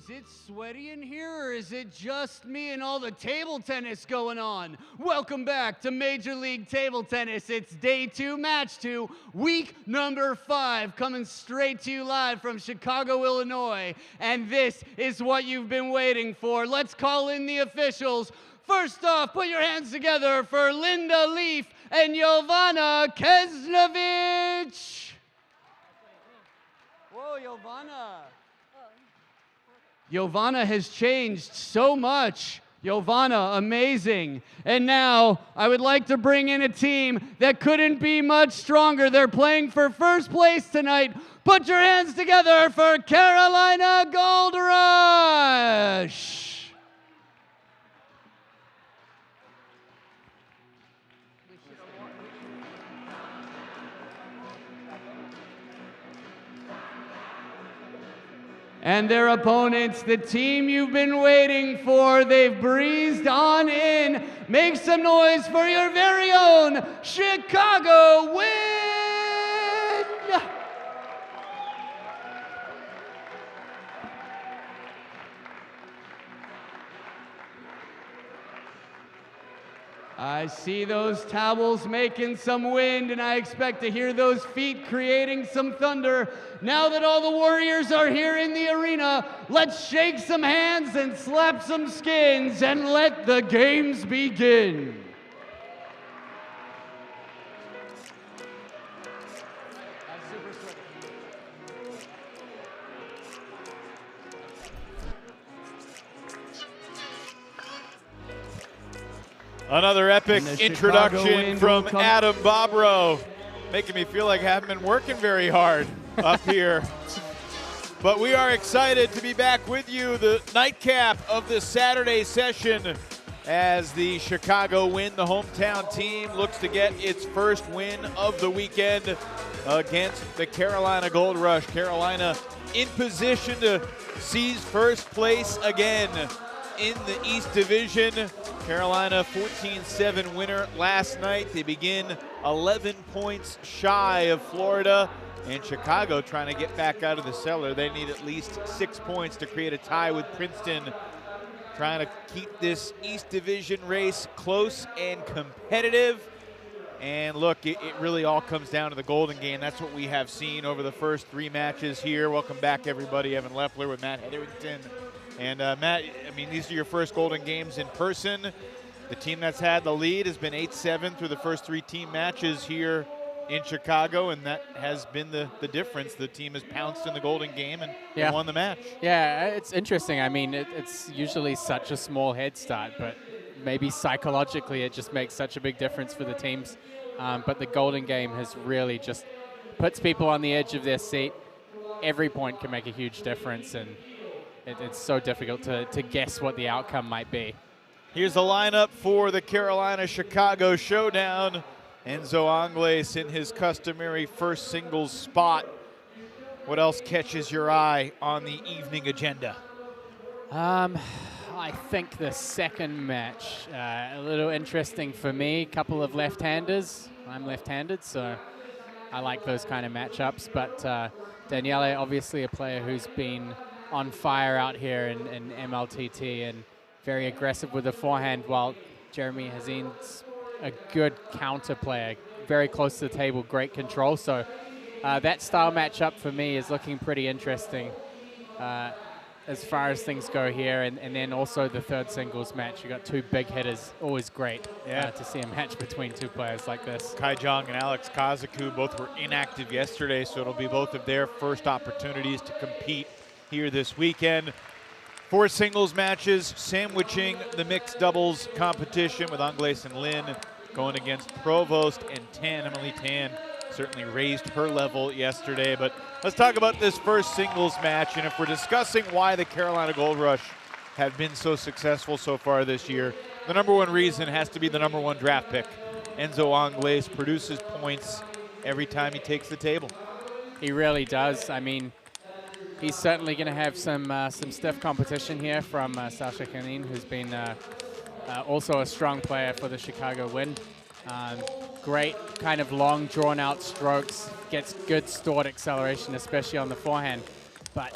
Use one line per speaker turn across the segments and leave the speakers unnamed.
Is it sweaty in here, or is it just me and all the table tennis going on? Welcome back to Major League Table Tennis. It's day 2, match 2, week number 5, coming straight to you live from Chicago, Illinois. And this is what you've been waiting for. Let's call in the officials. First off, put your hands together for Linda Leaf and Jovana Kesnovich. Whoa, Jovana. Jovana has changed so much. Jovana, amazing. And now, I would like to bring in a team that couldn't be much stronger. They're playing for first place tonight. Put your hands together for Carolina Gold Rush. And their opponents, the team you've been waiting for, they've breezed on in. Make some noise for your very own Chicago Wind! I see those towels making some wind, and I expect to hear those feet creating some thunder. Now that all the warriors are here in the arena, let's shake some hands and slap some skins and let the games begin.
Another epic introduction from Adam Bobrow, making me feel like I haven't been working very hard up here. But we are excited to be back with you, the nightcap of this Saturday session, as the Chicago Wind, the hometown team, looks to get its first win of the weekend against the Carolina Gold Rush. Carolina in position to seize first place again in the East Division. Carolina 14-7 winner last night. They begin 11 points shy of Florida, and Chicago trying to get back out of the cellar. They need at least 6 points to create a tie with Princeton, trying to keep this East Division race close and competitive. And look, it really all comes down to the Golden Game. That's what we have seen over the first 3 matches here. Welcome back, everybody. Evan Leffler with Matt Hetherington. And Matt, I mean, these are your first Golden Games in person. The team that's had the lead has been 8-7 through the first 3 team matches here in Chicago, and that has been the difference. The team has pounced in the Golden Game and won the match.
Yeah, it's interesting. I mean, it's usually such a small head start, but maybe psychologically it just makes such a big difference for the teams. But the Golden Game has really just puts people on the edge of their seat. Every point can make a huge difference, and it's so difficult to guess what the outcome might be.
Here's the lineup for the Carolina-Chicago showdown. Enzo Angles in his customary first singles spot. What else catches your eye on the evening agenda?
I think the second match, a little interesting for me. A couple of left-handers. I'm left-handed, so I like those kind of matchups. But Daniele, obviously a player who's been on fire out here in MLTT and very aggressive with the forehand, while Jeremy Hazin's a good counter player, very close to the table, great control. So that style matchup for me is looking pretty interesting as far as things go here. And then also the third singles match, you got 2 big hitters, always great to see a match between 2 players like this.
Jong and Alex Kazaku both were inactive yesterday, so it'll be both of their first opportunities to compete here this weekend. 4 singles matches sandwiching the mixed doubles competition, with Angles and Lin going against Provost and Tan. Emily Tan certainly raised her level yesterday. But let's talk about this first singles match. And if we're discussing why the Carolina Gold Rush have been so successful so far this year, the #1 reason has to be the #1 draft pick. Enzo Angles produces points every time he takes the table.
He really does. I mean, he's certainly going to have some stiff competition here from Sasha Hine, who's been also a strong player for the Chicago Wind. Great kind of long, drawn-out strokes, gets good stored acceleration, especially on the forehand. But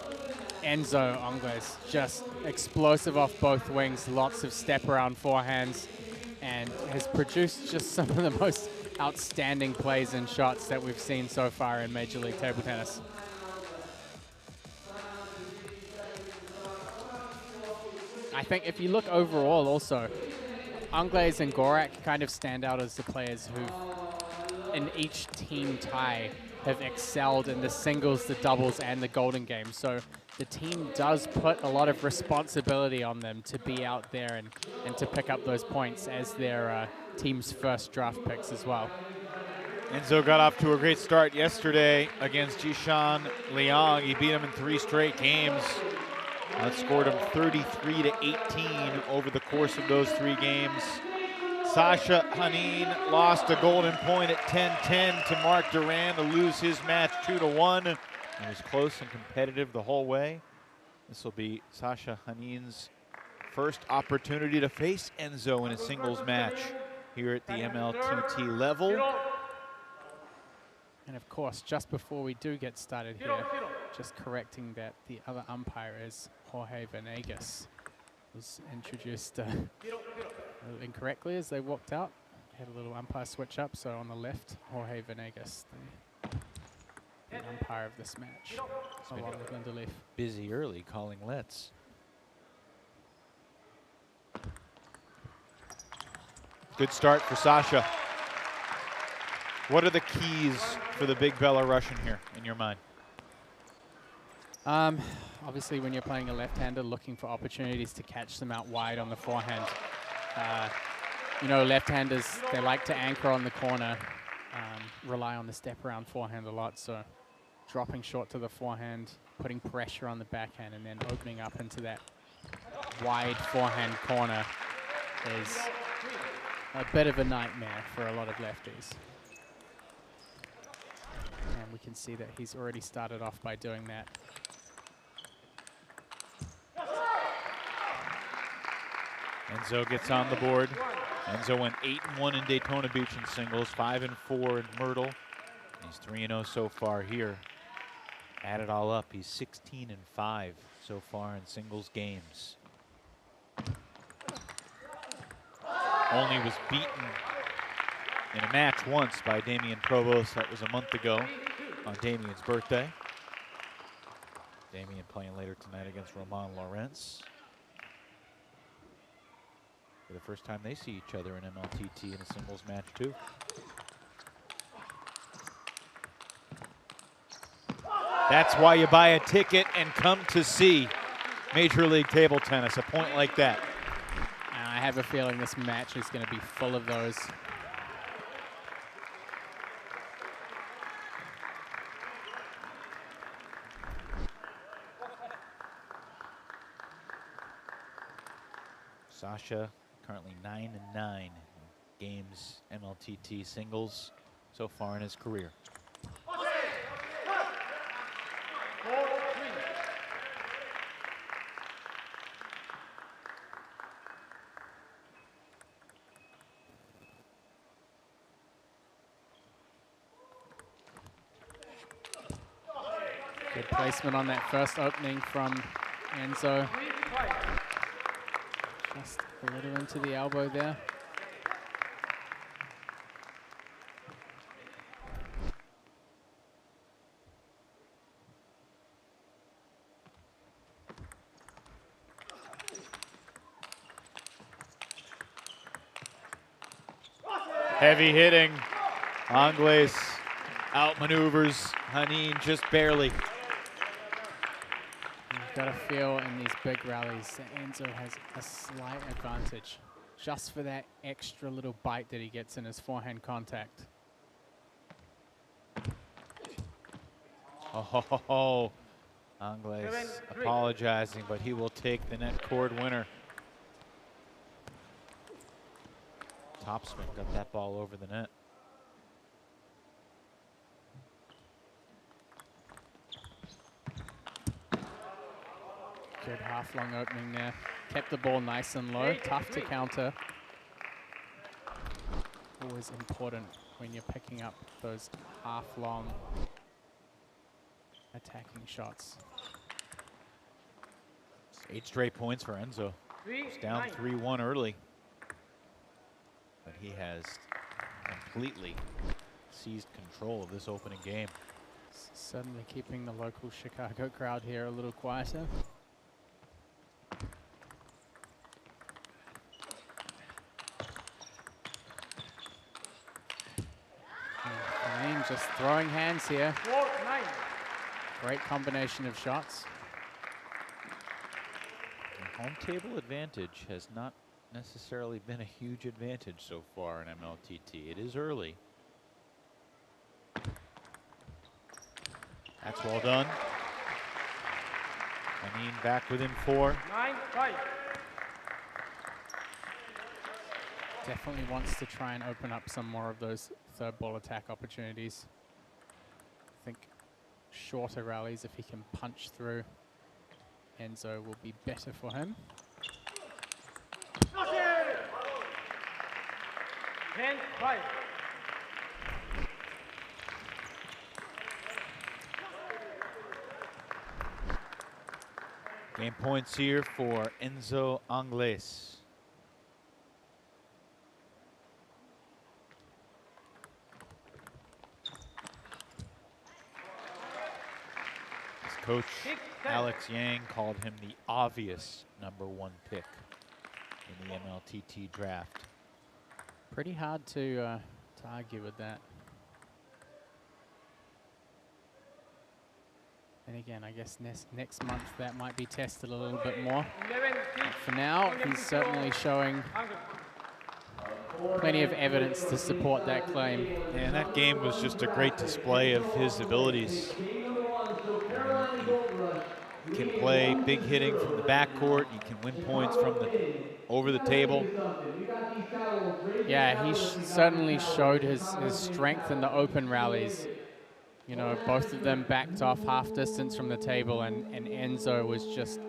Enzo Angles, just explosive off both wings, lots of step around forehands, and has produced just some of the most outstanding plays and shots that we've seen so far in Major League Table Tennis. I think if you look overall also, Angles and Gorak kind of stand out as the players who, in each team tie, have excelled in the singles, the doubles, and the golden game. So the team does put a lot of responsibility on them to be out there and to pick up those points as their team's first draft picks as well.
Enzo got off to a great start yesterday against Jishan Liang. He beat him in 3 straight games. Outscored him 33-18 over the course of those 3 games. Sasha Hine lost a golden point at 10-10 to Mark Duran to lose his match 2-1. It was close and competitive the whole way. This will be Sasha Hine's first opportunity to face Enzo in a singles match here at the MLTT level.
And of course, just before we do get started here, just correcting that the other umpire is Jorge Venegas. Was introduced a little incorrectly as they walked out. Had a little umpire switch up, so on the left, Jorge Venegas, the umpire of this match, along with Linda Leaf.
Busy early calling Let's. Good start for Sasha. What are the keys for the big Belarusian here, in your mind?
Obviously, when you're playing a left-hander, looking for opportunities to catch them out wide on the forehand. You know, left-handers, they like to anchor on the corner, rely on the step-around forehand a lot, so dropping short to the forehand, putting pressure on the backhand, and then opening up into that wide forehand corner is a bit of a nightmare for a lot of lefties. And we can see that he's already started off by doing that.
Enzo gets on the board. Enzo went 8-1 in Daytona Beach in singles, 5-4 in Myrtle. He's 3-0 so far here. Add it all up, he's 16-5 so far in singles games. Only was beaten in a match once by Damian Provost. That was a month ago on Damian's birthday. Damian playing later tonight against Roman Laurence. For the first time they see each other in MLTT in a singles match too. That's why you buy a ticket and come to see Major League Table Tennis, a point like that.
And I have a feeling this match is going to be full of those.
Sasha currently 9-9 in games MLTT singles so far in his career.
Good placement on that first opening from Enzo. Just a little into the elbow there.
Heavy hitting. Angles outmaneuvers Hine just barely.
You've got to feel in these big rallies that Enzo has a slight advantage just for that extra little bite that he gets in his forehand contact.
Oh, Angles apologizing, but he will take the net cord winner. Topspin got that ball over the net.
Good half-long opening there. Kept the ball nice and low. Tough to counter. Always important when you're picking up those half-long attacking shots.
8 straight points for Enzo. He's down 3-1 early. But he has completely seized control of this opening game.
Suddenly keeping the local Chicago crowd here a little quieter. Hane just throwing hands here. Great combination of shots.
The home table advantage has not necessarily been a huge advantage so far in MLTT. It is early. That's well done. Hine back within 4.
9-5.
Definitely wants to try and open up some more of those third ball attack opportunities. I think shorter rallies, if he can punch through, Enzo will be better for him.
10-5.
Game points here for Enzo Angl. Coach Alex Yang called him the obvious #1 pick in the MLTT draft.
Pretty hard to argue with that. And again, I guess next month that might be tested a little bit more. But for now, he's certainly showing plenty of evidence to support that claim.
And that game was just a great display of his abilities. He can play big hitting from the backcourt. He can win points from over the table.
Yeah, he certainly showed his strength in the open rallies. You know, both of them backed off half distance from the table, and Enzo was just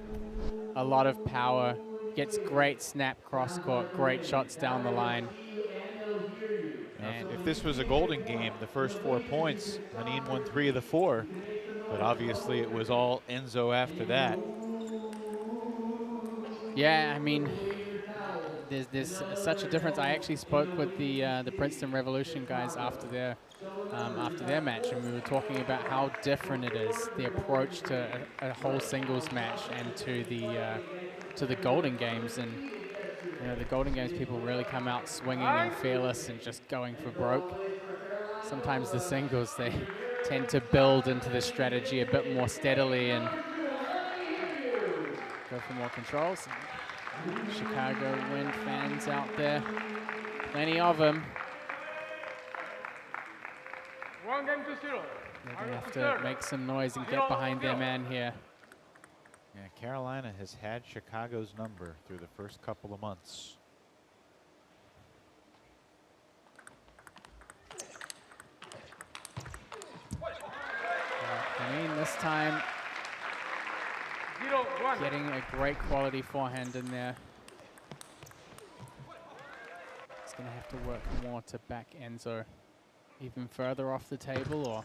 a lot of power. Gets great snap cross court, great shots down the line.
And if this was a golden game, the first 4 points, Hine won 3 of the 4. But obviously it was all Enzo after that.
Yeah, I mean, there's such a difference. I actually spoke with the Princeton Revolution guys after their match, and we were talking about how different it is, the approach to a whole singles match and to the Golden Games. And you know, the Golden Games people really come out swinging and fearless and just going for broke. Sometimes the singles, they tend to build into the strategy a bit more steadily and go for more controls. Chicago Wind fans out there, plenty of them.
1 game to 0.
They're going to have to make some noise and get behind their man here.
Yeah, Carolina has had Chicago's number through the first couple of months.
I mean, this time
0-1.
getting a great quality forehand in there. He's going to have to work more to back Enzo even further off the table, or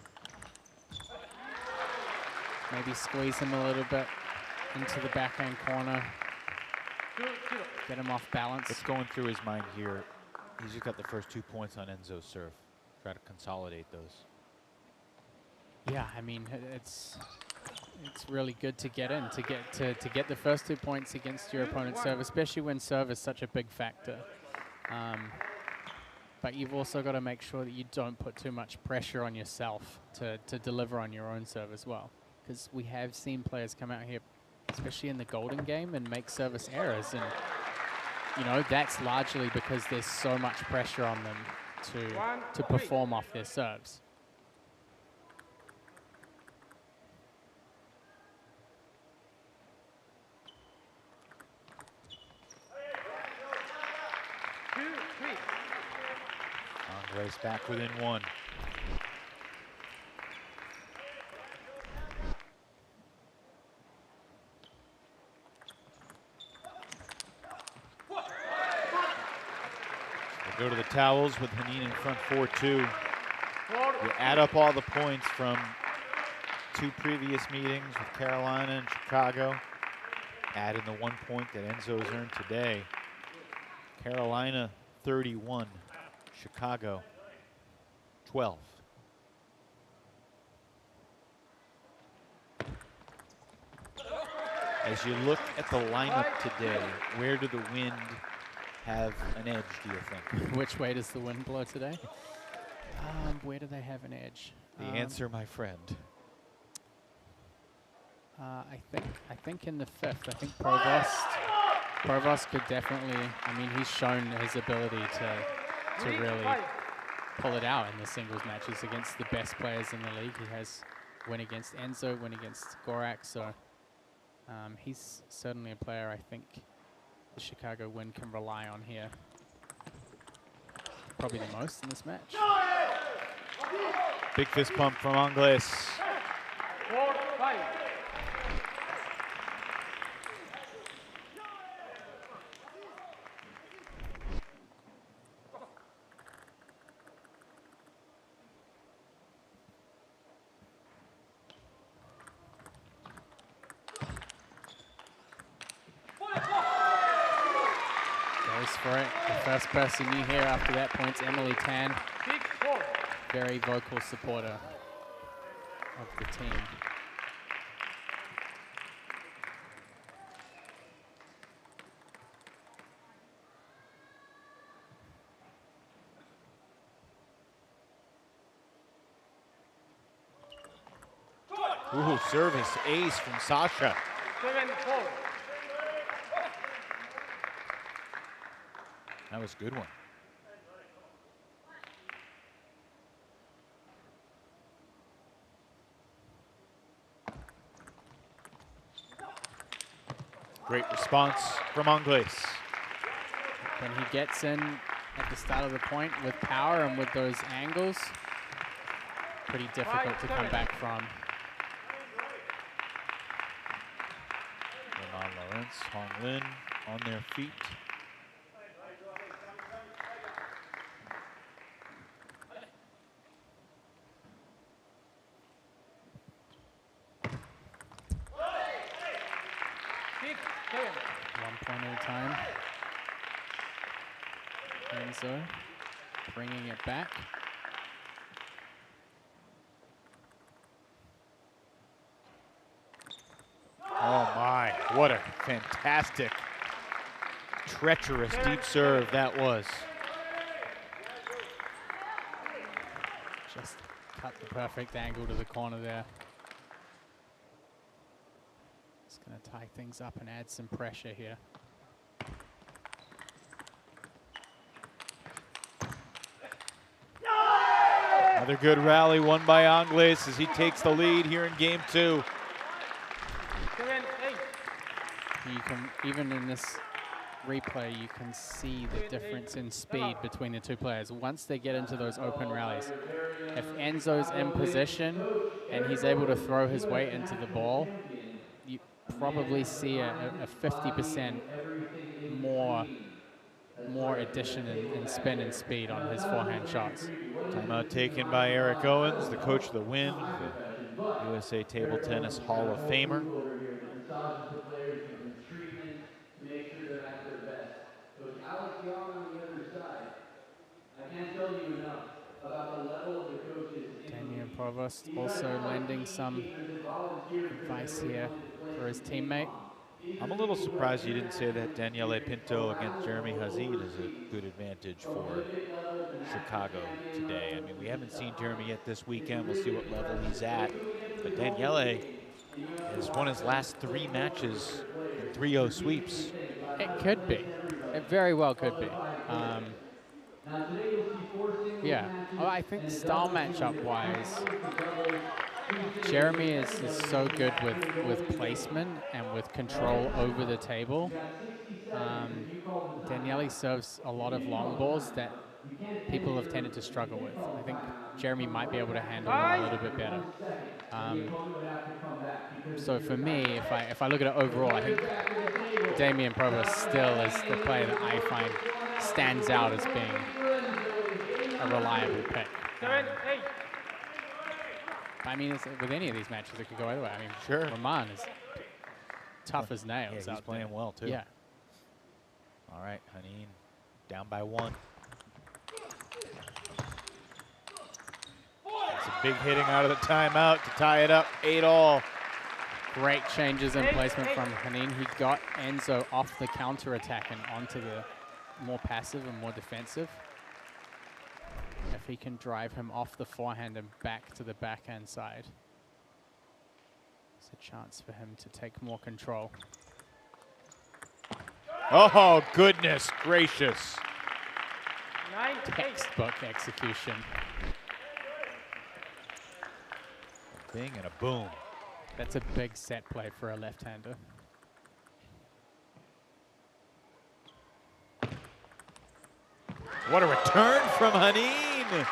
maybe squeeze him a little bit into the backhand corner, get him off balance.
What's going through his mind here? He's just got the first 2 points on Enzo's serve. Try to consolidate those.
Yeah, I mean, it's really good to get in, to get the first 2 points against your opponent's serve, especially when serve is such a big factor. But you've also got to make sure that you don't put too much pressure on yourself to deliver on your own serve as well. Because we have seen players come out here, especially in the Golden Game, and make service errors. And, you know, that's largely because there's so much pressure on them to perform off their serves.
Race back within 1. We'll go to the towels with Hine in front 4-2. You add up all the points from 2 previous meetings with Carolina and Chicago. Add in the 1 point that Enzo's earned today. Carolina 31, Chicago 12. As you look at the lineup today, where do the Wind have an edge, do you think?
Which way does the wind blow today? Where do they have an edge?
The answer, my friend.
I think in the 5th. I think Provost could definitely. I mean, he's shown his ability to really pull it out in the singles matches against the best players in the league. He has win against Enzo, win against Gorak, so he's certainly a player I think the Chicago Wind can rely on here. Probably the most in this match.
Big fist pump from Angles.
4-5.
Goes for it. The first person you hear after that point's Emily Tan.
6-4.
Very vocal supporter of the team.
Ooh, service ace from Sasha.
7-4.
That was a good one. Great response from Angles.
When he gets in at the start of the point with power and with those angles, pretty difficult to come back from.
Laurence, Hong Lin on their feet.
Time. Enzo bringing it back.
Oh my, what a fantastic, treacherous deep serve that was.
Just cut the perfect angle to the corner there. It's going to tie things up and add some pressure here.
Another good rally won by Angles as he takes the lead here in game 2.
7-8.
You can, even in this replay, you can see the difference in speed between the two players. Once they get into those open rallies, if Enzo's in position and he's able to throw his weight into the ball, you probably see a 50% more addition in spin and speed on his forehand shots.
Timeout taken by Eric Owens, the coach of the Wind, the USA Table Tennis Hall of Famer.
Daniel Provost also lending some advice here for his teammate.
I'm a little surprised you didn't say that Daniele Pinto against Jeremy Hazid is a good advantage for Chicago today. I mean, we haven't seen Jeremy yet this weekend. We'll see what level he's at. But Daniele has won his last 3 matches in 3-0 sweeps.
It could be. It very well could be. Yeah, well, I think style matchup-wise, Jeremy is so good with placement and with control over the table. Daniele serves a lot of long balls that people have tended to struggle with. I think Jeremy might be able to handle them a little bit better. So for me, if I look at it overall, I think Damian Provost still is the player that I find stands out as being a reliable pick.
7-8.
I mean, with any of these matches, it could go either way. I mean,
sure.
Roman is tough as nails.
Yeah, he's playing well, too.
Yeah.
All right, Hine down by 1. It's a big hitting out of the timeout to tie it up 8-all.
Great changes in placement from Hine. He got Enzo off the counter-attack and onto the more passive and more defensive. If he can drive him off the forehand and back to the backhand side, it's a chance for him to take more control.
Oh, goodness gracious.
9-8.
Textbook execution.
Bing and a boom.
That's a big set play for a left-hander.
What a return from Hine.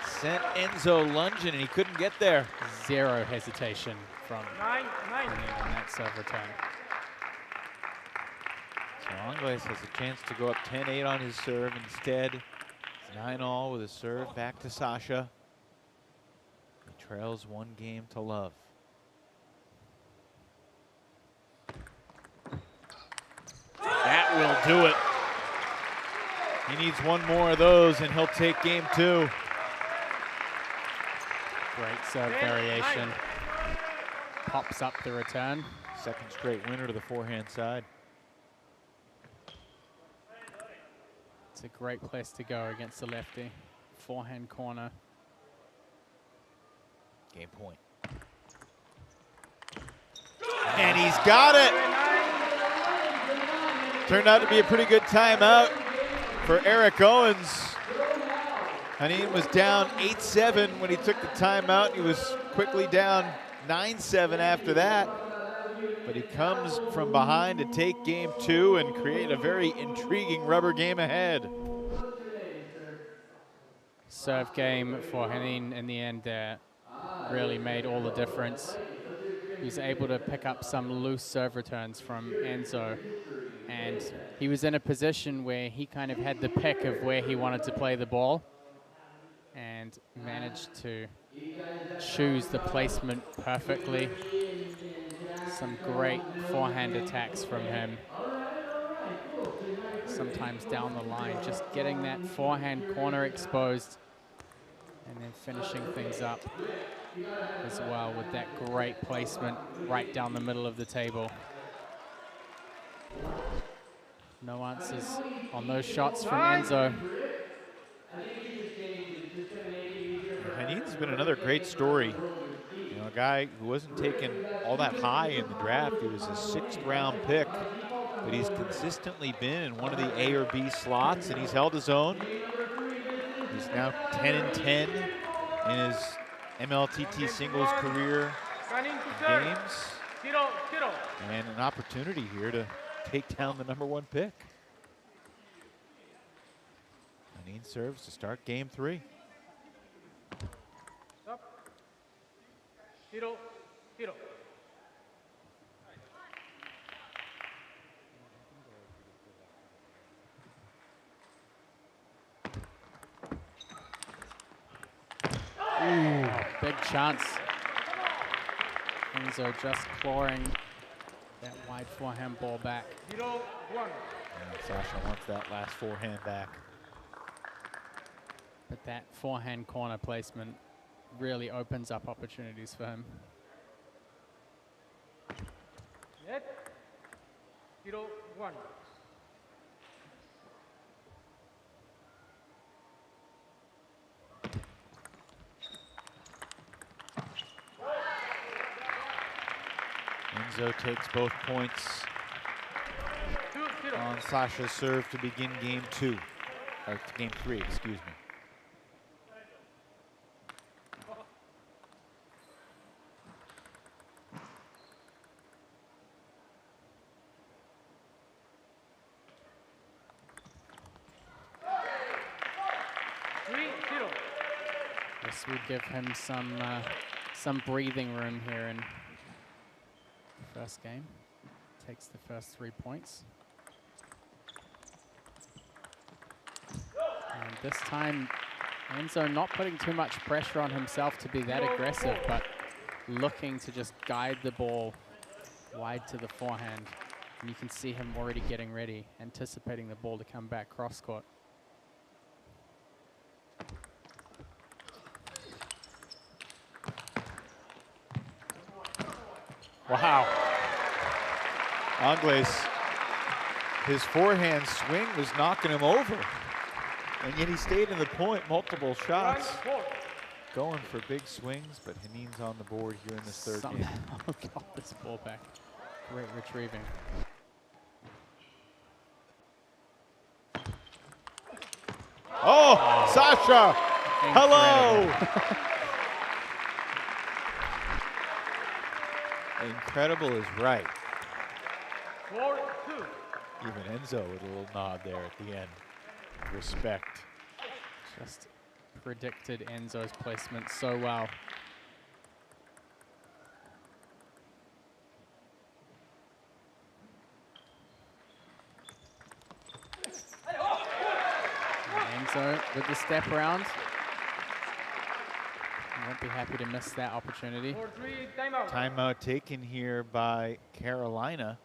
Sent Enzo lunging and he couldn't get there.
Zero hesitation from
9-9.
Hine on that serve return.
So Angles has a chance to go up 10-8 on his serve. Instead, it's 9-all with a serve back to Sasha. He trails 1 game to love. That will do it. He needs 1 more of those and he'll take game 2.
Great serve variation. Pops up the return.
Second straight winner to the forehand side.
It's a great place to go against the lefty. Forehand corner.
Game point. And he's got it. Turned out to be a pretty good timeout for Eric Owens. Hine was down 8-7 when he took the timeout. He was quickly down 9-7 after that. But he comes from behind to take game 2 and create a very intriguing rubber game ahead.
Serve game for Hine in the end there really made all the difference. He was able to pick up some loose serve returns from Enzo. And he was in a position where he kind of had the pick of where he wanted to play the ball and managed to choose the placement perfectly. Some great forehand attacks from him. Sometimes down the line, just getting that forehand corner exposed and then finishing things up as well with that great placement right down the middle of the table. No answers on those shots from Enzo.
Hine's been another great story. You know, a guy who wasn't taken all that high in the draft. He was a 6th round pick, but he's consistently been in one of the A or B slots, and he's held his own. He's now 10-10 in his MLTT singles career games. And an opportunity here to take down the #1 pick. Hine serves to start game 3.
Stop. 0-0.
Ooh, big chance. Enzo just clawing that wide forehand ball back.
0-1.
And Sasha wants that last forehand back.
But that forehand corner placement really opens up opportunities for him.
Net. 0-1.
Enzo takes both points
2-0.
on Sasha's serve to begin game 2, or game 3, excuse me.
This would give him some breathing room here in the first game. Takes the first 3 points. And this time, Enzo not putting too much pressure on himself to be that aggressive, but looking to just guide the ball wide to the forehand. And you can see him already getting ready, anticipating the ball to come back cross court.
Wow. Angles, his forehand swing was knocking him over. And yet he stayed in the point, multiple shots. Going for big swings, but Hanene's on the board here in this third game.
Oh, got this ball back. Great retrieving.
Oh, Sasha! Hello! Incredible is right.
4-2.
Even Enzo with a little nod there at the end. Respect.
Just predicted Enzo's placement so well. Enzo with the step around. He won't be happy to miss that opportunity.
4-3, timeout.
Timeout taken here by Carolina.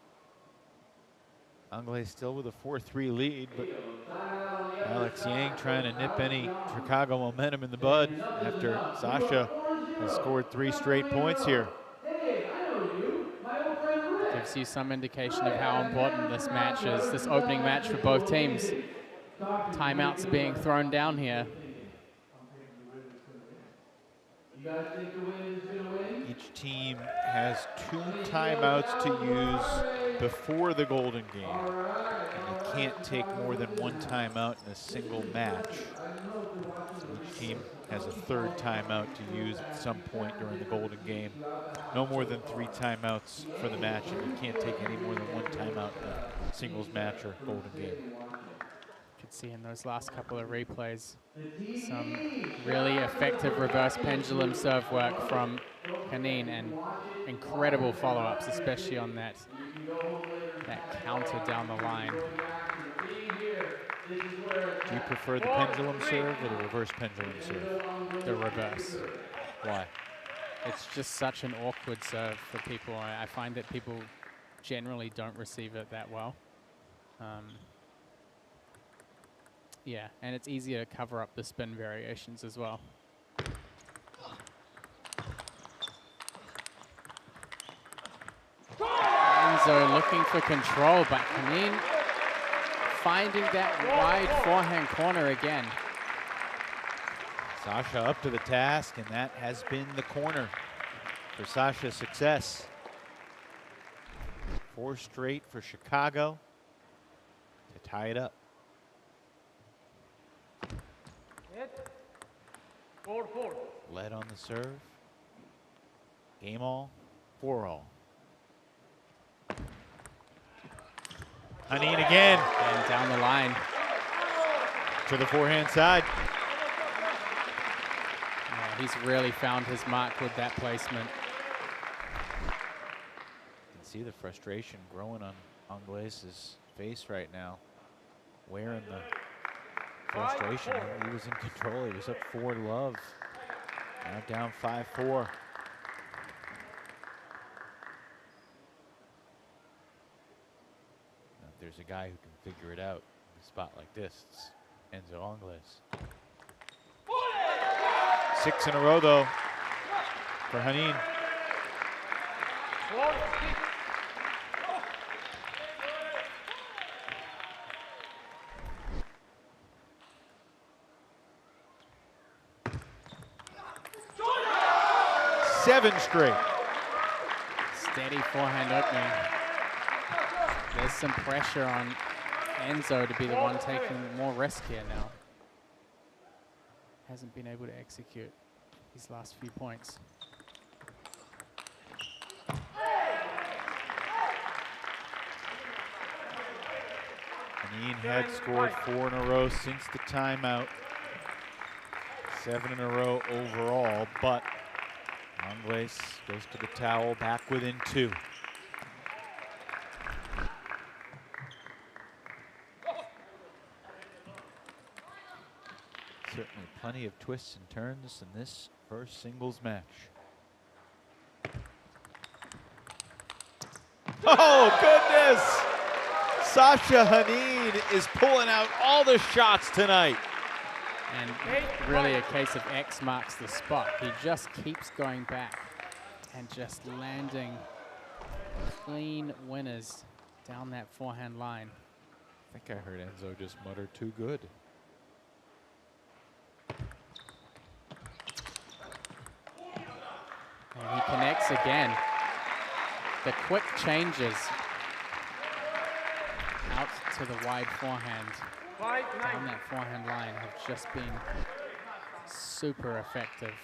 Angl still with a 4-3 lead, but Alex Yang trying to nip any Chicago momentum in the bud after Sasha has scored 3 straight points here.
Gives you some indication of how important this match is, this opening match for both teams. Timeouts being thrown down here.
Each team has 2 timeouts to use before the Golden Game. And you can't take more than 1 timeout in a single match. So each team has a 3rd timeout to use at some point during the Golden Game. No more than 3 timeouts for the match, and you can't take any more than 1 timeout in a singles match or Golden Game.
Could see in those last couple of replays some really effective reverse pendulum serve work from Hine and incredible follow-ups, especially on that counter down the line.
Do you prefer the pendulum serve or the reverse pendulum serve?
The reverse.
Why?
It's just such an awkward serve for people. I find that people generally don't receive it that well. Yeah, and it's easier to cover up the spin variations as well. Enzo looking for control, but Hine finding that wide forehand corner again.
Sasha up to the task, and that has been the corner for Sasha's success. 4 straight for Chicago to tie it up.
4-4.
Led on the serve. Game all, 4-all. Hine again.
And down the line.
To the forehand side.
Yeah, he's really found his mark with that placement.
You can see the frustration growing on Angles' face right now. Wearing the frustration. He was in control. He was up 4-love. Now down 5-4. If there's a guy who can figure it out in a spot like this, it's Enzo Angles. 6 in a row though for Hine.
4-6.
Seven straight.
Steady forehand opening. There's some pressure on Enzo to be the one taking more risk here now. Hasn't been able to execute these last few points.
Hine had scored 4 in a row since the timeout. 7 in a row overall, but Angles goes to the towel, back within 2. Certainly plenty of twists and turns in this first singles match. Oh, goodness! Sasha Hine is pulling out all the shots tonight.
And really a case of X marks the spot. He just keeps going back and just landing clean winners down that forehand line.
I think I heard Enzo just mutter, "Too good."
And he connects again. The quick changes out to the wide forehand, down that forehand line, have just been super effective.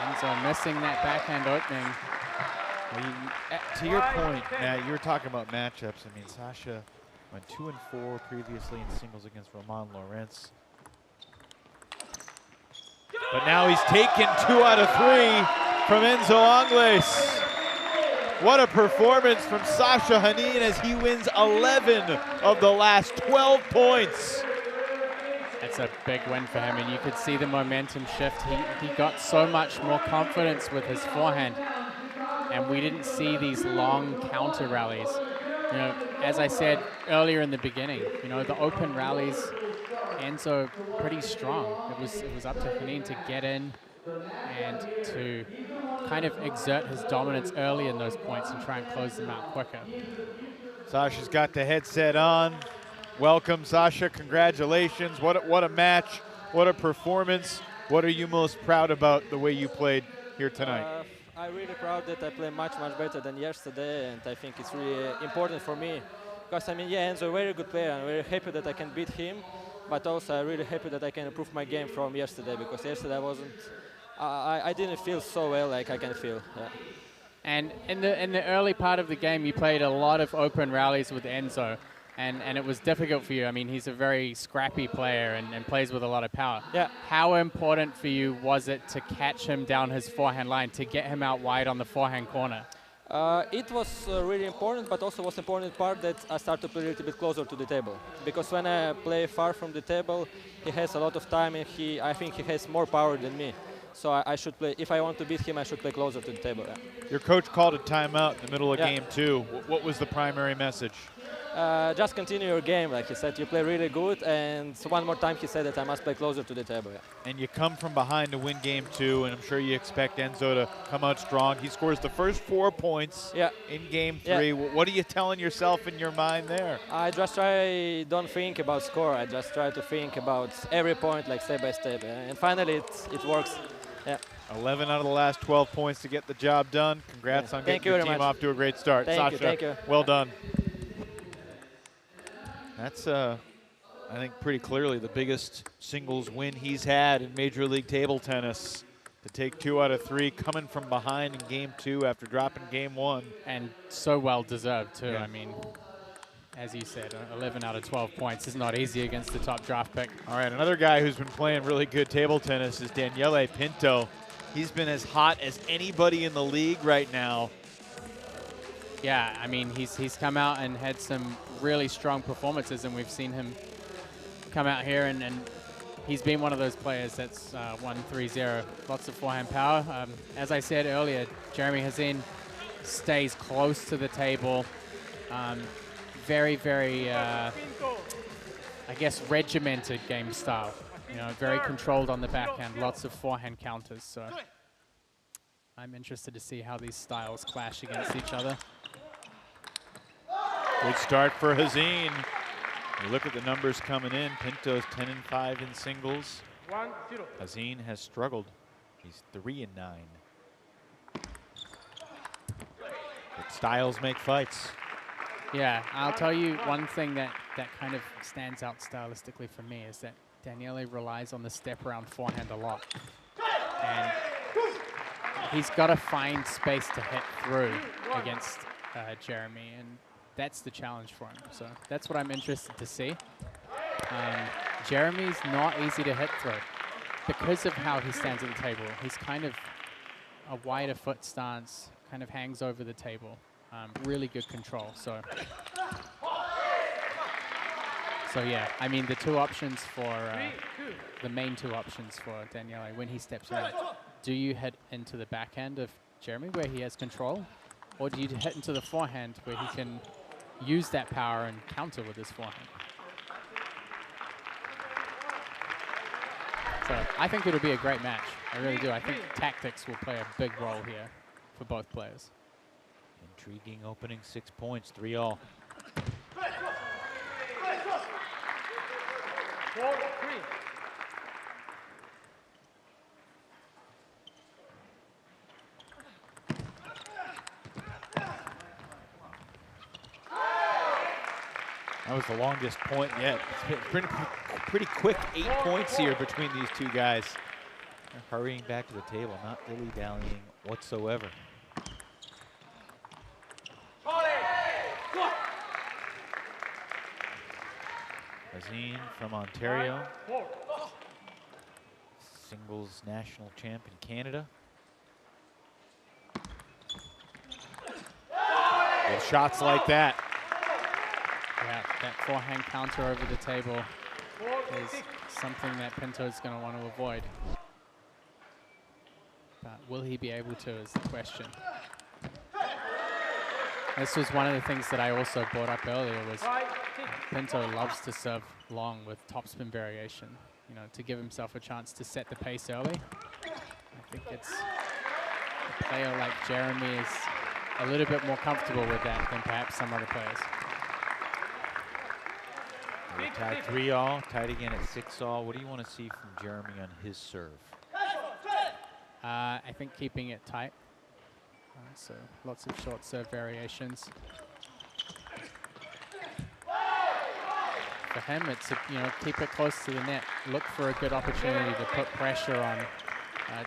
Enzo missing that backhand opening.
To your point, Matt, you were talking about matchups. I mean, Sasha went 2 and 4 previously in singles against Laurence. But now he's taken 2 out of 3 from Enzo Angles. What a performance from Sasha Hine as he wins 11 of the last 12 points.
That's a big win for him, and you could see the momentum shift. He got so much more confidence with his forehand, and we didn't see these long counter rallies. You know, as I said earlier in the beginning, you know, the open rallies, Enzo pretty strong. It was up to Hine to get in and to kind of exert his dominance early in those points and try and close them out quicker.
Sasha's got the headset on. Welcome, Sasha. Congratulations. What a match. What a performance. What are you most proud about the way you played here tonight?
I'm really proud that I played much better than yesterday, and I think it's really important for me. Because, I mean, yeah, Enzo is a very good player. I'm very happy that I can beat him, but also I'm really happy that I can improve my game from yesterday, because yesterday I didn't feel so well like I can feel. Yeah.
And in the early part of the game, you played a lot of open rallies with Enzo, and it was difficult for you. I mean, he's a very scrappy player and plays with a lot of power.
Yeah.
How important for you was it to catch him down his forehand line, to get him out wide on the forehand corner?
It was really important, but also was important part that I started to play a little bit closer to the table. Because when I play far from the table, he has a lot of time, and I think he has more power than me. So I should play, if I want to beat him, I should play closer to the table. Yeah.
Your coach called a timeout in the middle of game 2. What was the primary message?
Just continue your game, like he said. You play really good, and one more time he said that I must play closer to the table. Yeah.
And you come from behind to win game 2, and I'm sure you expect Enzo to come out strong. He scores the first 4 points in game 3. Yeah. What are you telling yourself in your mind there?
I just don't think about score. I just try to think about every point, like step by step. And finally, it works. Yeah.
11 out of the last 12 points to get the job done. Congrats on getting your team off to a great start. Sasha,
thank you.
Well done. That's, I think, pretty clearly the biggest singles win he's had in Major League Table Tennis. To take 2 out of 3, coming from behind in game 2 after dropping game 1.
And so well deserved, too. Yeah. I mean, as you said, 11 out of 12 points is not easy against the top draft pick.
All right, another guy who's been playing really good table tennis is Daniele Pinto. He's been as hot as anybody in the league right now.
Yeah, I mean, he's come out and had some really strong performances, and we've seen him come out here and he's been one of those players that's won 3-0. Lots of forehand power. As I said earlier, Jeremy Hine stays close to the table. Very, very, I guess, regimented game style. You know, very controlled on the backhand, lots of forehand counters. So I'm interested to see how these styles clash against each other.
Good start for Hine. You look at the numbers coming in. Pinto's 10 and 5 in singles.
1-0.
Hine has struggled. He's 3 and 9. But styles make fights.
Yeah, I'll tell you one thing that kind of stands out stylistically for me is that Daniele relies on the step around forehand a lot. And he's got to find space to hit through against Jeremy, and that's the challenge for him. So that's what I'm interested to see. Jeremy's not easy to hit through because of how he stands at the table. He's kind of a wider foot stance, kind of hangs over the table. Really good control. So yeah, I mean the two options for the main two options for Daniele when he steps in do you hit into the backhand of Jeremy where he has control? Or do you hit into the forehand where he can use that power and counter with his forehand? So I think it'll be a great match. I really do. I think tactics will play a big role here for both players.
Intriguing opening 6 points, 3-all.
4-3.
That was the longest point yet. It's been pretty quick 8 points here between these two guys. They're hurrying back to the table, not dilly-dallying whatsoever. Hine from Ontario, singles national champ in Canada. Good shots like that.
Yeah, that forehand counter over the table is something that Pinto's going to want to avoid. But will he be able to is the question. This was one of the things that I also brought up earlier was Pinto loves to serve long with topspin variation, you know, to give himself a chance to set the pace early. I think it's a player like Jeremy is a little bit more comfortable with that than perhaps some other players.
We're tied 3-all, tied again at 6-all. What do you want to see from Jeremy on his serve?
I think keeping it tight. So lots of short serve variations. For him, it's you know, keep it close to the net. Look for a good opportunity to put pressure on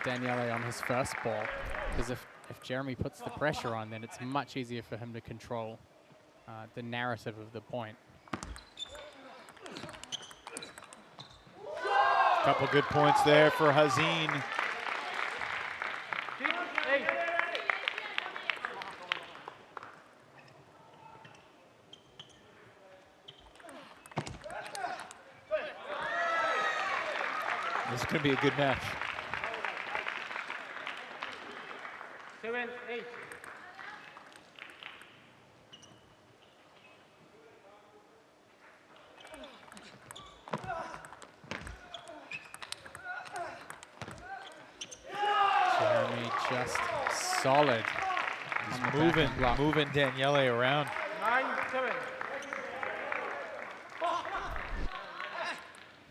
Daniele on his first ball. Because if Jeremy puts the pressure on, then it's much easier for him to control the narrative of the point.
Couple good points there for Hine. This is going to be a good match.
7-8.
Jeremy just solid.
He's moving Daniele around.
9-7.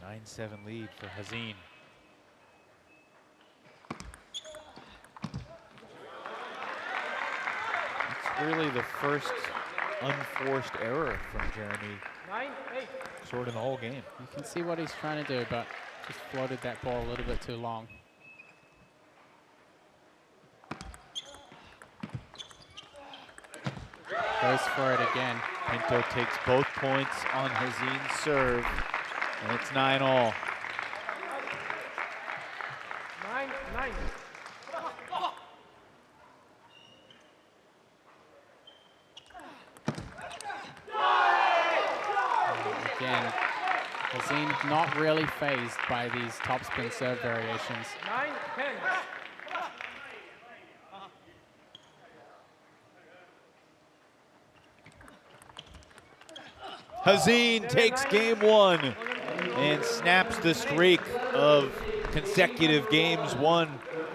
9-7 lead for Hine. It's really the first unforced error from Jeremy
9-8.
sort of the whole game.
You can see what he's trying to do, but just floated that ball a little bit too long. Goes for it again.
Pinto takes both points on Hine's serve, and it's 9-all.
9-9.
Again, Hine not really phased by these topspin serve variations.
9-10.
Hine takes game one and snaps the streak of consecutive games won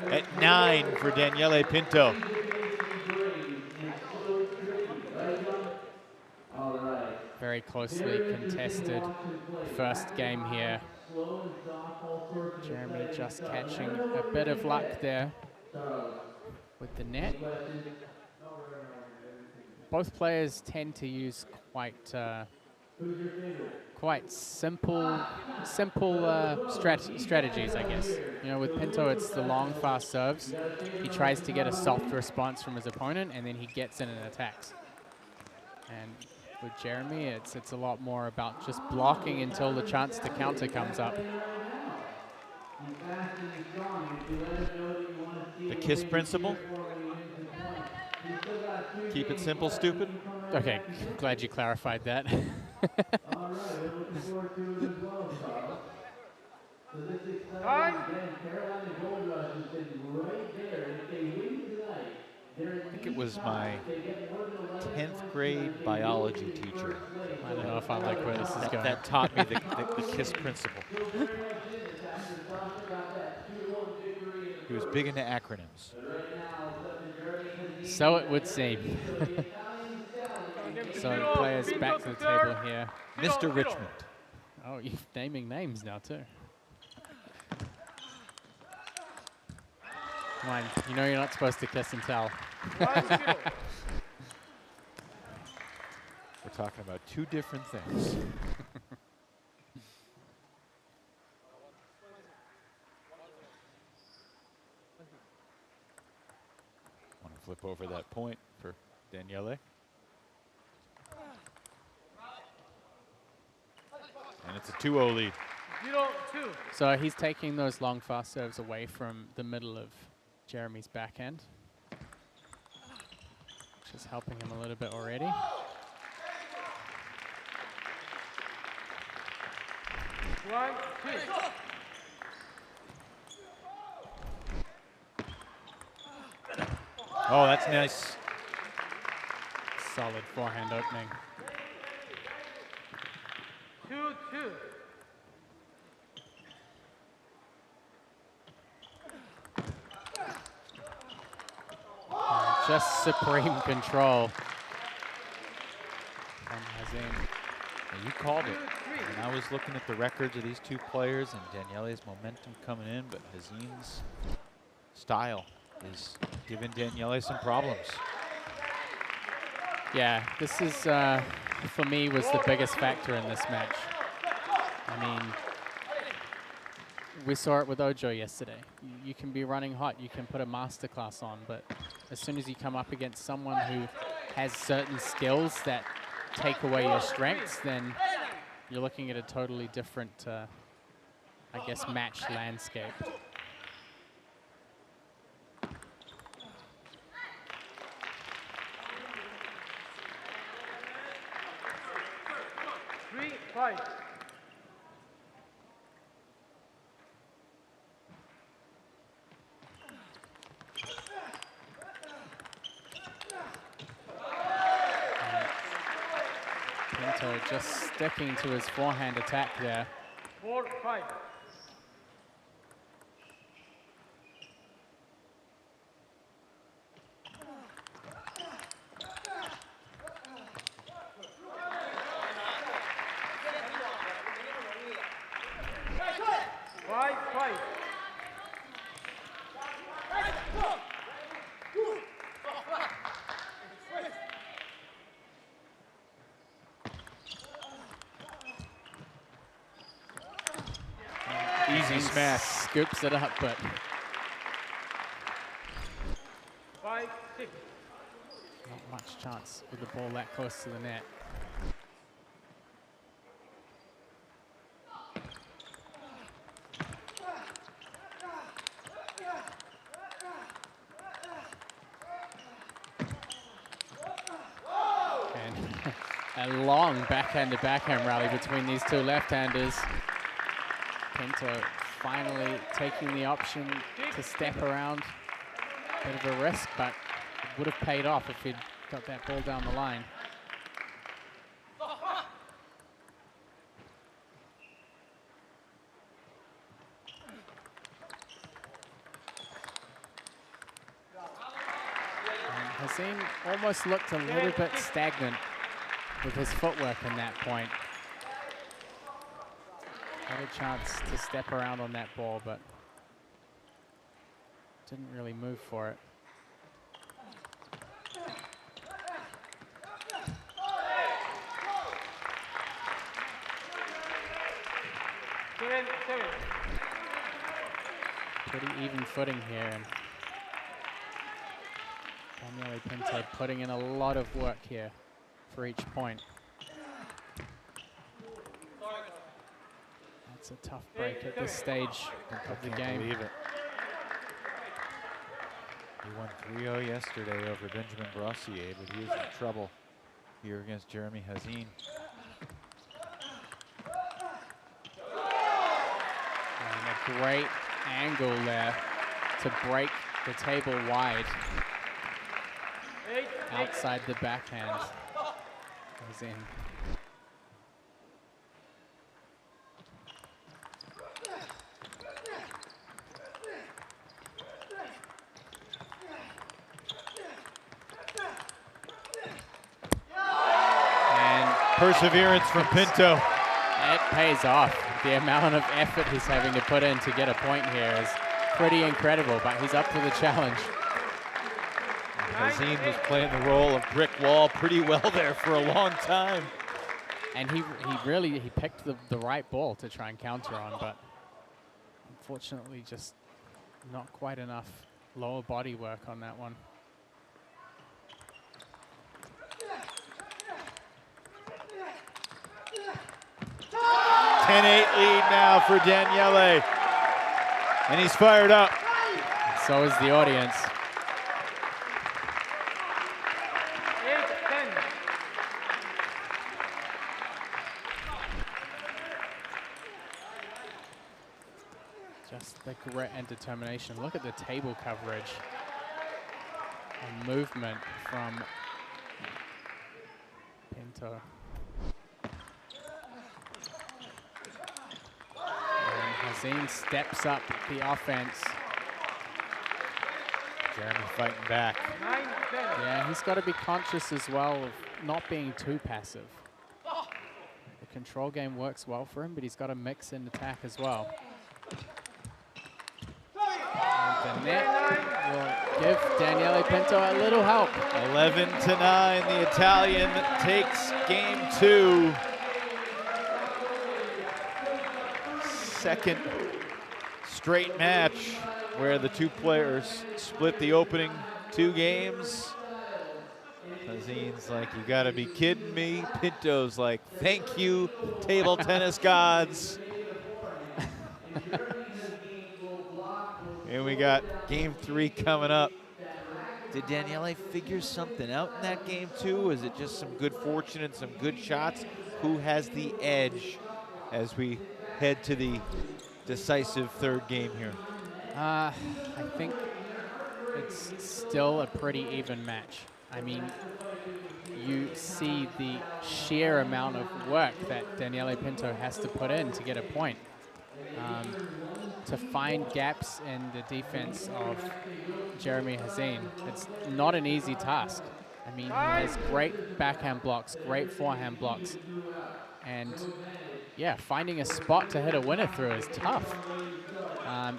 at 9 for Daniele Pinto.
Very closely contested first game here. Jeremy just catching a bit of luck there with the net. Both players tend to use quite simple strategies, I guess. You know, with Pinto, it's the long, fast serves. He tries to get a soft response from his opponent, and then he gets in and attacks. And with Jeremy, it's a lot more about just blocking until the chance to counter comes up.
The KISS principle. Keep it simple, stupid.
Okay, glad you clarified that.
Nine.
I think it was my 10th grade biology teacher
I don't know if I like where this is going.
that taught me the KISS principle. He was big into acronyms.
So it would seem. So players back to the table here.
Mr. Richmond.
Oh, you're naming names now too. Come on, you know you're not supposed to kiss and tell.
We're talking about two different things. Want to flip over that point for Daniele. And it's a 2-0 lead.
0-2.
So he's taking those long fast serves away from the middle of Jeremy's backhand, which is helping him a little bit already.
One, two.
Oh, that's nice.
Solid forehand opening.
2-2.
Just supreme control from Hane.
Now, you called it. And I was looking at the records of these two players and Daniele's momentum coming in, but Hane's style is giving Daniele some problems.
Yeah, this is, for me, was the biggest factor in this match. I mean, we saw it with Ojo yesterday. You can be running hot, you can put a masterclass on, but as soon as you come up against someone who has certain skills that take away your strengths, then you're looking at a totally different, I guess, match landscape.
Three, five.
Pinto just sticking to his forehand attack there.
4-5.
Easy smash.
Scoops it up, but
5-6.
not much chance with the ball that close to the net. And a long backhand-to-backhand rally between these two left-handers. Pinto finally taking the option to step around. Bit of a risk, but it would have paid off if he'd got that ball down the line. And Hane almost looked a little bit stagnant with his footwork in that point. Had a chance to step around on that ball, but didn't really move for it. Pretty even footing here, and Daniele Pinto putting in a lot of work here for each point. That's a tough break at this stage of the game.
Believe it. He won 3-0 yesterday over Benjamin Brossier, but he was in trouble here against Jeremy Hane.
great angle there to break the table wide. Outside the backhand. Goes in.
Perseverance from Pinto.
It pays off. The amount of effort he's having to put in to get a point here is pretty incredible, but he's up to the challenge.
Hine was playing the role of brick wall pretty well there for a long time.
And he picked the right ball to try and counter on, but unfortunately just not quite enough lower body work on that one.
10-8 lead now for Daniele. And he's fired up.
So is the audience.
8-10.
Just the grit and determination. Look at the table coverage and movement from Pinto. Hine steps up the offense.
Jeremy fighting back.
9-10.
Yeah, he's got to be conscious as well of not being too passive. The control game works well for him, but he's got to mix in attack as well. And the net will give Daniele Pinto a little help.
11-9, the Italian takes game 2. Second straight match where the two players split the opening 2 games. Hazine's like, you gotta be kidding me. Pinto's like, thank you, table tennis gods. And we got game 3 coming up. Did Daniele figure something out in that game too? Was it just some good fortune and some good shots? Who has the edge as we head to the decisive 3rd game here?
I think it's still a pretty even match. I mean, you see the sheer amount of work that Daniele Pinto has to put in to get a point. To find gaps in the defense of Jeremy Hine, it's not an easy task. I mean, he has great backhand blocks, great forehand blocks, and yeah, finding a spot to hit a winner through is tough.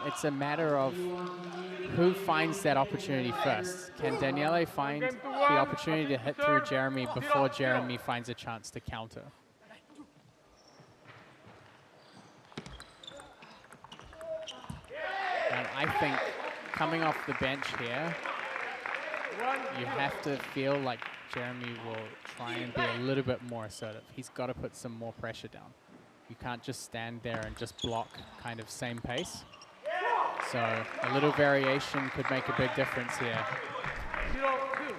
It's a matter of who finds that opportunity first. Can Daniele find the opportunity to hit through Jeremy before Jeremy finds a chance to counter? And I think coming off the bench here, you have to feel like Jeremy will try and be a little bit more assertive. He's got to put some more pressure down. You can't just stand there and just block kind of same pace. So a little variation could make a big difference here.
0-2.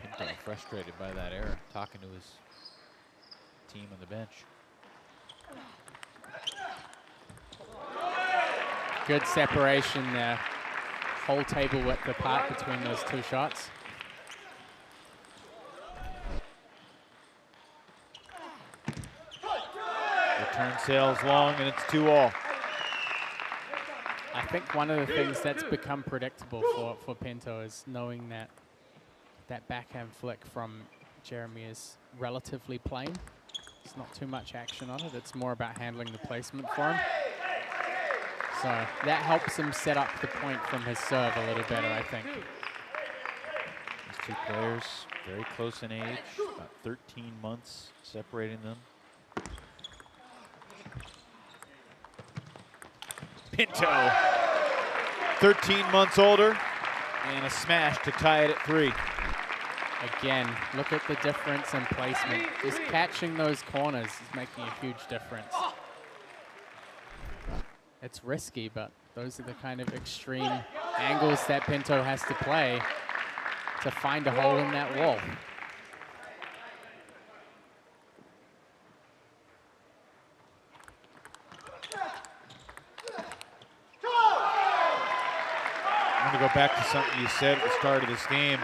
Pinto frustrated by that error, talking to his team on the bench.
Good separation there. Whole table width apart between those 2 shots.
Return sails long, and it's 2-all.
I think one of the things that's become predictable for Pinto is knowing that that backhand flick from Jeremy is relatively plain. There's not too much action on it. It's more about handling the placement for him. So that helps him set up the point from his serve a little better, I think.
These 2 players very close in age, about 13 months separating them. Pinto, 13 months older, and a smash to tie it at 3.
Again, look at the difference in placement. Just catching those corners is making a huge difference. It's risky, but those are the kind of extreme angles that Pinto has to play to find a hole in that wall.
go back to something you said at the start of this game,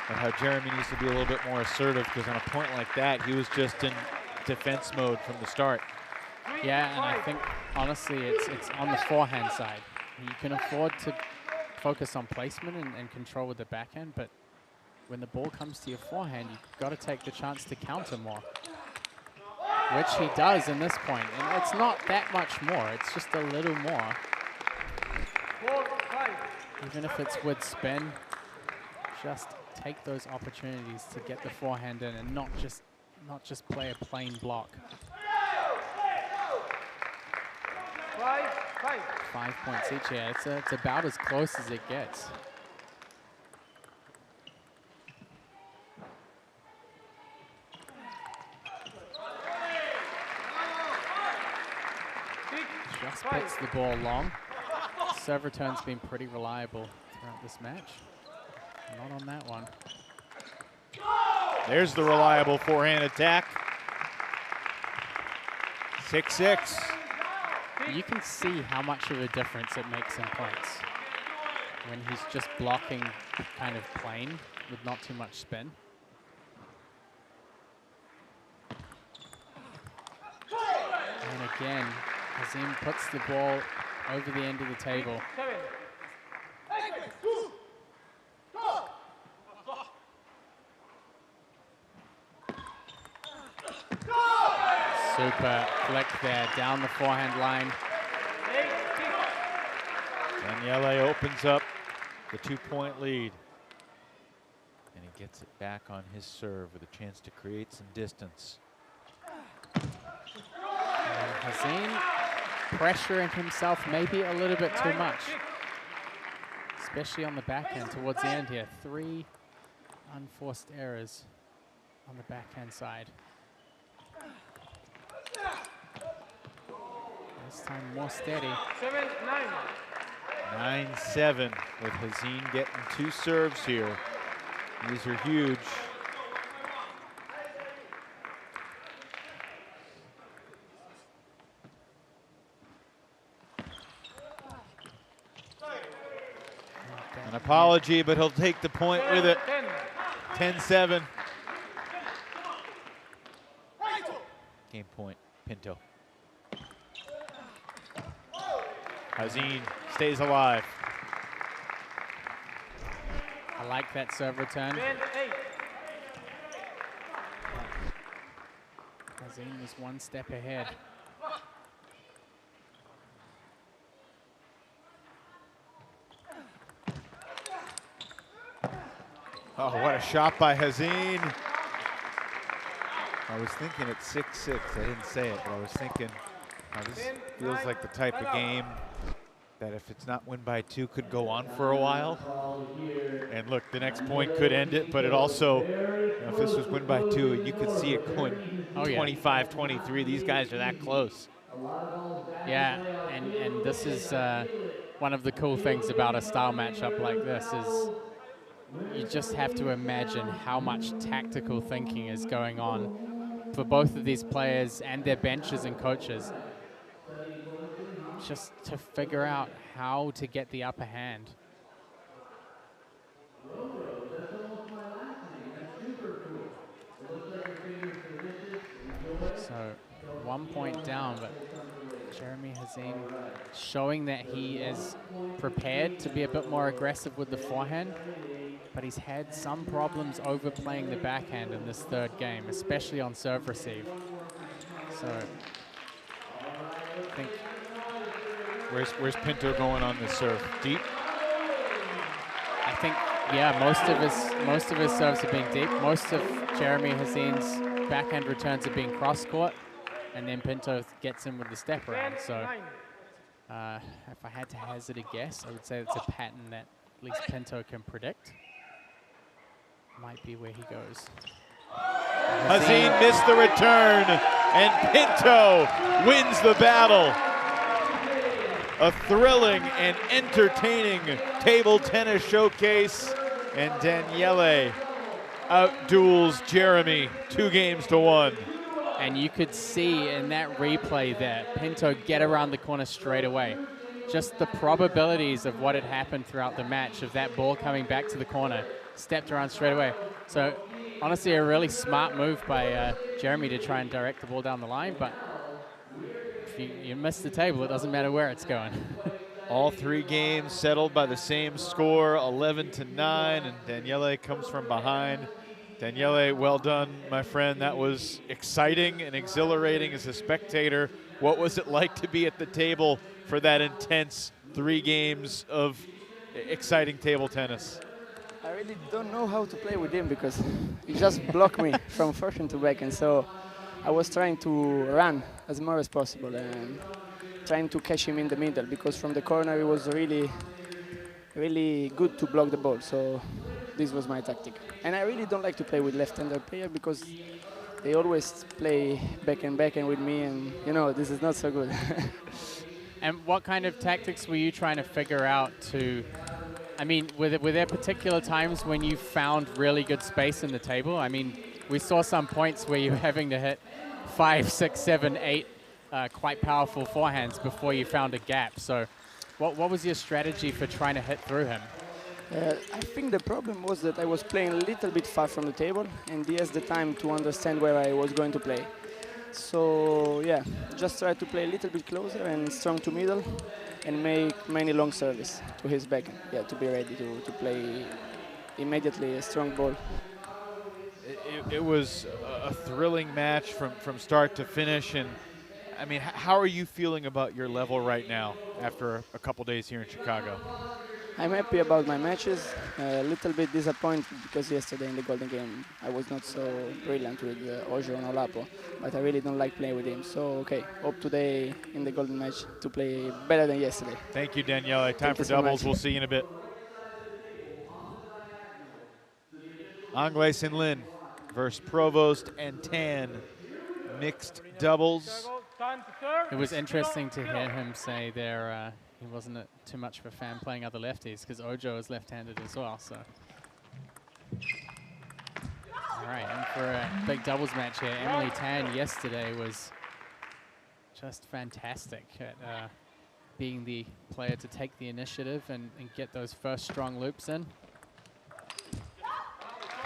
and how Jeremy needs to be a little bit more assertive, because on a point like that, he was just in defense mode from the start.
Yeah, and I think, honestly, it's on the forehand side. You can afford to focus on placement and control with the backhand, but when the ball comes to your forehand, you've got to take the chance to counter more, which he does in this point. And it's not that much more, it's just a little more. Even if it's with spin, just take those opportunities to get the forehand in and not just play a plain block. 5 points each. Yeah, it's about as close as it gets. Just puts the ball long. Serve return's been pretty reliable throughout this match. Not on that one.
There's the reliable forehand attack. 6-6.
You can see how much of a difference it makes in points when he's just blocking kind of plain with not too much spin. And again, Hazim puts the ball over the end of the table. Super flick there, down the forehand line.
Daniele opens up the 2-point lead. And he gets it back on his serve with a chance to create some distance.
Hazim pressuring himself maybe a little bit too much, especially on the backhand towards the end here. 3 unforced errors on the backhand side. This time more steady.
9-7 with Hazim getting 2 serves here. These are huge. An apology, but he'll take the point with it. 10-7. Game point, Pinto. Hazim stays alive.
I like that serve return. Hazim is 1 step ahead.
Oh, what a shot by Hine. I was thinking at 6-6. I didn't say it, but I was thinking, oh, this feels like the type of game that if it's not win by 2 could go on for a while. And look, the next point could end it, but it also, you know, if this was win by 2, you could see it going 25-23. These guys are that close.
Yeah, and this is one of the cool things about a style matchup like this is you just have to imagine how much tactical thinking is going on for both of these players and their benches and coaches, just to figure out how to get the upper hand. So 1 point down, but Jeremy Hazim showing that he is prepared to be a bit more aggressive with the forehand, but he's had some problems overplaying the backhand in this 3rd game, especially on serve receive. So I think
Where's Pinto going on this serve? Deep?
I think, yeah, most of his serves are being deep. Most of Jeremy Hazim's backhand returns are being cross court, and then Pinto gets in with the step around. So if I had to hazard a guess, I would say it's a pattern that at least Pinto can predict. Might be where he goes.
Hazim missed the return, and Pinto wins the battle. A thrilling and entertaining table tennis showcase, and Daniele outduels Jeremy 2-1.
And you could see in that replay that Pinto get around the corner straight away. just the probabilities of what had happened throughout the match, of that ball coming back to the corner, stepped around straight away. So honestly, a really smart move by Jeremy to try and direct the ball down the line, but if you miss the table, it doesn't matter where it's going.
All 3 games settled by the same score, 11-9, and Daniele comes from behind. Daniele, well done, my friend. That was exciting and exhilarating as a spectator. What was it like to be at the table for that intense 3 games of exciting table tennis?
I really don't know how to play with him because he just blocked me from forehand to backhand. So I was trying to run as more as possible and trying to catch him in the middle, because from the corner it was really, really good to block the ball. So this was my tactic. And I really don't like to play with left-hander player because they always play backhand with me, and you know, this is not so good.
And what kind of tactics were you trying to figure out to, I mean, were there particular times when you found really good space in the table? I mean, we saw some points where you were having to hit 5, 6, 7, 8 quite powerful forehands before you found a gap. So what was your strategy for trying to hit through him?
I think the problem was that I was playing a little bit far from the table, and he has the time to understand where I was going to play. So yeah, just try to play a little bit closer and strong to middle, and make many long service to his backhand. Yeah, to be ready to play immediately a strong ball.
It was a thrilling match from start to finish, and I mean, how are you feeling about your level right now after a couple days here in Chicago?
I'm happy about my matches, a little bit disappointed because yesterday in the Golden Game I was not so brilliant with Ojo and Olapo, but I really don't like playing with him. So okay, hope today in the Golden match to play better than yesterday.
Thank you, Daniele. Time for doubles. We'll see you in a bit. Angl and Lin versus Provost and Tan, mixed doubles.
It was interesting to hear him say there he wasn't too much of a fan playing other lefties, because Ojo is left-handed as well. So, all right, and for a big doubles match here, Emily Tan yesterday was just fantastic at being the player to take the initiative and get those first strong loops in.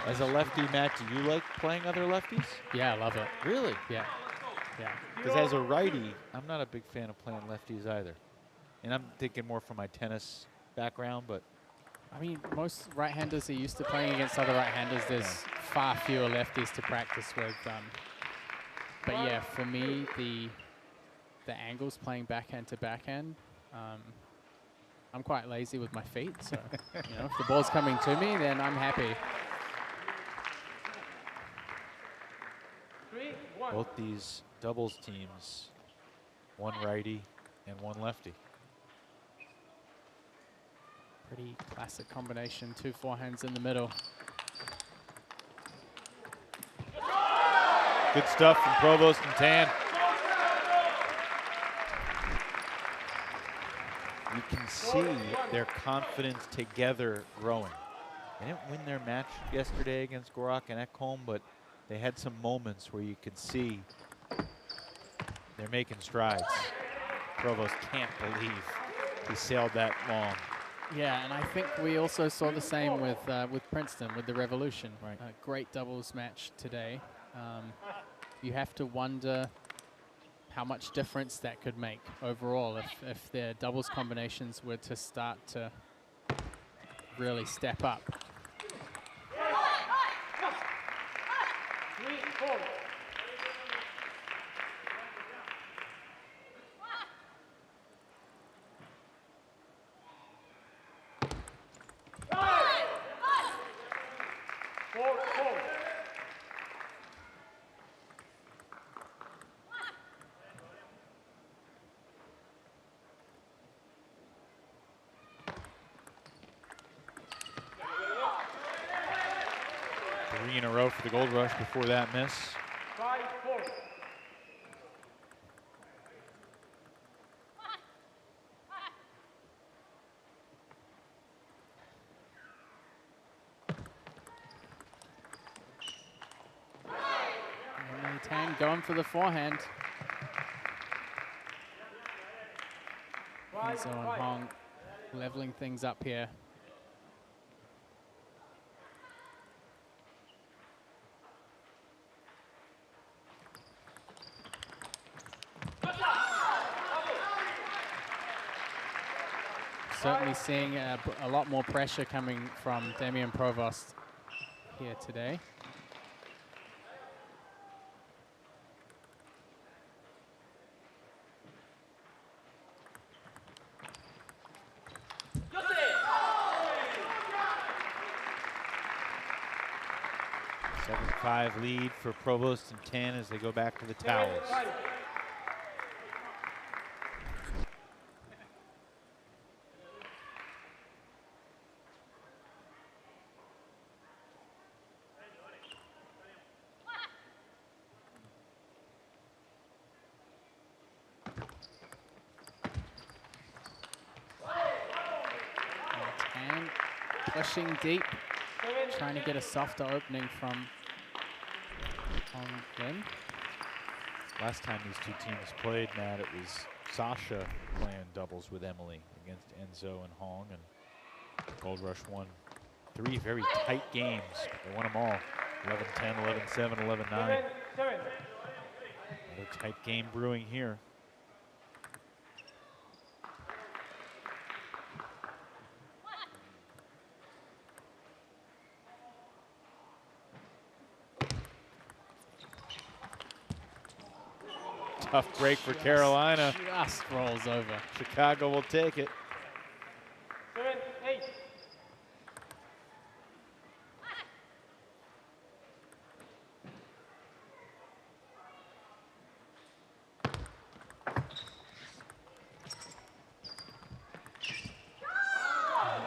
As a lefty, Matt, do you like playing other lefties?
Yeah, I love it.
Really?
Yeah, yeah.
Because as a righty, I'm not a big fan of playing lefties either. And I'm thinking more from my tennis background, but
I mean, most right-handers are used to playing against other right-handers. There's far fewer lefties to practice with. But yeah, for me, the angles playing backhand to backhand, I'm quite lazy with my feet. So you know, if the ball's coming to me, then I'm happy.
both these doubles teams, one righty and one lefty.
Pretty classic combination, 2 forehands in the middle.
Good stuff from Provost and Tan. You can see their confidence together growing. They didn't win their match yesterday against Gorak and Ekholm, but they had some moments where you could see they're making strides. Provost can't believe he sailed that long.
Yeah, and I think we also saw the same with Princeton, with the Revolution.
Right.
Great doubles match today. You have to wonder how much difference that could make overall if their doubles combinations were to start to really step up.
Three in a row for the Gold Rush before that miss.
5-4.
Tan going for the forehand. Pinto and Hong leveling things up here. Certainly seeing a lot more pressure coming from Damian Provost here today.
Five lead for Provost and 10 as they go back to the towels.
And pushing deep, trying to get a softer opening from Angl.
Last time these two teams played, Matt, it was Sasha playing doubles with Emily against Enzo and Hong, and Gold Rush won 3 very tight games. They won them all, 11-10, 11-7, 11-9. Another tight game brewing here. Tough break for Carolina.
Just rolls over.
Chicago will take it.
7, 8.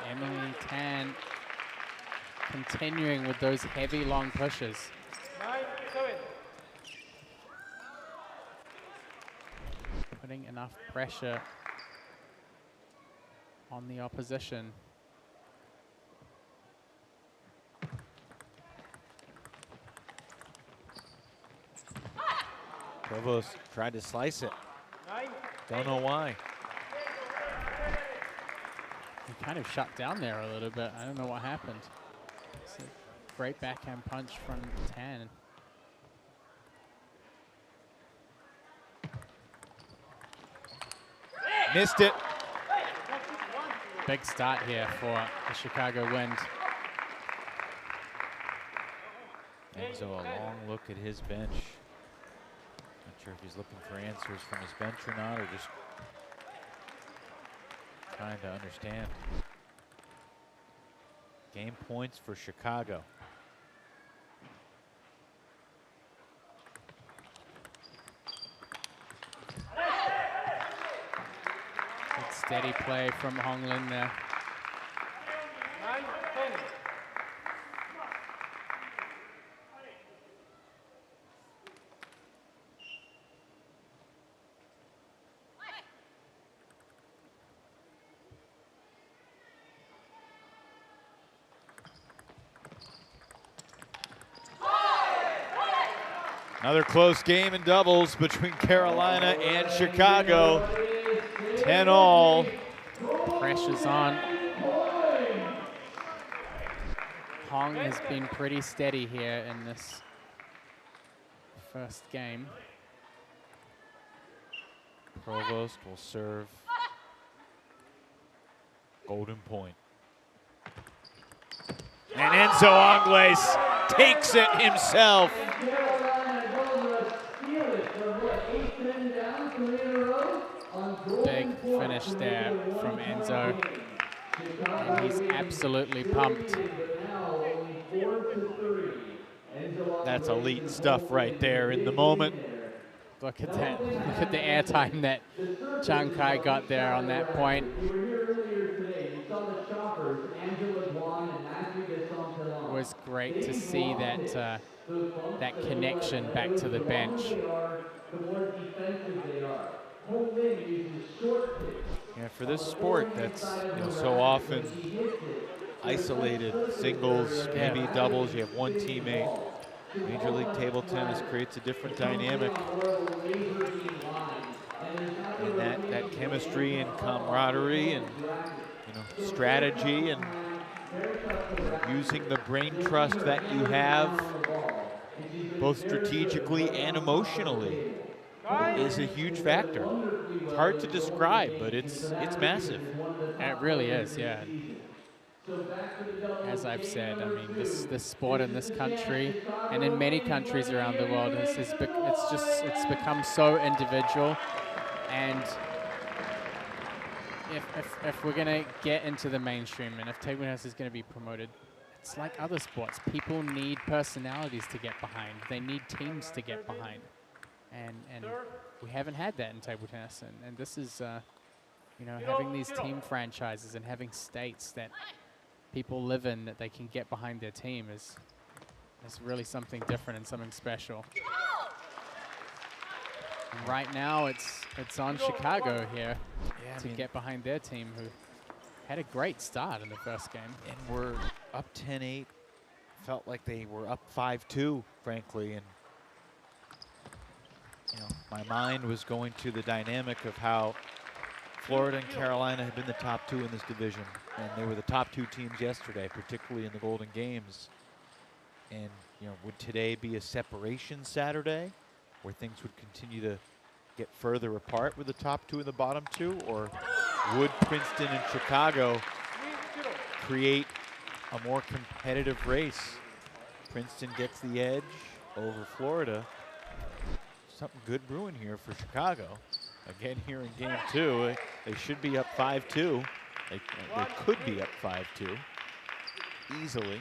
And Emily Tan continuing with those heavy long pushes.
9, 7.
Putting enough pressure on the opposition.
Provost tried to slice it.
9.
Don't know why.
He kind of shut down there a little bit. I don't know what happened. It's a great backhand punch from Tan.
Missed it.
Big start here for the Chicago Wind.
Enzo, a long look at his bench. Not sure if he's looking for answers from his bench or not, or just trying to understand. Game points for Chicago.
Good steady play from Honglin there.
9, 10.
Another close game in doubles between Carolina and Chicago. 10-all.
Pressure's on. Hong has been pretty steady here in this first game.
Provost will serve golden point. And Enzo Angles takes it himself.
Big finish there from Enzo. And he's absolutely pumped.
That's elite stuff right there in the moment.
Look at that. Look at the airtime that Chang Kai got there on that point. It was great to see that that connection back to the bench.
Yeah, for this sport, that's so often isolated singles, maybe doubles. You have one teammate. Major League Table Tennis creates a different dynamic. And that chemistry and camaraderie and strategy and using the brain trust that you have both strategically and emotionally is a huge factor. It's hard to describe, but it's massive.
It really is, yeah. As I've said, I mean, this sport in this country and in many countries around the world it's become so individual. And if we're going to get into the mainstream and if table tennis is going to be promoted, it's like other sports. People need personalities to get behind. They need teams to get behind. And we haven't had that in table tennis. And this is, having these team franchises and having states that people live in that they can get behind their team is really something different and something special. And right now, it's on Chicago here to get behind their team, who had a great start in the first game.
And we're up 10-8. Felt like they were up 5-2, frankly. And my mind was going to the dynamic of how Florida and Carolina had been the top two in this division, and they were the top two teams yesterday, particularly in the Golden Games. And would today be a separation Saturday, where things would continue to get further apart with the top two and the bottom two, or would Princeton and Chicago create a more competitive race? Princeton gets the edge over Florida. Something good brewing here for Chicago. Again, here in game two, they should be up 5-2. They could be up 5-2 easily.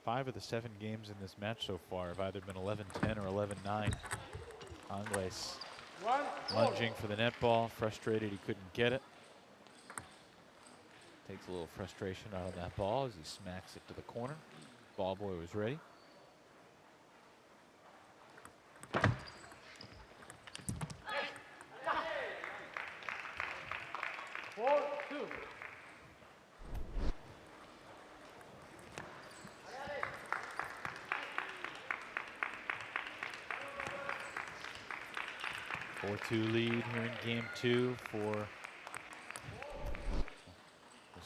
5 of the 7 games in this match so far have either been 11-10 or 11-9. Angles lunging for the net ball, frustrated he couldn't get it. Takes a little frustration out of that ball as he smacks it to the corner. Ball boy was ready. Two lead here in game two for there's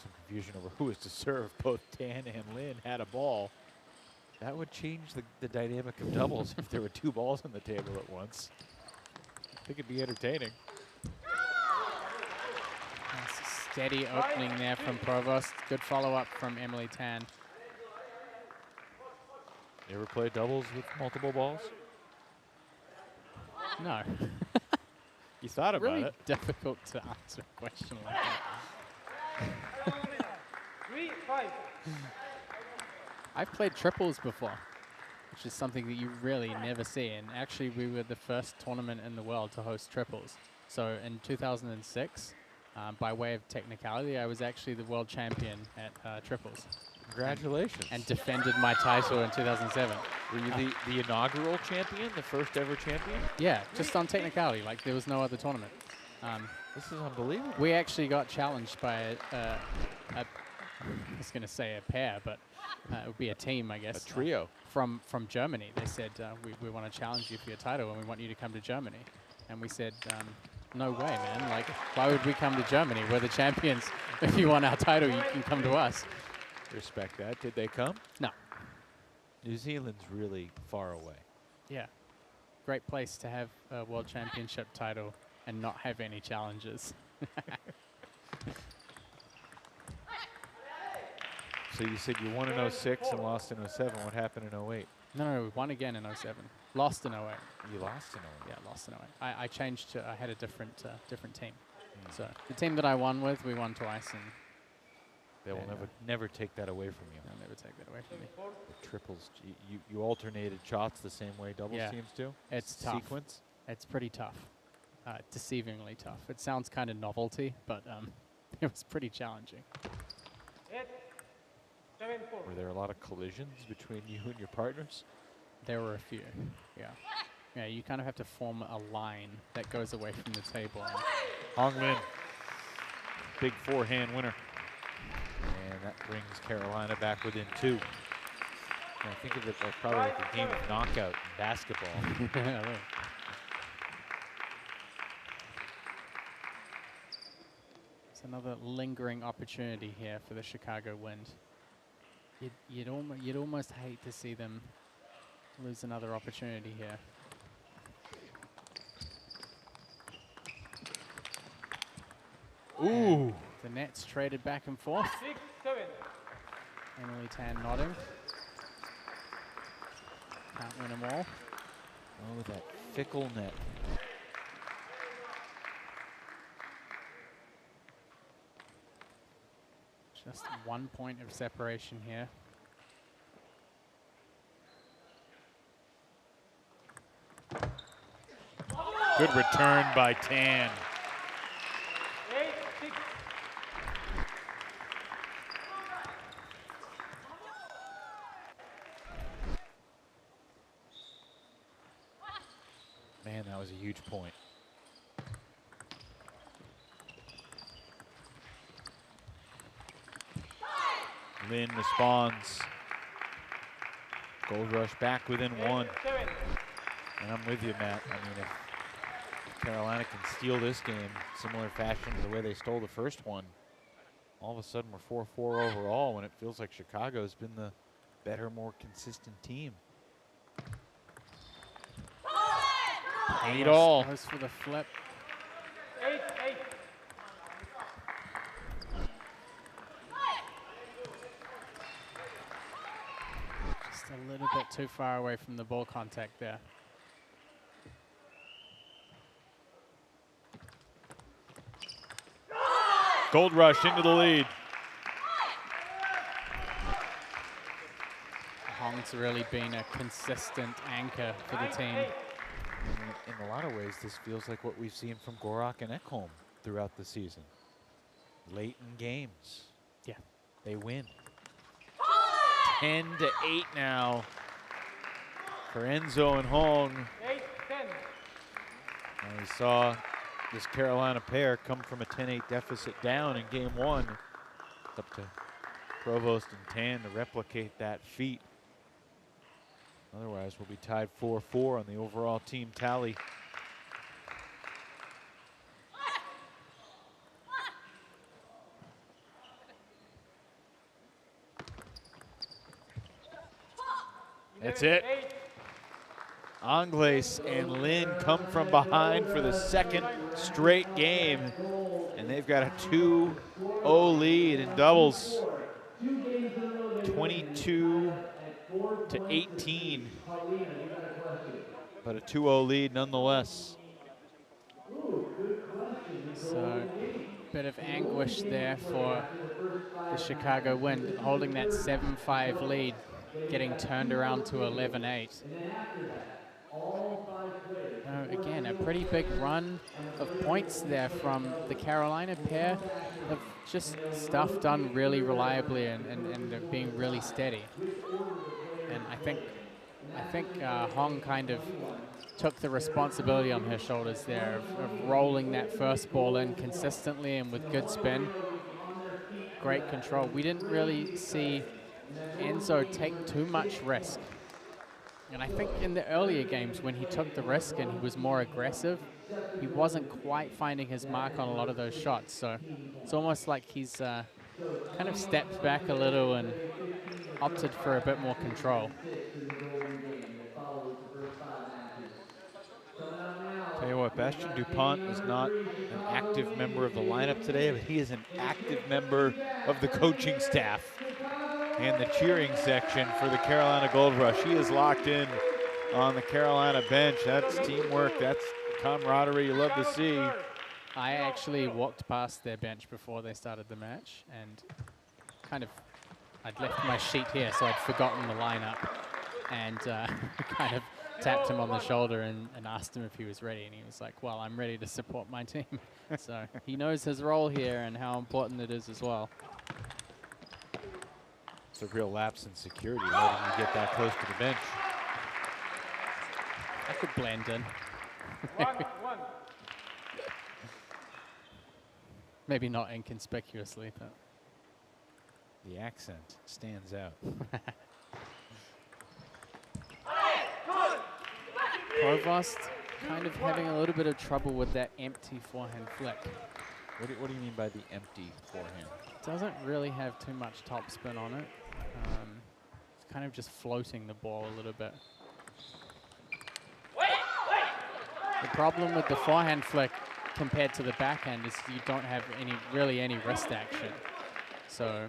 some confusion over who is to serve. Both Dan and Lynn had a ball. That would change the dynamic of doubles if there were 2 balls on the table at once. I think it'd be entertaining.
Nice steady opening there from Provost. Good follow-up from Emily Tan.
You ever play doubles with multiple balls?
No.
You thought about
really
it.
Difficult to answer a question like that.
3-5.
I've played triples before, which is something that you really never see. And actually, we were the first tournament in the world to host triples. So in 2006, by way of technicality, I was actually the world champion at triples.
Congratulations.
And defended my title in 2007.
Were you the inaugural champion, the first ever champion?
Yeah, just on technicality, like there was no other tournament.
This is unbelievable.
We actually got challenged by I was going to say a pair, but it would be a team, I guess.
A trio.
From Germany. They said, we want to challenge you for your title and we want you to come to Germany. And we said, no way, man. Like, why would we come to Germany? We're the champions. If you want our title, you can come to us.
Respect that. Did they come?
No.
New Zealand's really far away.
Yeah. Great place to have a world championship title and not have any challenges.
So you said you won in 06 and lost in 07. What happened in 08?
No, we won again in 07. Lost in 08.
You lost in 08?
Yeah, lost in 08. I changed to, I had a different team. So the team that I won with, we won twice. And
they will never take that away from you.
They'll never take that away from me.
The triples, you alternated shots the same way doubles teams do?
It's tough.
Sequence?
It's pretty tough. Deceivingly tough. It sounds kind of novelty, but it was pretty challenging.
7-4.
Were there a lot of collisions between you and your partners?
There were a few, yeah. Yeah, you kind of have to form a line that goes away from the table.
Hong Lin, big forehand winner. And that brings Carolina back within 2. I think of it like probably like a game of knockout in basketball.
It's another lingering opportunity here for the Chicago Wind. You'd almost hate to see them lose another opportunity here.
Ooh.
The nets traded back and forth.
6-7.
Emily Tan nodding. Can't win them all.
Oh, that fickle net.
Just 1 point of separation here.
Good return by Tan.
8-6.
Man, that was a huge point. Lin responds. Gold Rush back within 1.
7.
And I'm with you, Matt. I mean, if Carolina can steal this game, similar fashion to the way they stole the first one, all of a sudden we're 4-4 overall when it feels like Chicago's been the better, more consistent team. Eight all.
Goes for the flip.
8-8.
Just a little bit too far away from the ball contact there.
Gold Rush into the lead.
Hong's really been a consistent anchor for the team.
In a lot of ways, this feels like what we've seen from Gorak and Ekholm throughout the season. Late in games.
Yeah.
They win. 10-8 now for Enzo and Hong.
8-10.
And we saw this Carolina pair come from a 10-8 deficit down in game 1. It's up to Provost and Tan to replicate that feat. Otherwise, we'll be tied 4-4 on the overall team tally. That's it. Angles and Lin come from behind for the second straight game. And they've got a 2-0 lead in doubles. 22-18. But a 2-0 lead nonetheless.
So, bit of anguish there for the Chicago Wind, holding that 7-5 lead, getting turned around to 11-8. Again, a pretty big run of points there from the Carolina pair of just stuff done really reliably and being really steady. And I think Hong kind of took the responsibility on her shoulders there of rolling that first ball in consistently and with good spin. Great control. We didn't really see Enzo take too much risk. And I think in the earlier games when he took the risk and he was more aggressive, he wasn't quite finding his mark on a lot of those shots. So it's almost like he's kind of stepped back a little and opted for a bit more control.
Tell you what, Bastien Dupont is not an active member of the lineup today, but he is an active member of the coaching staff and the cheering section for the Carolina Gold Rush. He is locked in on the Carolina bench. That's teamwork, that's camaraderie you love to see.
I actually walked past their bench before they started the match and I'd left my sheet here, so I'd forgotten the lineup and kind of tapped him on the shoulder and asked him if he was ready, and he was like, well, I'm ready to support my team. So he knows his role here and how important it is as well.
It's a real lapse in security letting you get that close to the bench.
I could blend in.
1-1.
Maybe not inconspicuously, but
The accent stands out.
Provost kind of having a little bit of trouble with that empty forehand flick.
What do you mean by the empty forehand?
Doesn't really have too much topspin on it. It's kind of just floating the ball a little bit. The problem with the forehand flick compared to the backhand is you don't have really any wrist action. So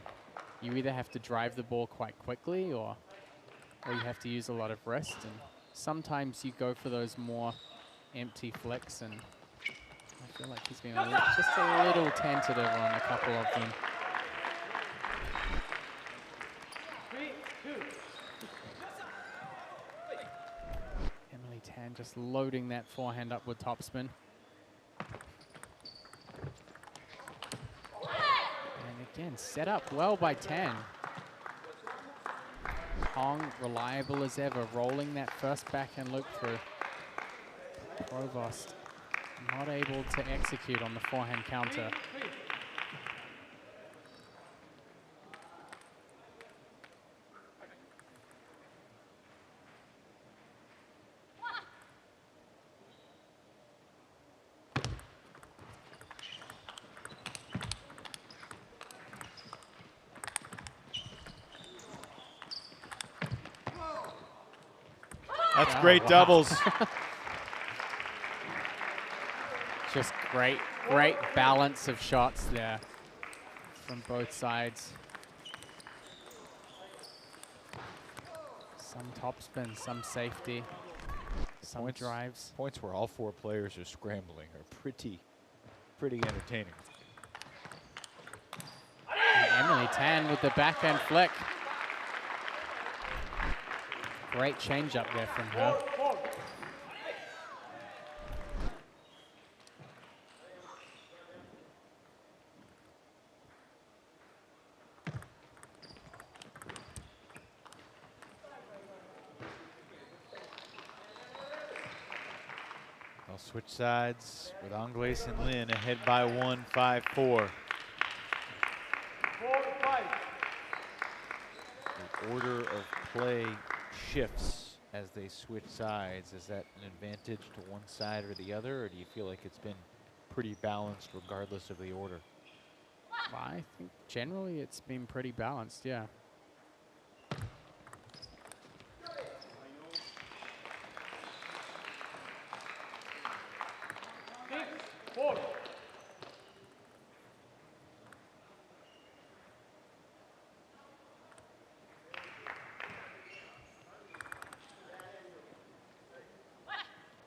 you either have to drive the ball quite quickly or you have to use a lot of wrist. And sometimes you go for those more empty flicks, and I feel like he's been just a little tentative on a couple of them.
3, 2.
Emily Tan just loading that forehand up with topspin. And again, set up well by Tan. Hong, reliable as ever, rolling that first backhand loop through. Provost not able to execute on the forehand counter.
That's great doubles.
Just great balance of shots there from both sides. Some topspin, some safety, some drives.
Points where all four players are scrambling are pretty entertaining.
And Emily Tan with the backhand flick. Great change up there from her.
They'll switch sides with Angles and Lin ahead by 1, 5-4.
4, 5.
The order of play shifts as they switch sides. Is that an advantage to one side or the other, or do you feel like it's been pretty balanced regardless of the order?
I think generally it's been pretty balanced, yeah.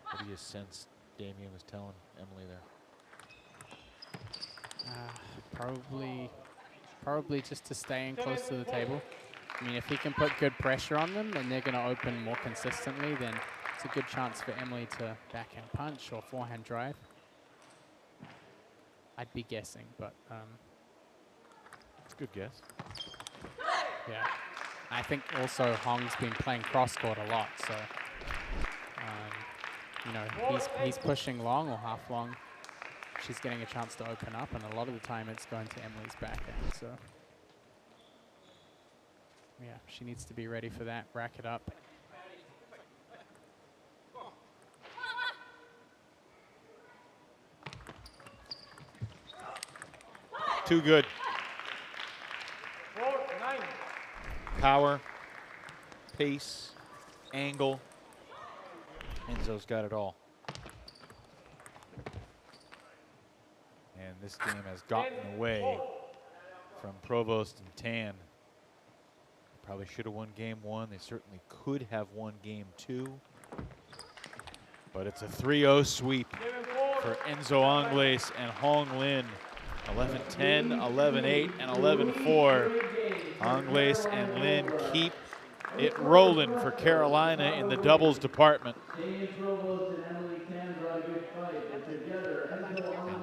What do you sense Damien was telling Emily there?
Probably just to stay in close to the table. I mean, if he can put good pressure on them and they're going to open more consistently, then it's a good chance for Emily to backhand punch or forehand drive. I'd be guessing, but
It's a good guess.
yeah. I think also Hong's been playing cross-court a lot, so you know, he's pushing long or half long. She's getting a chance to open up, and a lot of the time it's going to Emily's backhand. So yeah, she needs to be ready for that. Rack it up.
Too good.
4, 9.
Power, pace, angle. Enzo's got it all. And this game has gotten away from Provost and Tan. Probably should have won game 1. They certainly could have won game 2. But it's a 3-0 sweep for Enzo Angles and Hong Lin. 11-10, 11-8, and 11-4. Angles and Lin keep it rolling for Carolina in the doubles department. And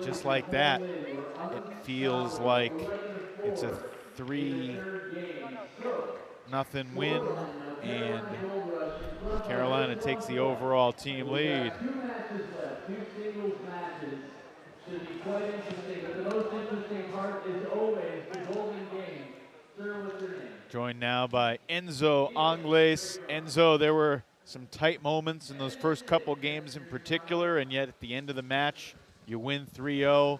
just like that, it feels like it's a 3-0 win, and Carolina takes the overall team lead. Should be quite interesting, but the most interesting part is always the golden game. Sir, what's your name? Joined now by Enzo Angles. Enzo, there were some tight moments in those first couple games in particular, and yet at the end of the match, you win 3-0.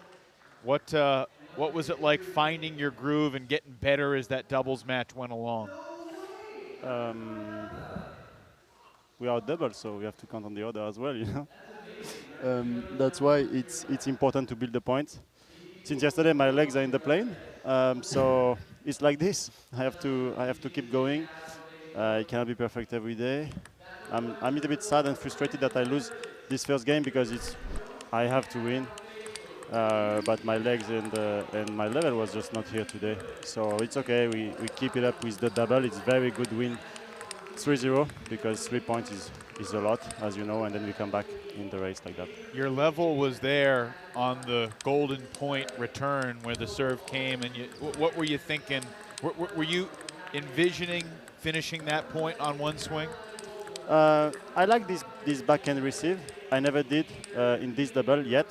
What was it like finding your groove and getting better as that doubles match went along?
We are double, so we have to count on the other as well, you know. That's why it's important to build the points. Since yesterday, my legs are in the plane, so it's like this. I have to keep going. It cannot be perfect every day. I'm a little bit sad and frustrated that I lose this first game because I have to win. But my legs and my level was just not here today. So it's okay, we keep it up with the double. It's very good win, 3-0, because 3 points is a lot, as you know, and then we come back in the race like that.
Your level was there on the golden point return where the serve came, and what were you thinking? Were you envisioning finishing that point on one swing?
I like this backhand receive. I never did in this double yet.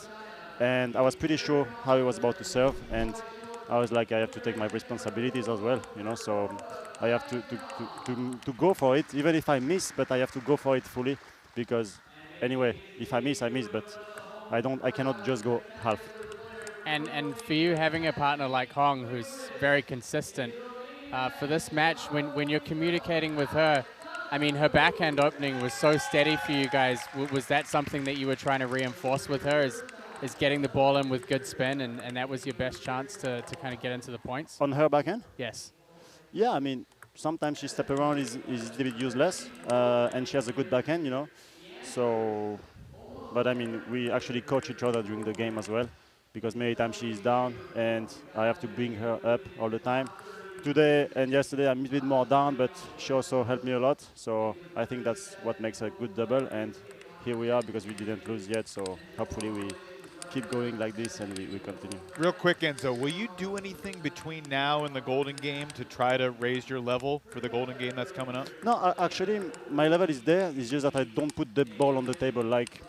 And I was pretty sure how he was about to serve, and I was like, I have to take my responsibilities as well, you know. So I have to go for it, even if I miss. But I have to go for it fully, because anyway, if I miss, I miss. But I cannot just go half.
And for you, having a partner like Hong, who's very consistent, for this match, when you're communicating with her, I mean, her backhand opening was so steady for you guys. Was that something that you were trying to reinforce with her? Is getting the ball in with good spin, and that was your best chance to kind of get into the points?
On her backhand?
Yes.
Yeah, I mean, sometimes she step around is a little bit useless, and she has a good backhand, you know. So, but I mean, we actually coach each other during the game as well, because many times she is down, and I have to bring her up all the time. Today and yesterday I'm a bit more down, but she also helped me a lot. So I think that's what makes a good double, and here we are because we didn't lose yet. So hopefully we keep going like this and we continue.
Real quick, Enzo, will you do anything between now and the Golden Game to try to raise your level for the Golden Game that's coming up?
No, actually, my level is there. It's just that I don't put the ball on the table. Like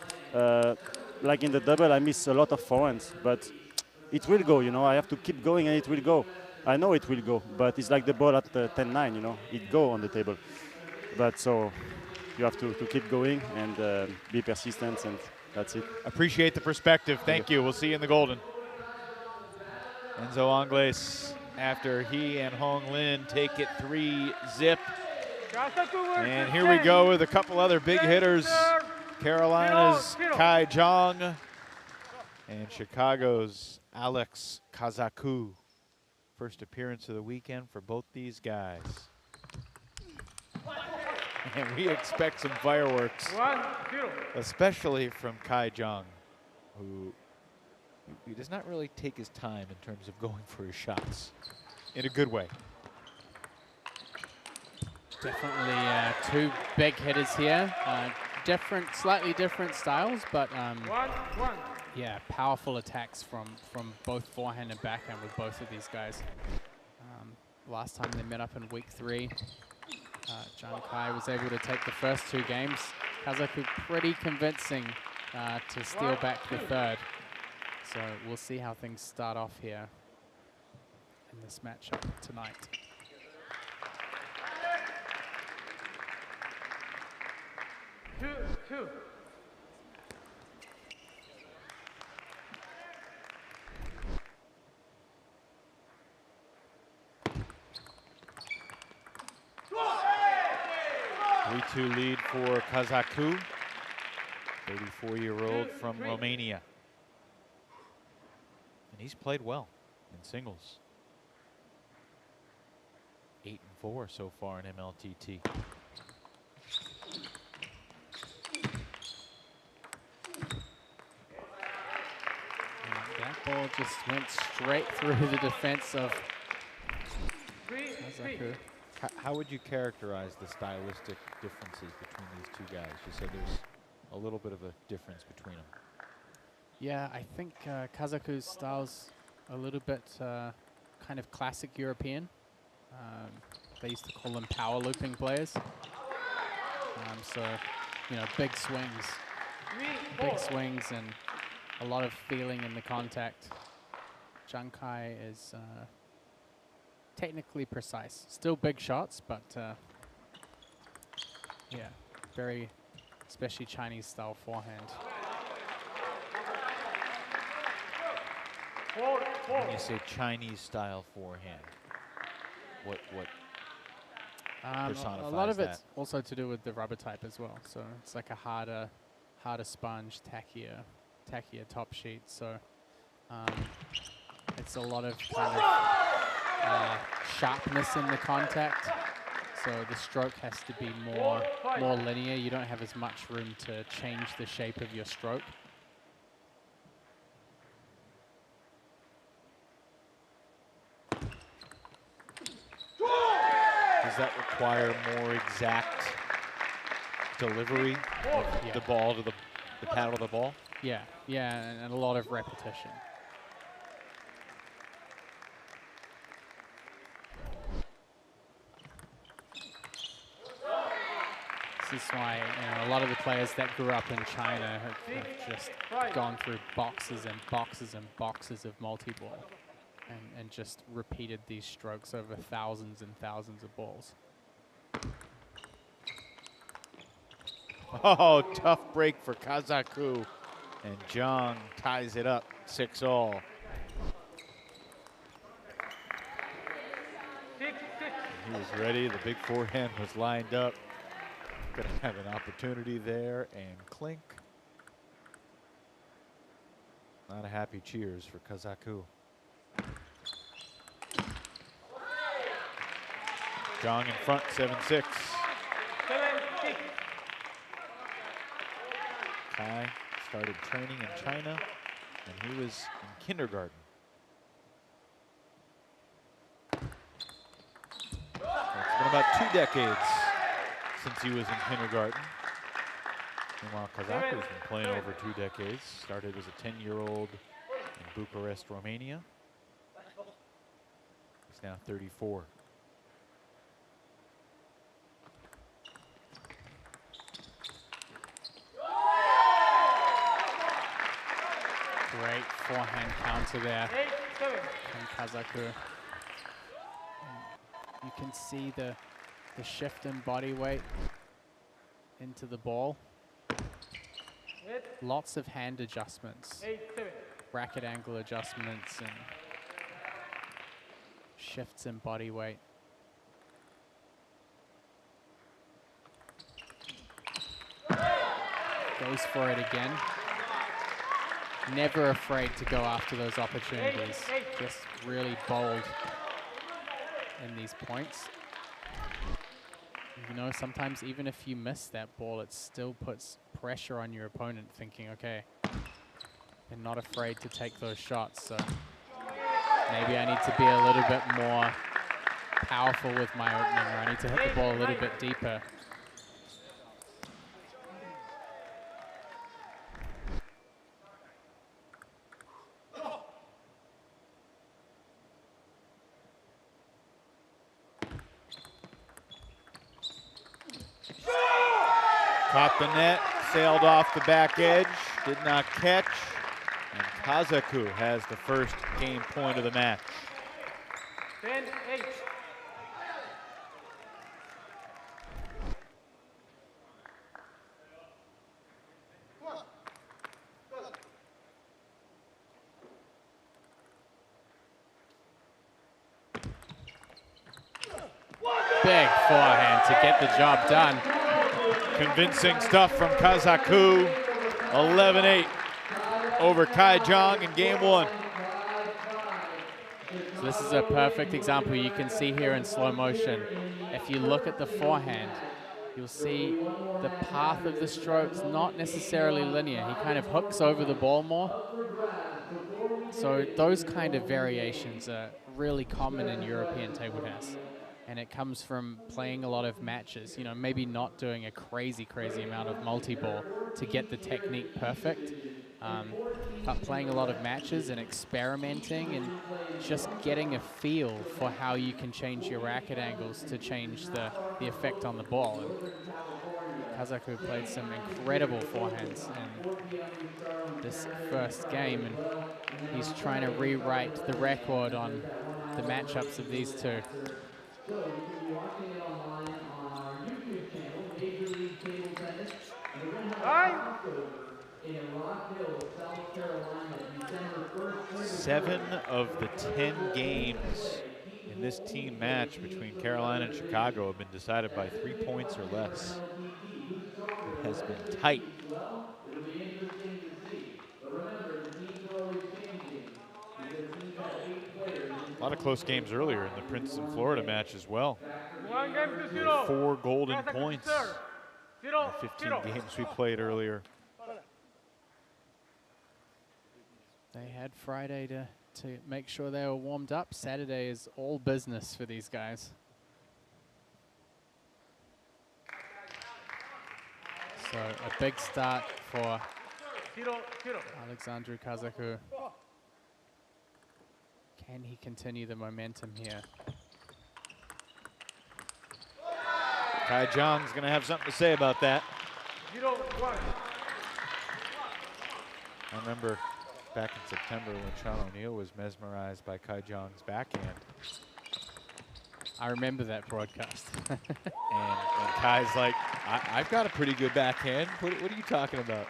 in the double, I miss a lot of forehands, but it will go, you know. I have to keep going and it will go. I know it will go, but it's like the ball at 10-9, you know. It go on the table. But so you have to keep going and be persistent, and that's it.
Appreciate the perspective. Thank you. We'll see you in the Golden. Enzo Angles, after he and Hong Lin take it 3-0. And here we go with a couple other big hitters. Carolina's Kai Jong and Chicago's Alex Kaku. First appearance of the weekend for both these guys. And we expect some fireworks, especially from Kai Jong, who he does not really take his time in terms of going for his shots, in a good way.
Definitely two big hitters here. Slightly different styles, but yeah, powerful attacks from both forehand and backhand with both of these guys. Last time they met up in week 3, Jong Kai was able to take the first 2 games. Kaku pretty convincing to steal back the third. So we'll see how things start off here in this matchup tonight.
Two.
3-2 lead for Kaku, 34-year-old from Romania. And he's played well in singles. 8-4 so far in MLTT.
That ball just went straight through the defense of Kaku.
How would you characterize the stylistic differences between these two guys? You said there's a little bit of a difference between them.
Yeah, I think Kazaku's style's a little bit kind of classic European. They used to call them power looping players. So, you know, big swings and a lot of feeling in the contact. Jong Kai is technically precise. Still big shots, but yeah, especially Chinese style forehand.
When you say Chinese style forehand, what personifies
a lot of
that?
it's also to do with the rubber type as well. So it's like a harder sponge, tackier top sheet. So it's a lot of kind of sharpness in the contact. So the stroke has to be more linear. You don't have as much room to change the shape of your stroke.
Does that require more exact delivery of the ball to the paddle to the ball?
Yeah, and a lot of repetition. This is why a lot of the players that grew up in China have just gone through boxes and boxes and boxes of multi-ball and just repeated these strokes over thousands and thousands of balls.
Oh, tough break for Kaku. And Jong ties it up 6-all. He was ready. The big forehand was lined up. Gonna have an opportunity there, and clink. Not a happy cheers for Kaku. Jong in front, 7-6. Kai started training in China, and he was in kindergarten. It's been about 2 decades since he was in kindergarten. Meanwhile, Kazaku's been playing over 2 decades. Started as a 10-year-old in Bucharest, Romania. He's now 34.
Great forehand counter there from Kaku. You can see the shift in body weight into the ball. Lots of hand adjustments, racket angle adjustments, and shifts in body weight. Goes for it again. Never afraid to go after those opportunities. Just really bold in these points. You know, sometimes even if you miss that ball, it still puts pressure on your opponent, thinking, okay, they're not afraid to take those shots. So maybe I need to be a little bit more powerful with my opening, or I need to hit the ball a little bit deeper.
Caught the net, sailed off the back edge, did not catch, and Kaku has the first game point of the match.
10-8.
Big forehand to get the job done.
Convincing stuff from Kaku. 11-8 over Jong in game 1.
So this is a perfect example you can see here in slow motion. If you look at the forehand, you'll see the path of the stroke's not necessarily linear. He kind of hooks over the ball more. So those kind of variations are really common in European table tennis. And it comes from playing a lot of matches, you know, maybe not doing a crazy amount of multi-ball to get the technique perfect, but playing a lot of matches and experimenting and just getting a feel for how you can change your racket angles to change the effect on the ball. And Kaku played some incredible forehands in this first game, and he's trying to rewrite the record on the matchups of these two. So if you're watching it online on our YouTube channel, Major League Table
Hine.
7 of the 10 games in this team match between Carolina and Chicago have been decided by 3 points or less. It has been tight. A lot of close games earlier in the Princeton, Florida match as well.
1 game to
There
0.
were 4 golden
Kazakhstan
points
serve.
in
0,
the 15
0.
games we played earlier.
They had Friday to make sure they were warmed up. Saturday is all business for these guys. So a big start for
0, 0.
Alexandru Kazaku. Can he continue the momentum here?
Kai Jong's going to have something to say about that.
0, 1.
I remember back in September when Sean O'Neill was mesmerized by Kai Jong's backhand.
I remember that broadcast.
And Kai's like, I've got a pretty good backhand. What are you talking about?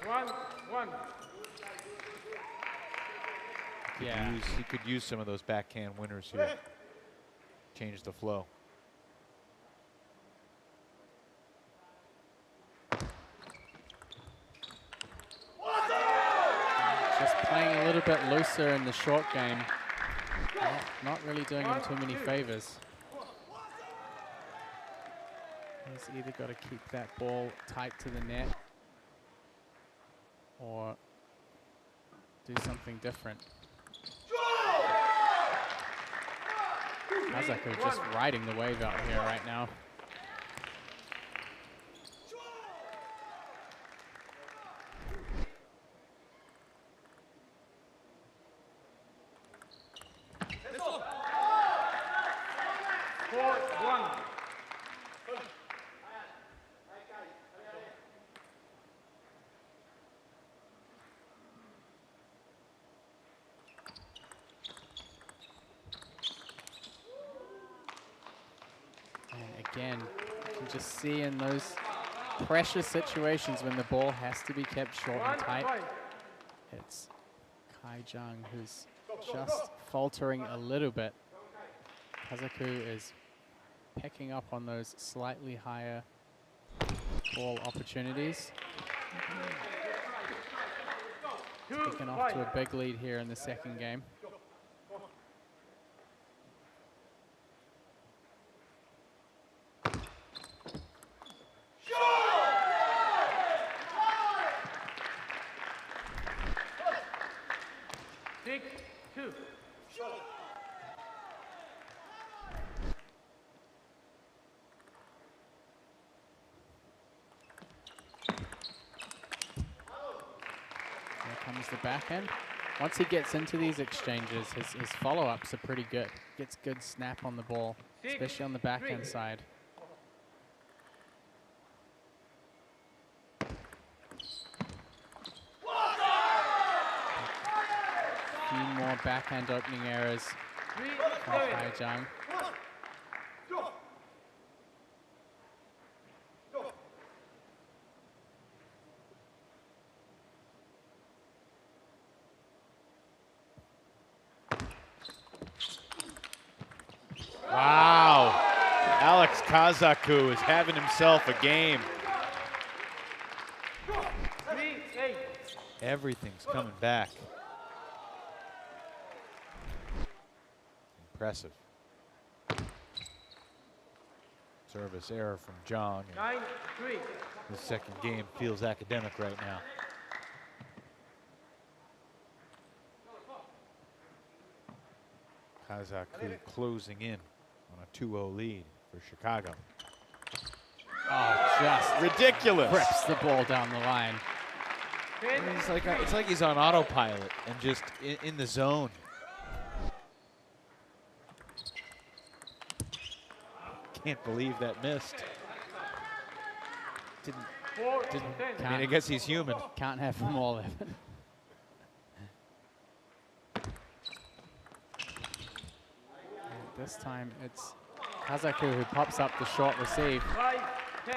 1, 1.
Yeah.
He could use some of those backhand winners here. Change the flow.
Just playing a little bit looser in the short game. Not really doing him too many favors. He's either got to keep that ball tight to the net or do something different. Kazaku just riding the wave out here right now. Again, you can just see in those pressure situations when the ball has to be kept short and tight, it's Kai Jong who's just faltering a little bit. Kazaku is picking up on those slightly higher ball opportunities. Taken off to a big lead here in the second game. The backhand. Once he gets into these exchanges, his follow-ups are pretty good. Gets good snap on the ball, especially on the backhand side. A few more backhand opening errors from Kai Jong.
Wow. Alex Kazaku is having himself a game. Everything's coming back. Impressive. Service error from Jong.
9-3.
The second game feels academic right now. Kazaku closing in on a 2-0 lead for Chicago.
Oh, just
ridiculous.
Rips the ball down the line.
It's like he's on autopilot and just in the zone. Can't believe that missed. I mean, I guess he's human.
Can't have them all of it. This time it's Kazaku who pops up the short receive.
10.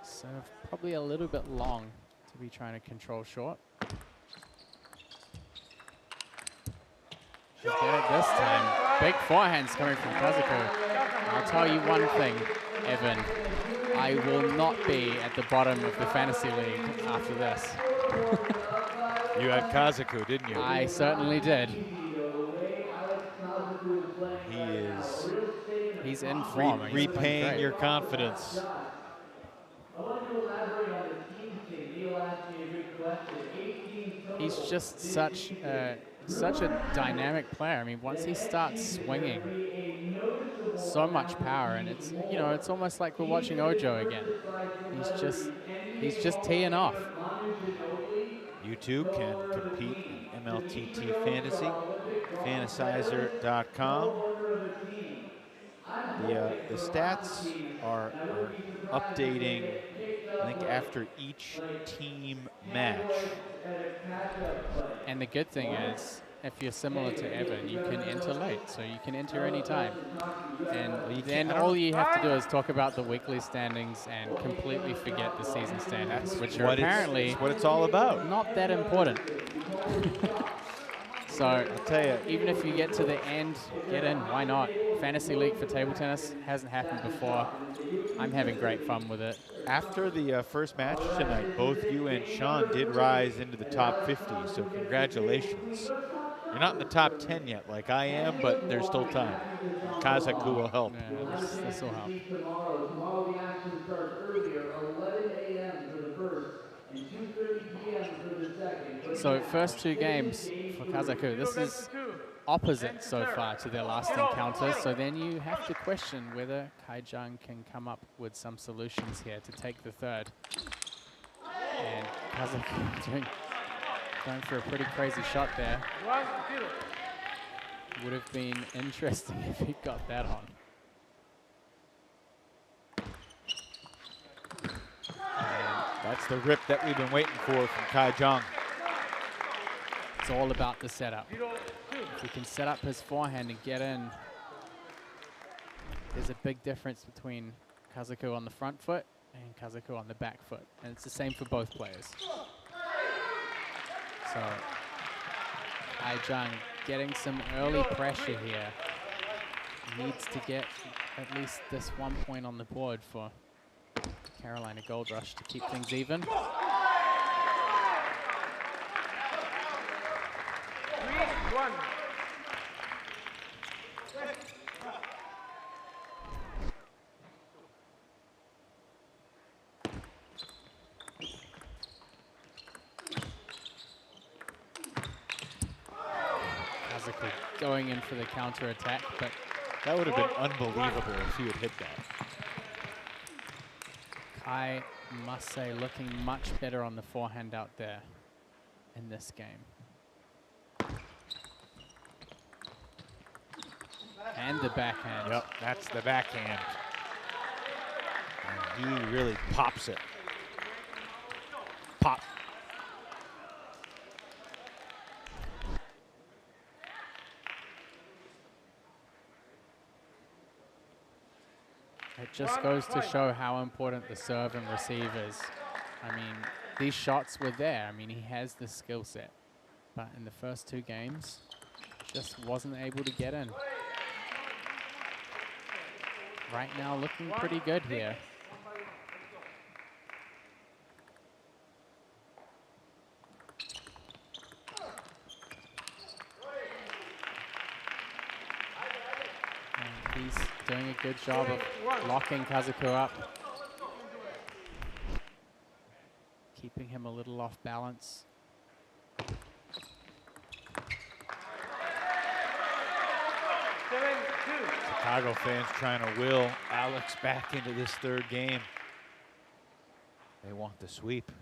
Serve probably a little bit long to be trying to control short. She'll get it this time. Big forehands coming from Kaku. I'll tell you one thing, Evan. I will not be at the bottom of the fantasy league after this.
You had Kaku, didn't you?
I certainly did. He's in form. He's playing
repaying
great.
your confidence.
He's just such a dynamic player. I mean, once he starts swinging, so much power, and it's almost like we're watching Ojo again. He's just teeing off.
You too can compete in MLTT Fantasy, Fantasizer.com. The stats are updating, I think, after each team match.
And the good thing is, if you're similar to Evan, you can enter late, so you can enter any time. And then all you have to do is talk about the weekly standings and completely forget the season standings, which are apparently
that's what it's all about.
not that important. So
I'll tell you,
even if you get to the end, get in, why not? Fantasy League for table tennis hasn't happened before. I'm having great fun with it.
after the first match tonight, both you and Sean did rise into the top 50, so congratulations. You're not in the top 10 yet like I am, but there's still time. Kaku will help.
Yeah, this will help.
Tomorrow the action starts earlier, 11 a.m. for the first and 2:30 p.m. for the second.
So first two games for Kaku. This is opposite so far to their last encounter. So then you have to question whether Jong can come up with some solutions here to take the third. And Kaku going for a pretty crazy shot there.
1-0.
Would have been interesting if he got that on.
That's the rip that we've been waiting for from Jong.
It's all about the setup. If he can set up his forehand and get in, there's a big difference between Kaku on the front foot and Kaku on the back foot. And it's the same for both players. So, Jong getting some early pressure here. Needs to get at least this 1 point on the board for Carolina Gold Rush to keep things even.
3-1.
Kaku going in for the counter attack, but
That would have been unbelievable if he had hit that.
I must say, looking much better on the forehand out there in this game. And the backhand.
Yep, that's the backhand. And he really pops it. Pop.
It just goes to show how important the serve and receive is. I mean, these shots were there. I mean, he has the skill set. But in the first two games, just wasn't able to get in. Right now, looking pretty good here. And he's doing a good job of locking Kaku up. Keeping him a little off balance.
Chicago fans trying to will Alex back into this third game. They want the sweep.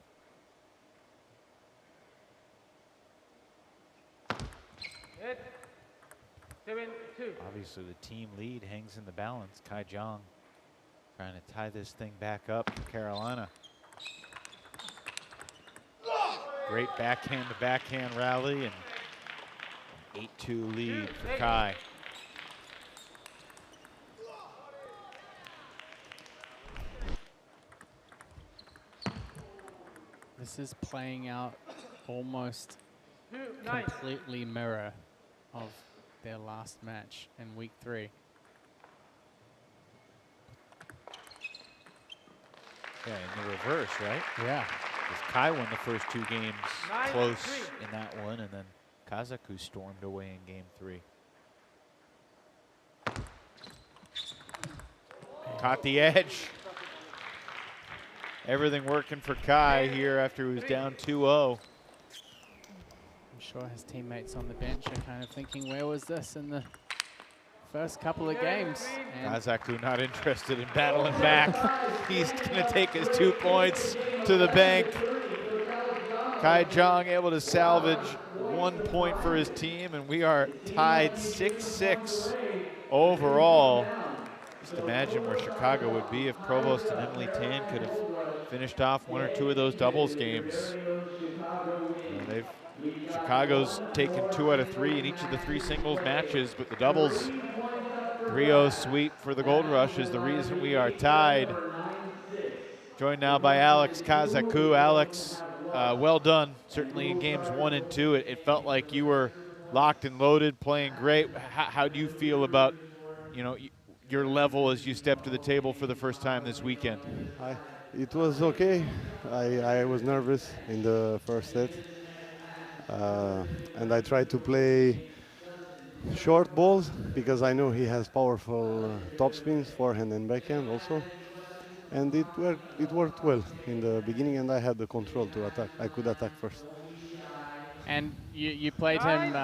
Hit. 7-2.
Obviously, the team lead hangs in the balance. Jong trying to tie this thing back up for Carolina. Great backhand to backhand rally and 8-2 lead for Kai.
This is playing out almost
2-9.
completely mirror of their last match in week 3.
Yeah, in the reverse, right?
Yeah.
Because Kai won the first 2 games
9-3.
close in that one, and then Kaku stormed away in game 3. Caught the edge. Everything working for Kai here after he was down 2-0.
I'm sure his teammates on the bench are kind of thinking, where was this in the first couple of games? And
Kaku not interested in battling back. He's going to take his 2 points to the bank. Kai Jong able to salvage 1 point for his team, and we are tied 6-6 overall. Just imagine where Chicago would be if Provost and Emily Tan could have finished off 1 or 2 of those doubles games. Chicago's taken 2 out of 3 in each of the 3 singles matches, but the doubles 3-0 sweep for the Gold Rush is the reason we are tied. Joined now by Alex Kaku. Alex, well done. Certainly in games 1 and 2, it felt like you were locked and loaded, playing great. How do you feel about, your level as you step to the table for the first time this weekend?
It was okay. I was nervous in the first set. And I tried to play short balls because I know he has powerful top spins, forehand and backhand also. And it worked well in the beginning, and I had the control to attack. I could attack first.
And you played him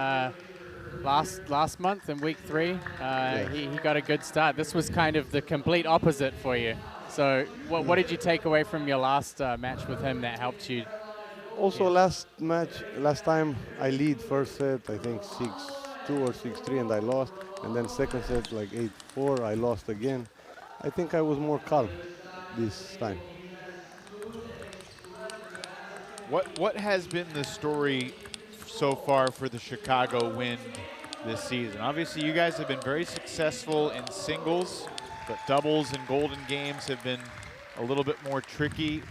last month in week 3.
Yeah.
He got a good start. This was kind of the complete opposite for you. So what did you take away from your last match with him that helped you?
Also, last time I lead first set, I think 6-2 or 6-3, and I lost. And then second set, like 8-4, I lost again. I think I was more calm this time.
What has been the story so far for the Chicago Wind this season? Obviously, you guys have been very successful in singles, but doubles and golden games have been a little bit more tricky.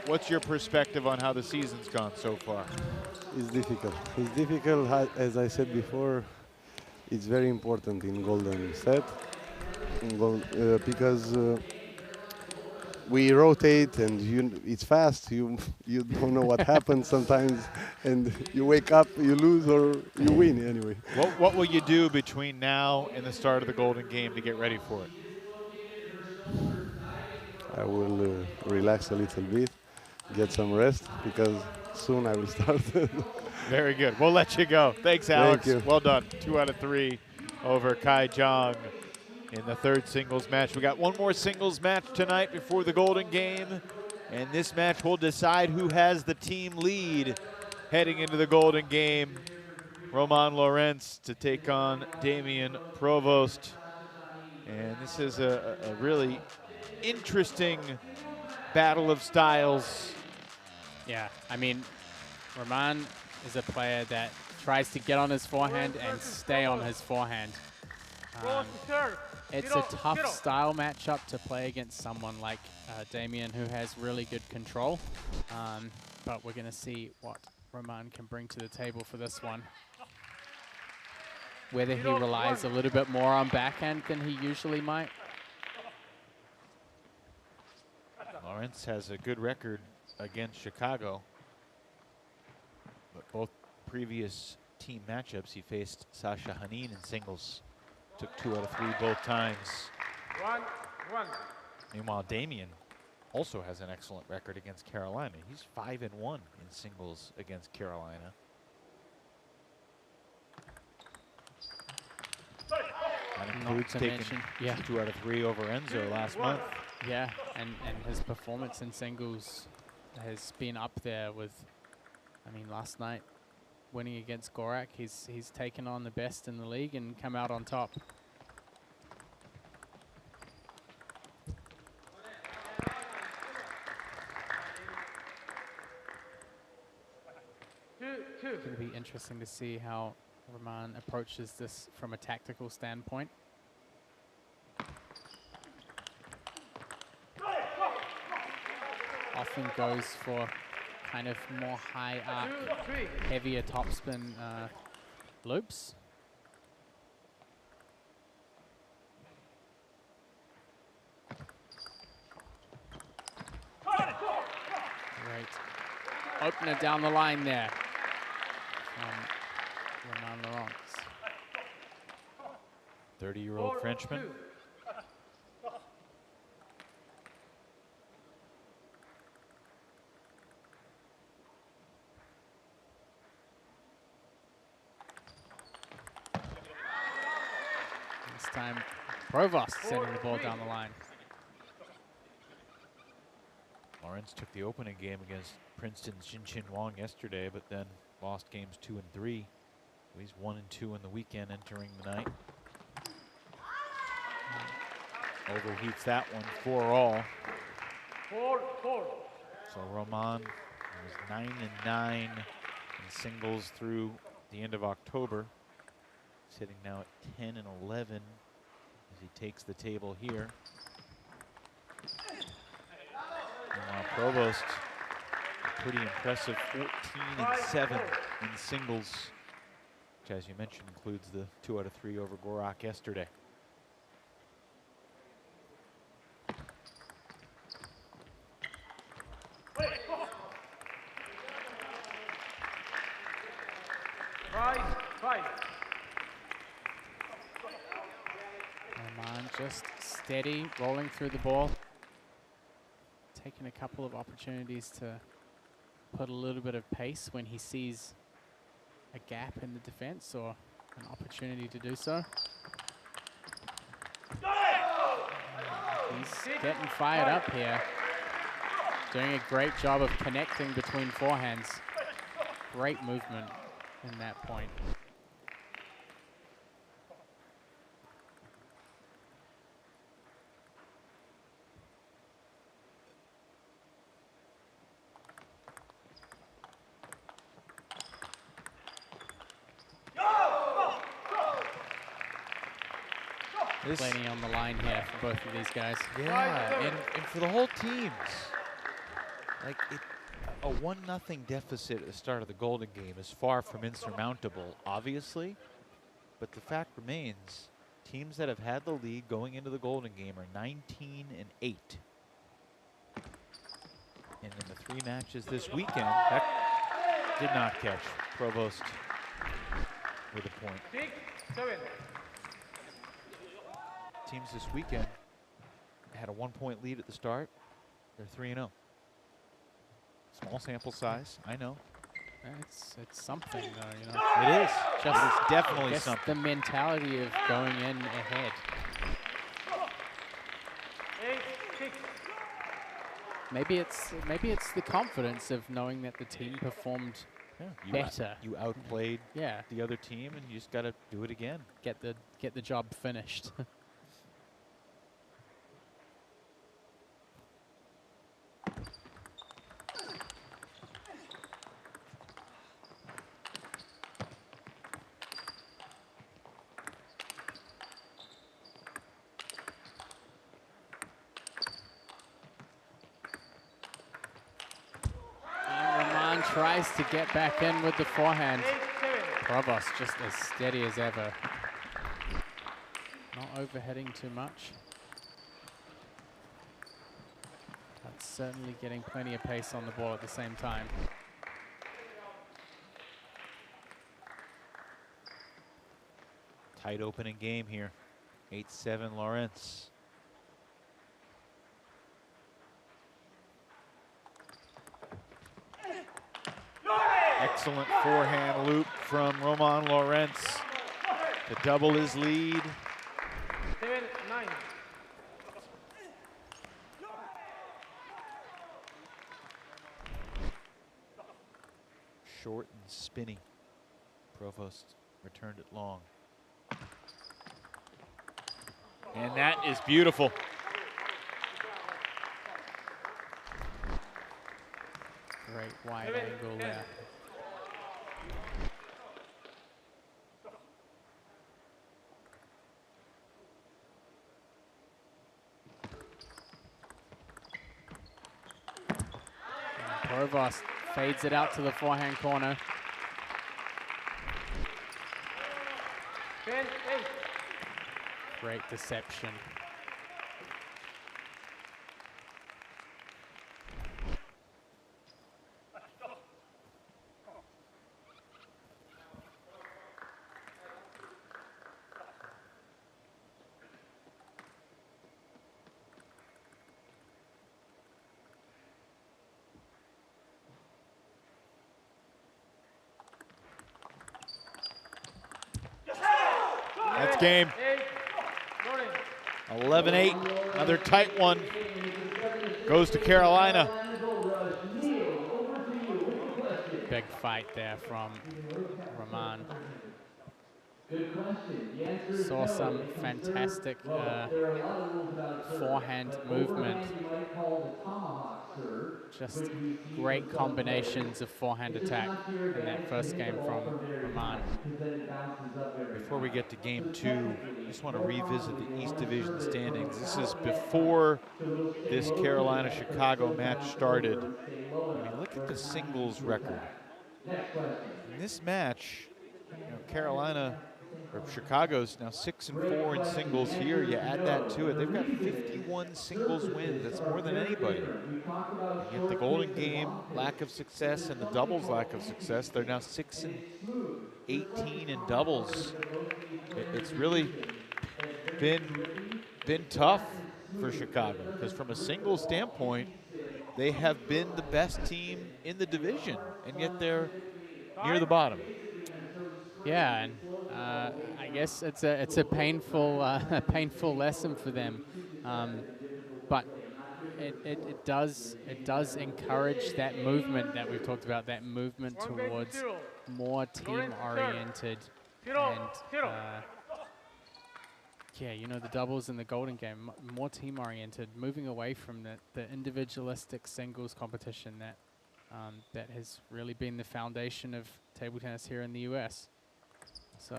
What's your perspective on how the season's gone so far?
It's difficult. It's difficult, as I said before. It's very important in golden set, because we rotate and it's fast. You don't know what happens sometimes, and you wake up, you lose or you win anyway.
What will you do between now and the start of the golden game to get ready for it?
I will relax a little bit, get some rest, because soon I will start.
Very good. We'll let you go. Thanks, Alex.
Thank you.
Well done. 2 out of 3 over Kai Jong in the 3rd singles match. We got 1 more singles match tonight before the golden game, and this match will decide who has the team lead heading into the golden game. Roman Laurence to take on Damien Provost. And this is a really interesting battle of styles.
Yeah, I mean, Roman is a player that tries to get on his forehand and stay on his forehand. It's a tough style matchup to play against someone like Damien, who has really good control. But we're going to see what Roman can bring to the table for this one. Whether he relies a little bit more on backhand than he usually might.
Laurence has a good record against Chicago, but both previous team matchups he faced Sasha Hine in singles. Took 2 out of 3 both times.
1-1.
Meanwhile, Damien also has an excellent record against Carolina. He's 5-1 in singles against Carolina. That includes taking 2 out of 3 over Enzo last month.
Yeah, and his performance in singles has been up there with, I mean, last night winning against Gorak, he's taken on the best in the league and come out on top. It's going to be interesting to see how Roman approaches this from a tactical standpoint. Often goes for kind of more high arc, heavier topspin loops. Great opener down the line there from Laurence.
30-year-old Frenchman.
This time, Provost sending the ball down the line.
Laurence took the opening game against Princeton's Jin Wong yesterday, but then lost games 2 and 3. He's 1 and 2 in the weekend entering the night. Overheats that one 4-all.
4-4.
So Roman was 9 and 9 in singles through the end of October. Sitting now at 10 and 11 as he takes the table here. Meanwhile, Provost, a pretty impressive 14 and 7 in singles, which, as you mentioned, includes the 2 out of 3 over Gorak yesterday.
Roman just steady, rolling through the ball. Taking a couple of opportunities to put a little bit of pace when he sees a gap in the defense or an opportunity to do so. He's getting fired up here. Doing a great job of connecting between forehands. Great movement in that point. Plenty on the line here for both of these guys.
Yeah, and for the whole teams. Like, a 1-0 deficit at the start of the Golden Game is far from insurmountable, obviously. But the fact remains, teams that have had the lead going into the Golden Game are 19 and 8. And in the 3 matches this weekend, that did not catch Provost with a point.
6-7.
Teams this weekend had a 1-point lead at the start. They're 3-0. Small sample size, I know.
It's something though, you know.
It is. It's definitely
just
something.
the mentality of going in ahead.
8-6.
Maybe it's the confidence of knowing that the team performed better.
You outplayed
Yeah.
the other team, and you just got to do it again.
Get the job finished. Tries to get back in with the forehand. Provost just as steady as ever. Not overheading too much. But certainly getting plenty of pace on the ball at the same time.
Tight opening game here. 8-7 Laurence. Excellent forehand loop from Roman Laurence to double his lead.
7-9.
Short and spinny. Provost returned it long. And that is beautiful.
Great wide angle there. Provost Fades it out to the forehand corner.
10, 8.
Great deception.
That's game. 11-8, another tight one. Goes to Carolina.
Big fight there from Roman. Saw some fantastic forehand movement. Just great combinations of forehand attack in that first game from Roman.
Before we get to game 2, I just want to revisit the East Division standings. This is before this Carolina-Chicago match started. I mean, look at the singles record. In this match, Carolina, or Chicago's now 6-4 in singles here. You add that to it, they've got 51 singles wins. That's more than anybody. And yet the Golden Game lack of success and the doubles lack of success, they're now 6-18 in doubles. It's really been tough for Chicago, because from a singles standpoint, they have been the best team in the division, and yet they're near the bottom.
Yeah, and I guess it's a painful painful lesson for them, but it does encourage that movement that we've talked about, that movement towards more team oriented, and yeah, the doubles in the Golden Game, more team oriented, moving away from the individualistic singles competition that that has really been the foundation of table tennis here in the US. So,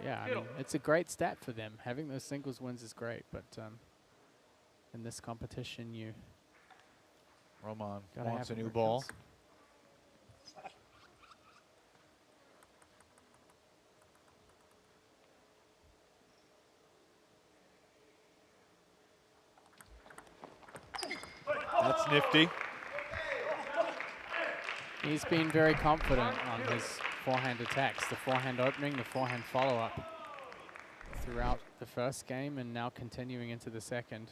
yeah, I mean, it's a great stat for them. Having those singles wins is great, but in this competition,
Roman wants a new ball. That's nifty.
He's been very confident on his forehand attacks, the forehand opening, the forehand follow-up throughout the first game and now continuing into the second.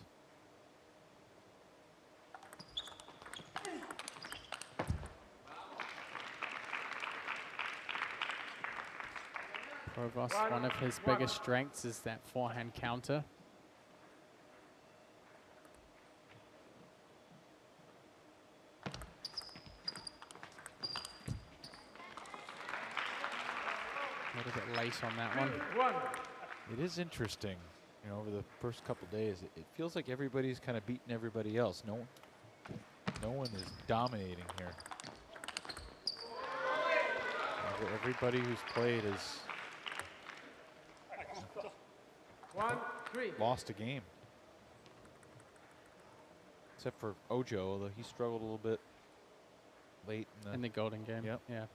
Provost, one of his biggest strengths is that forehand counter. A little bit late on that one.
It is interesting, over the first couple days, it feels like everybody's kind of beating everybody else. No one is dominating here. Everybody who's played has lost a game. Except for Ojo, although he struggled a little bit late
in the Golden Game.
Yep.
Yeah.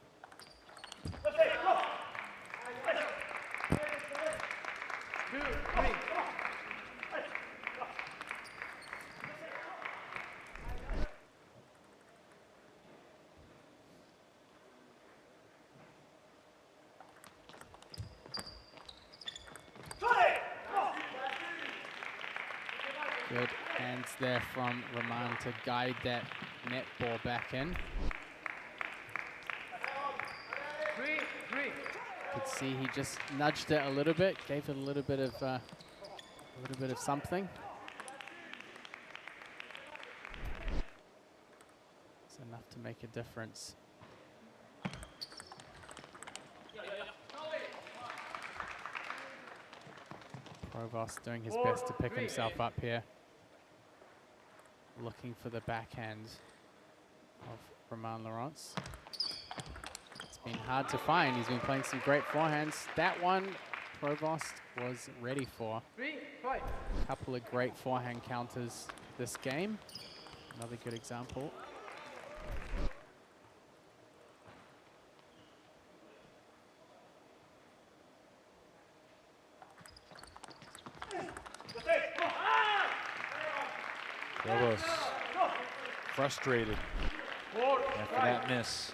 Good hands there from Roman to guide that net ball back in. Could see he just nudged it a little bit, gave it a little bit of something. It's enough to make a difference. Provost doing his best to pick himself up here. Looking for the backhand of Roman Laurence. It's been hard to find. He's been playing some great forehands. That one, Provost was ready for. A couple of great forehand counters this game. Another good example.
Provost frustrated after that miss.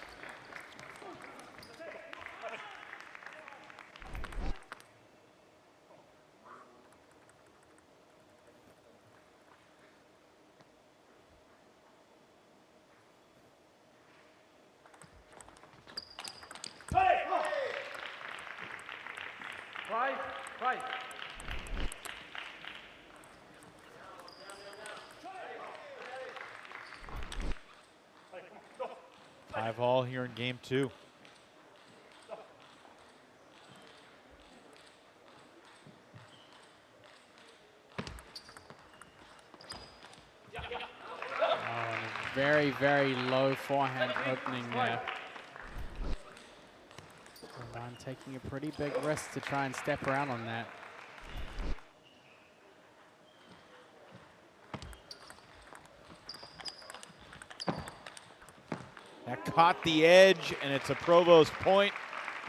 Right.
5-all here in game 2.
Very, very low forehand opening there. I'm taking a pretty big risk to try and step around on that.
That caught the edge, and it's a Provost point,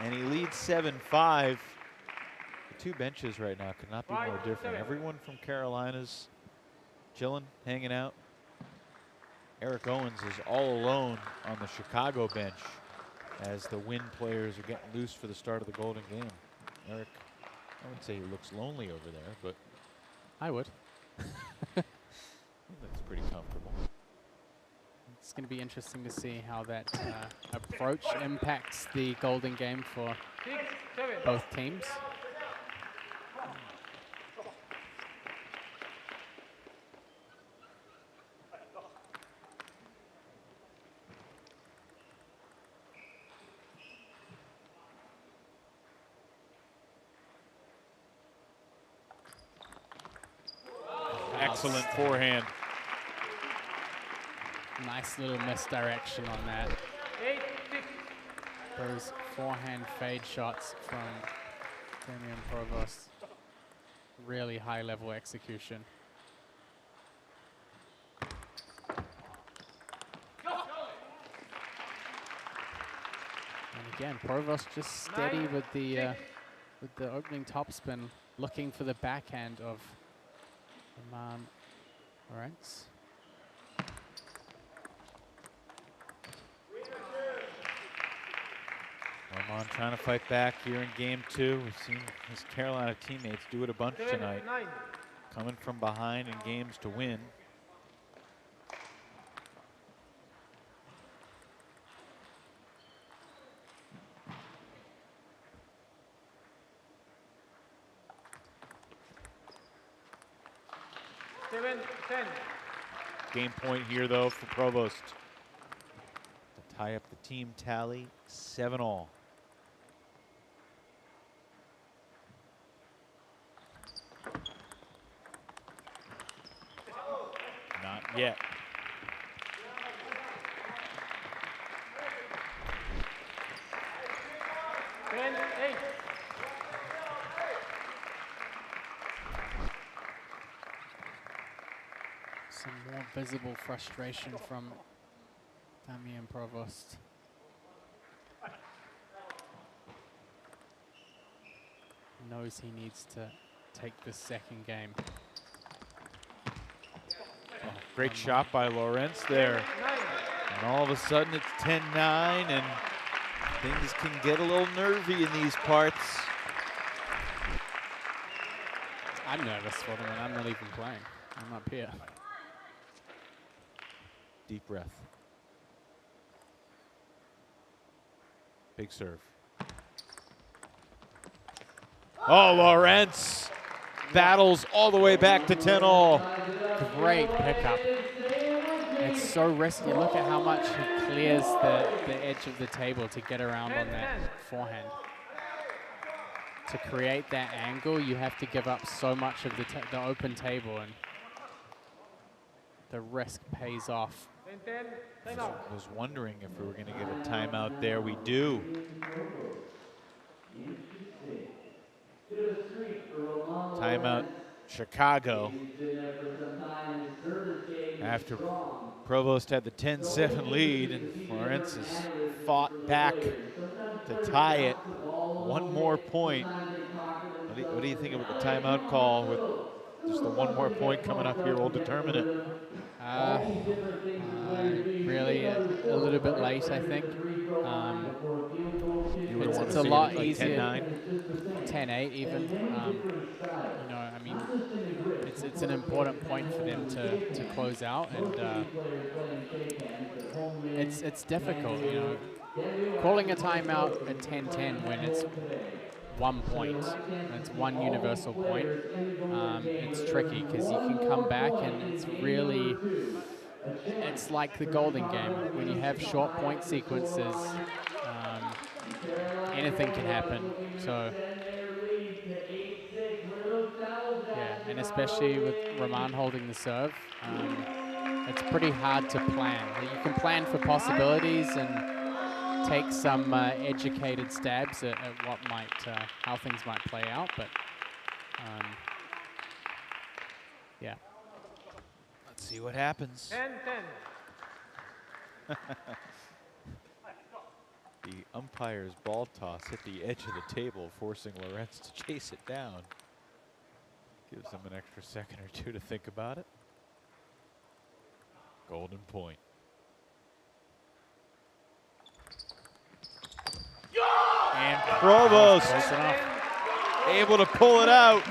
and he leads 7-5. The two benches right now could not be more different. Everyone from Carolina's chilling, hanging out. Eric Owens is all alone on the Chicago bench as the Win players are getting loose for the start of the Golden Game. Eric, I wouldn't say he looks lonely over there, but
I would.
he looks pretty comfortable.
It's going to be interesting to see how that approach impacts the Golden Game for both teams.
Excellent forehand.
Nice little misdirection on that. Those forehand fade shots from Damian Provost. Really high level execution. And again, Provost just steady with the opening topspin, looking for the backhand of Laurence.
Roman trying to fight back here in game 2. We've seen his Carolina teammates do it a bunch tonight. Coming from behind in games to win. Game point here though for Provost to tie up the team tally, 7-all. Not yet.
Some more visible frustration from Damian Provost. Knows he needs to take the second game.
Oh, great shot by Laurence there. And all of a sudden it's 10-9 and things can get a little nervy in these parts.
I'm nervous for them and I'm not even playing. I'm up here.
Deep breath. Big serve. Oh, Laurence battles all the way back to 10-all.
Great pickup. It's so risky. Look at how much he clears the edge of the table to get around on that forehand. To create that angle, you have to give up so much of the open table, and the risk pays off.
I was wondering if we were going to get a timeout there. We do. Timeout Chicago. After Provost had the 10-7 lead and Laurence has fought back to tie it. One more point. What do you think about the timeout call with Just the one more point coming up here will determine it.
Really a little bit late, I think. It's a lot easier.
10-9.
10-8 even. You know, I mean, it's an important point for them to close out, and it's difficult, you know. Calling a timeout at 10-10 when it's 1 point, and it's one universal point, it's tricky because you can come back and it's like the Golden Game. When you have short point sequences, anything can happen. So, yeah, and especially with Roman holding the serve, it's pretty hard to plan. You can plan for possibilities and take some educated stabs at what might, how things might play out, but yeah.
Let's see what happens.
10-10.
The umpire's ball toss hit the edge of the table, forcing Laurence to chase it down. Gives them an extra second or two to think about it. Golden point. And Provost able to pull it out.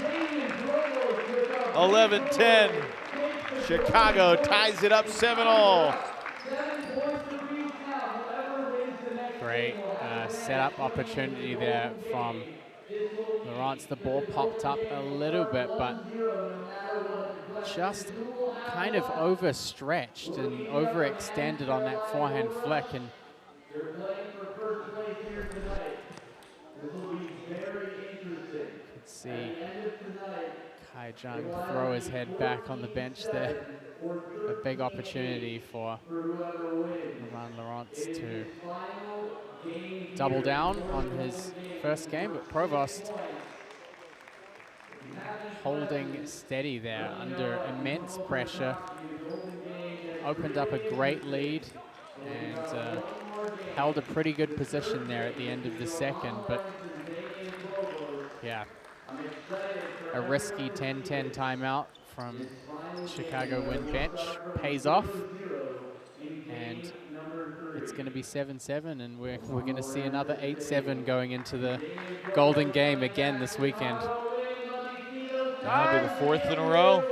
11-10. Chicago ties it up 7-all.
Great setup opportunity there from Laurence. The ball popped up a little bit, but just kind of overstretched and overextended on that forehand flick. And let's see Jong throw his head back on the bench there. A big opportunity for Roman Laurence to double down on his first game, but Provost holding steady there under immense pressure. Opened up a great lead and held a pretty good position there at the end of the second, but yeah, a risky 10-10 timeout from Chicago wind bench pays off, and it's going to be 7-7, and we're going to see another 8-7 going into the Golden Game again this weekend.
That'll be the fourth in a row.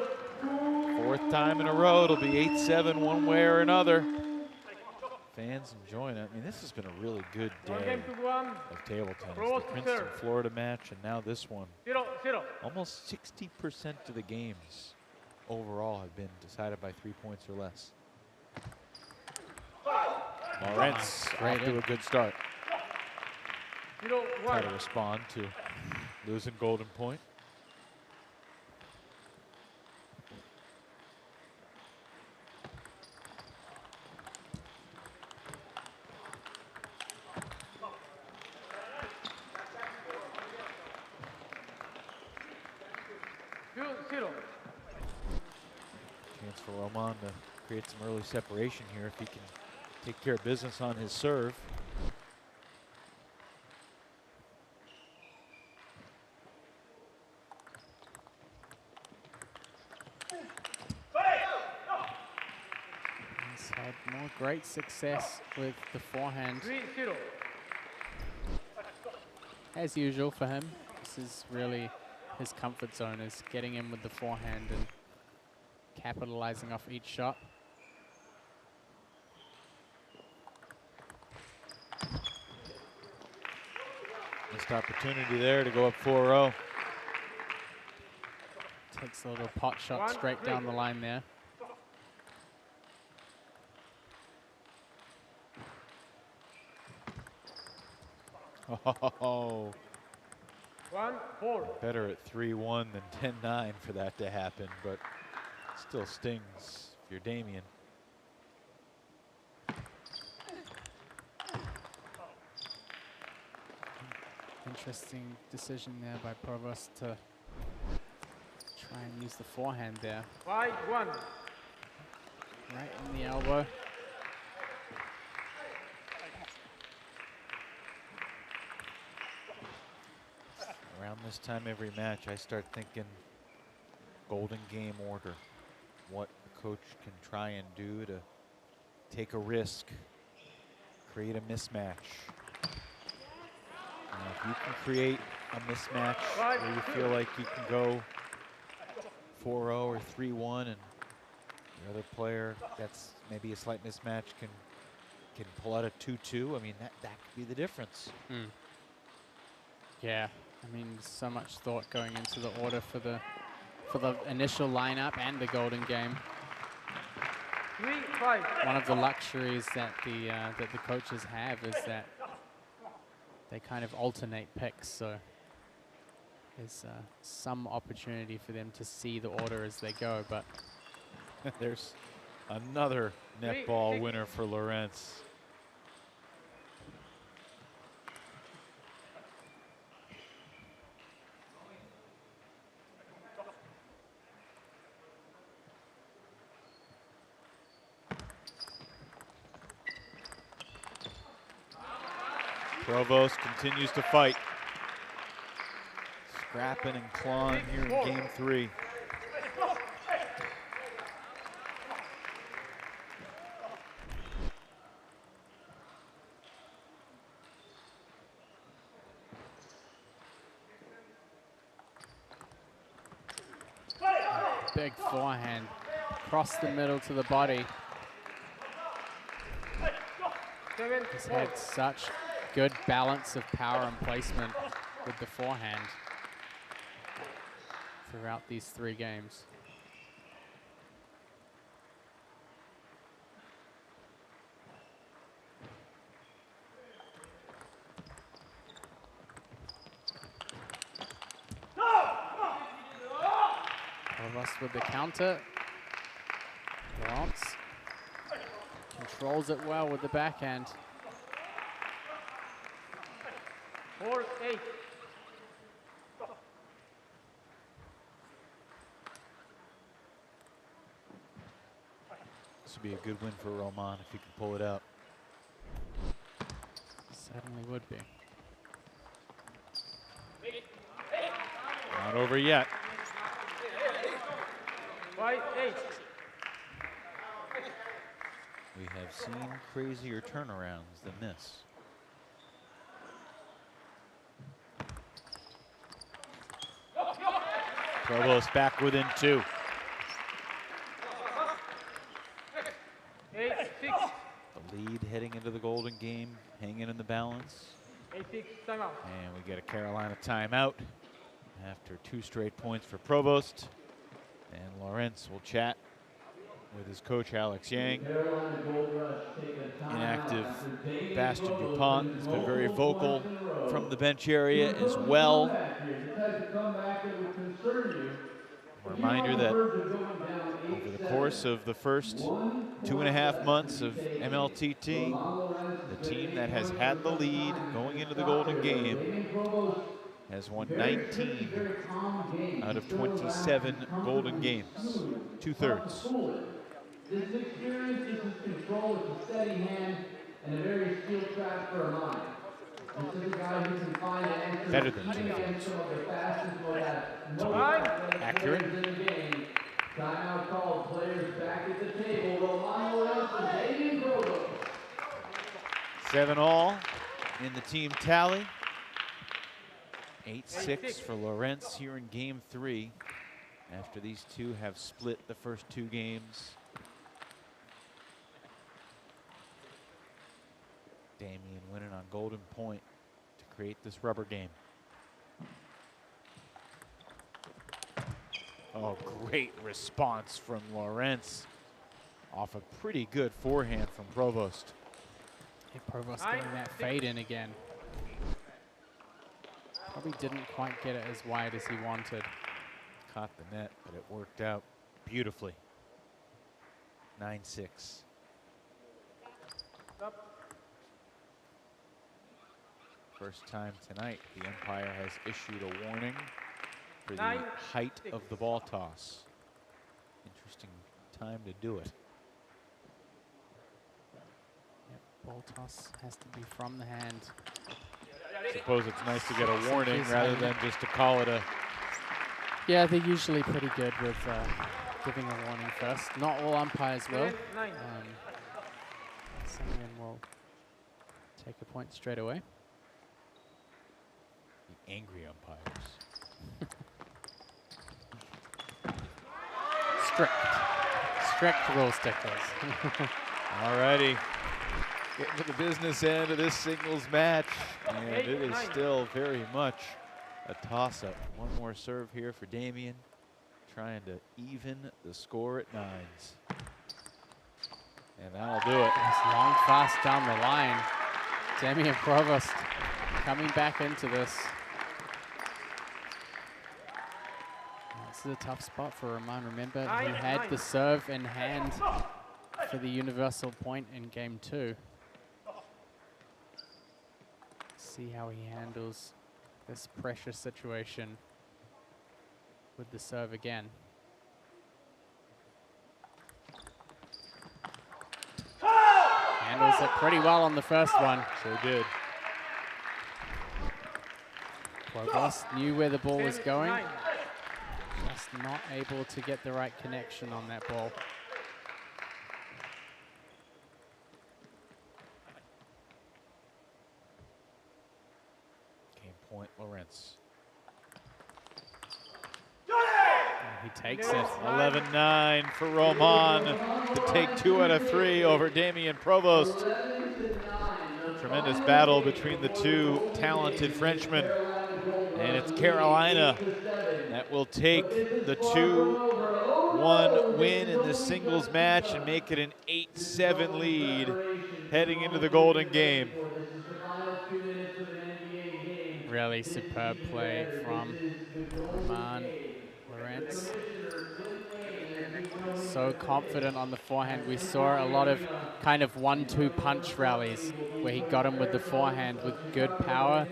Fourth time in a row, it'll be 8-7 one way or another. Fans enjoying it. I mean, this has been a really good day of table tennis. The Princeton, Florida match, and now this one.
0-0.
Almost 60% of the games overall have been decided by 3 points or less. Laurence off to a good start.
0-1.
Try to respond to losing Golden Point. Chance for Roman to create some early separation here if he can take care of business on his serve.
He's had more great success with the forehand.
3-0.
As usual for him, this is really his comfort zone, is getting in with the forehand and capitalizing off each shot.
Missed opportunity there to go up 4-0.
Takes a little pot shot straight down the line there.
Oh.
1-4.
Better at 3-1 than 10-9 for that to happen, but still stings if you're Damien.
Interesting decision there by Provost to try and use the forehand there.
5-1.
Right in the elbow.
Around this time every match, I start thinking golden game order. What the coach can try and do to take a risk, create a mismatch. If you can create a mismatch where you feel like you can go 4-0 or 3-1 and the other player that's maybe a slight mismatch can pull out a 2-2, I mean, that could be the difference.
Yeah, I mean, so much thought going into the order for the initial lineup and the golden game.
3-5.
One of the luxuries that the coaches have is that they kind of alternate picks, so there's some opportunity for them to see the order as they go. But
there's another netball winner for Laurence. Provost continues to fight. Scrapping and clawing here in game 3.
big forehand across the middle to the body. He's had such good balance of power and placement with the forehand throughout these 3 games. Provost with the counter. Laurence controls it well with the backhand.
4-8.
This would be a good win for Roman if he can pull it out.
Certainly would be.
Not over yet.
5-8.
We have seen crazier turnarounds than this. Provost back within 2.
8-6.
The lead heading into the golden game, hanging in the balance.
8-6, timeout.
And we get a Carolina timeout after 2 straight points for Provost. And Laurence will chat with his coach, Alex Yang. Inactive Bastion DuPont has been very vocal from the bench area as well. A reminder that over the course of the first 2.5 months of MLTT, the team that has had the lead going into the golden game has won 19 out of 27 golden games, 2/3.
This is experience, this is control, it's a steady hand, and a very skilled craft for a mind. This is a guy who can find answers
Better than
even
2/3.
against some of the fastest, most
Accurate.
players in the game. Timeout called, players back at the table. Roman Laurence and Hane Provost.
7-all in the team tally. 8-6 for Laurence here in game 3 after these two have split the first 2 games. Damien winning on golden point to create this rubber game. Oh, great response from Laurence off a pretty good forehand from Provost.
Hey, Provost getting that fade in again. Probably didn't quite get it as wide as he wanted.
Caught the net, but it worked out beautifully. 9-6. First time tonight the umpire has issued a warning for the height of the ball toss. Interesting time to do it.
Yep, ball toss has to be from the hand.
I suppose it's nice to get a warning rather than just to call it a
Yeah, they're usually pretty good with giving a warning first. Not all umpires will. Some of them will take a point straight away.
The angry umpires.
Strict rule stickers.
All righty. Getting to the business end of this singles match, and it is still very much a toss-up. One more serve here for Damien, trying to even the score at 9s. And that'll do it.
It's long, fast down the line. Damien Provost coming back into this. This is a tough spot for Roman. Remember, he had the serve in hand for the universal point in game 2. See how he handles this pressure situation with the serve again. Handles it pretty well on the first one.
Sure did.
Provost knew where the ball was going. Just not able to get the right connection on that ball.
Game point, Laurence.
And he takes it.
11-9 for Roman to take 2 out of 3 over Damien Provost. Tremendous battle between the two talented Frenchmen. And it's Carolina that will take the 2-1 win in the singles match and make it an 8-7 lead heading into the Golden Game.
Really superb play from Roman Laurence. So confident on the forehand. We saw a lot of kind of 1-2 punch rallies where he got him with the forehand with good power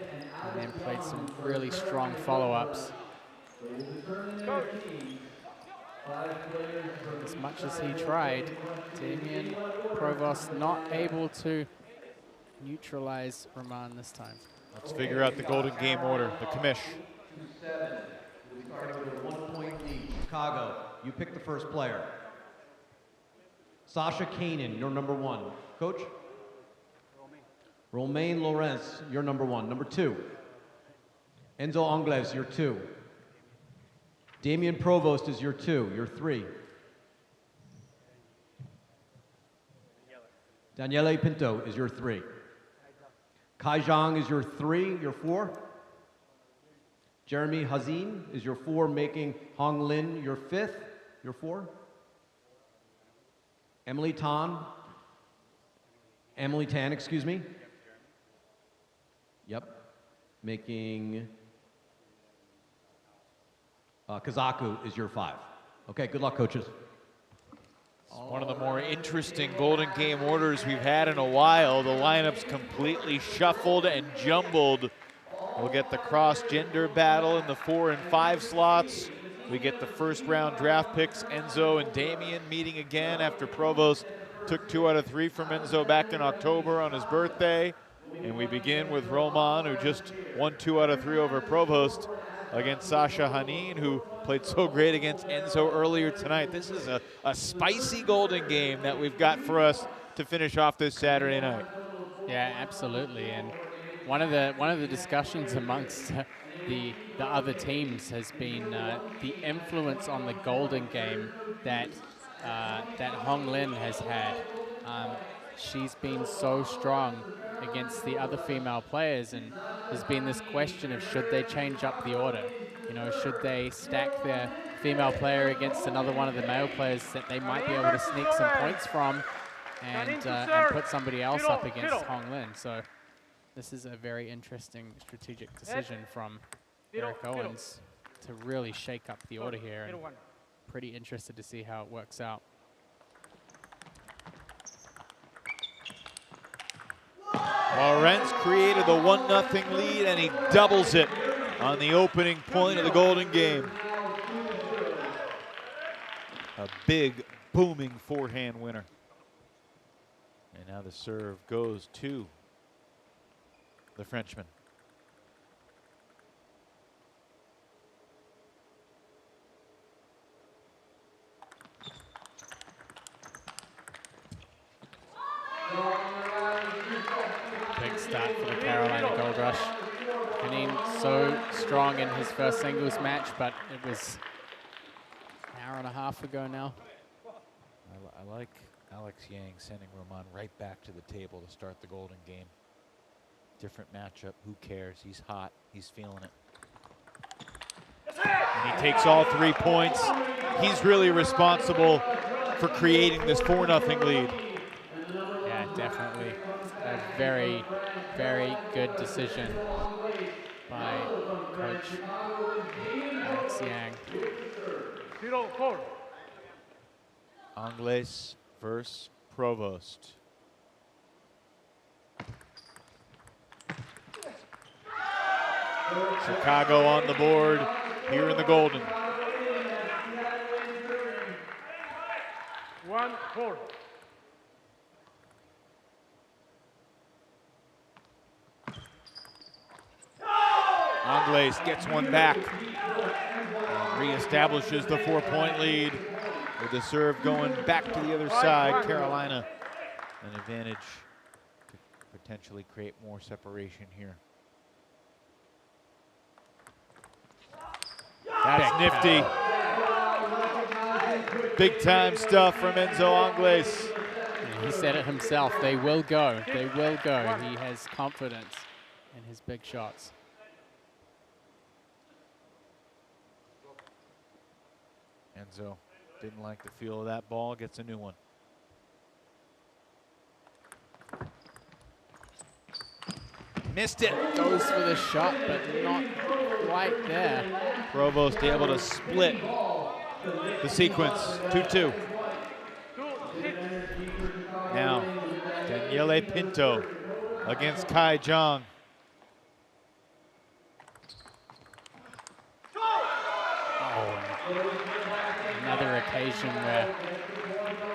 and then played some really strong follow-ups. As much as he tried, Damien Provost not able to neutralize Roman this time.
Let's figure out the Golden Game order, the commish.
2-7. We started with a 1-point lead. Chicago, you pick the first player. Sasha Kanan, you're number 1. Coach? Romain Laurence, you're number 1. Number 2. Enzo Angles, you're 2. Damien Provost is your 2. You're 3. Daniele Pinto is your 3. Kai Jong is your 3, your 4. Jeremy Hazin is your 4, making Hong Lin your 5th, your 4. Emily Tan, excuse me. Yep, making Kazaku is your 5. Okay, good luck, coaches.
One of the more interesting Golden Game orders we've had in a while. The lineup's completely shuffled and jumbled. We'll get the cross-gender battle in the 4 and 5 slots. We get the first round draft picks, Enzo and Damien meeting again after Provost took 2 out of 3 from Enzo back in October on his birthday. And we begin with Roman, who just won 2 out of 3 over Provost against Sasha Hine, who played so great against Enzo earlier tonight. This is a spicy Golden Game that we've got for us to finish off this Saturday night.
Yeah, absolutely. And one of the discussions amongst the other teams has been the influence on the Golden Game that Hong Lin has had. She's been so strong against the other female players, and there's been this question of should they change up the order? You know, should they stack their female player against another one of the male players that they might be able to sneak some points from and put somebody else up against Hong Lin? So this is a very interesting strategic decision from Eric Owens to really shake up the order here, and pretty interested to see how it works out.
Laurence created the 1-0 lead, and he doubles it on the opening point of the Golden Game. A big, booming forehand winner. And now the serve goes to the Frenchman.
start for the Carolina Gold Rush. Hane so strong in his first singles match, but it was an hour and a half ago now.
I like Alex Yang sending Roman right back to the table to start the Golden game. Different matchup, who cares? He's hot, he's feeling it. And he takes all 3 points. He's really responsible for creating this 4-0 lead.
Yeah, definitely. A very, very good decision by Coach Alex Yang.
0-4.
Angles versus Provost. Chicago on the board here in the Golden.
1-4.
Angles gets one back and reestablishes the 4-point lead with the serve going back to the other side. Carolina an advantage to potentially create more separation here. That's nifty. Big time stuff from Enzo Angles.
He said it himself, they will go, they will go. He has confidence in his big shots.
Enzo didn't like the feel of that ball, gets a new one. Missed it.
Goes for the shot, but not quite there.
Provost able to split the sequence. 2-2. Now, Daniele Pinto against Kai Jong.
Another occasion where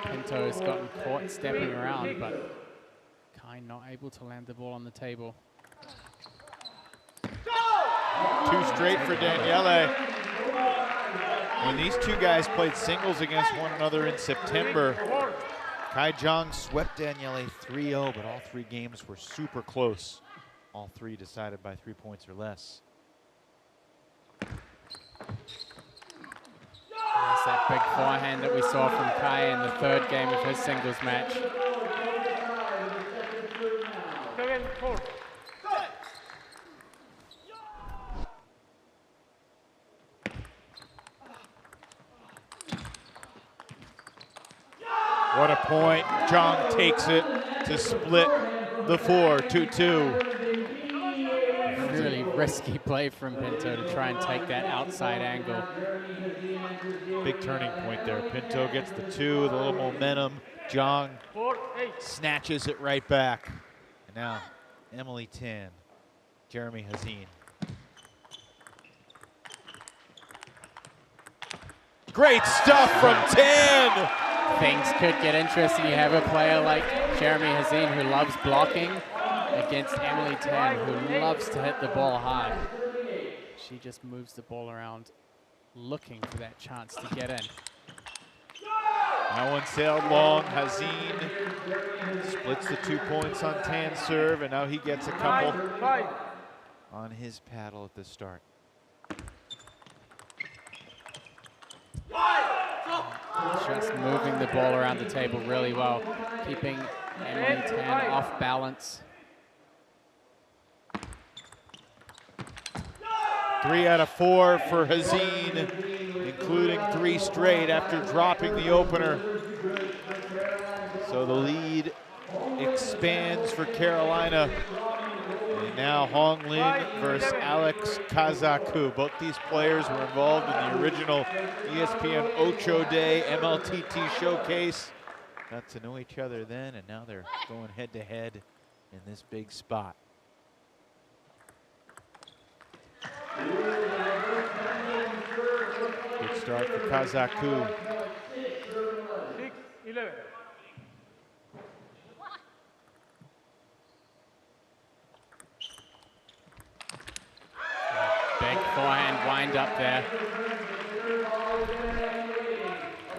Pinto has gotten caught stepping around, but Kai not able to land the ball on the table.
2 straight for Daniele. When these two guys played singles against one another in September, Kai Jong swept Daniele 3-0, but all 3 games were super close. All 3 decided by 3 points or less.
There's that big forehand that we saw from Kai in the 3rd game of his singles match.
7-4.
What a point. Jong takes it to split the 4, 2-2.
Really risky play from Pinto to try and take that outside angle.
Big turning point there. Pinto gets the 2 with a little momentum. Jong snatches it right back. And now Emily Tan, Jeremy Hazine. Great stuff from Tan.
Things could get interesting. You have a player like Jeremy Hazine who loves blocking against Emily Tan, who loves to hit the ball hard. She just moves the ball around looking for that chance to get in.
That one sailed long. Hazine splits the 2 points on Tan's serve, and now he gets a couple on his paddle at the start.
Just moving the ball around the table really well, keeping Emily Tan off balance.
3 out of 4 for Hazine, including 3 straight after dropping the opener. So the lead expands for Carolina. And now Hong Lin versus Alex Kazaku. Both these players were involved in the original ESPN Ocho Day MLTT showcase. Got to know each other then, and now they're going head to head in this big spot. Good start for Kazaku.
6-11.
Big forehand wind up there.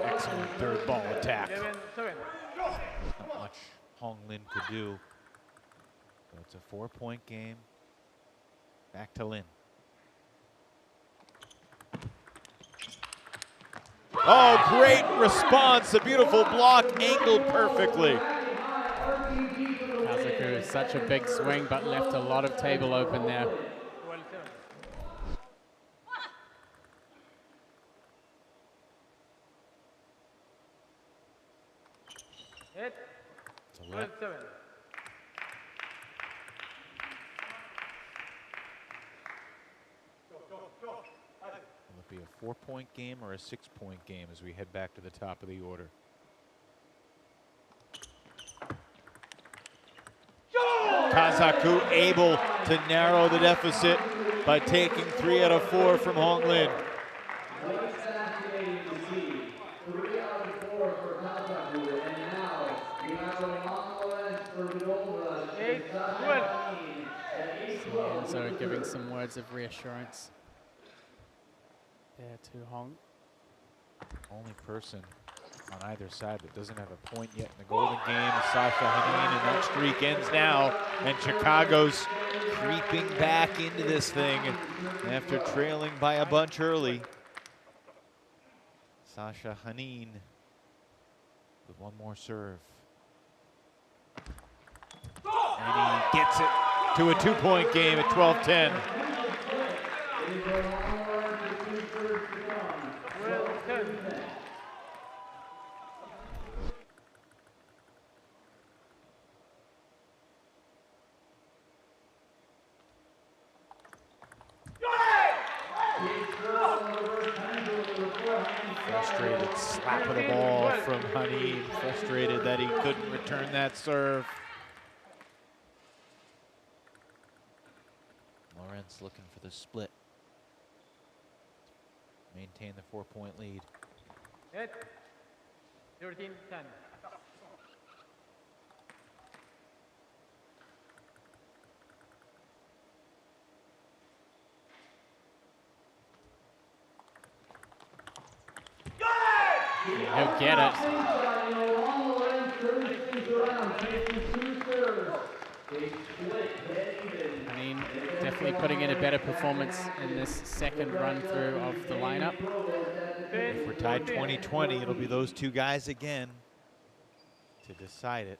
Excellent 3rd ball attack.
7-7.
Not much Hong Lin could do. So it's a 4-point game. Back to Lin. Oh, great response. A beautiful block, angled perfectly.
Kaku, such a big swing, but left a lot of table open there.
Hit.
It's a left.
12-7.
Will it be a 4-point game or a 6-point game as we head back to the top of the order? Kaku able to narrow the deficit by taking 3 out of 4 from Hong Lin.
So giving some words of reassurance there to Hong.
Only person on either side that doesn't have a point yet in the golden game is Sasha Hine, and that streak ends now. And Chicago's creeping back into this thing after trailing by a bunch early. Sasha Hine with one more serve. And he gets it to a 2-point game at 12-10. Frustrated slap of the ball from Hine. Frustrated that he couldn't return that serve. Laurence looking for the split. Maintain the 4-point lead.
Hit. 13-10.
He'll get it. I mean, definitely putting in a better performance in this second run through of the lineup.
If we're tied 20-20, it'll be those two guys again to decide it.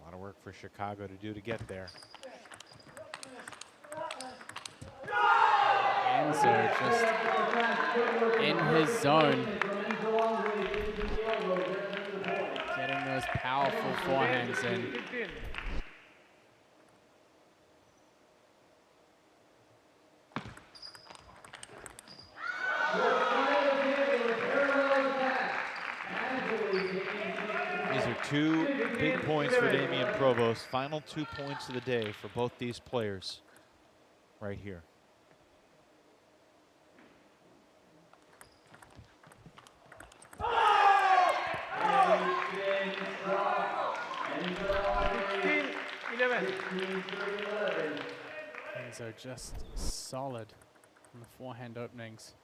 A lot of work for Chicago to do to get there.
Enzo just in his zone. Getting those powerful forehands in.
These are 2 big points for Damian Provost. Final 2 points of the day for both these players right here.
Enzo just solid on the forehand openings.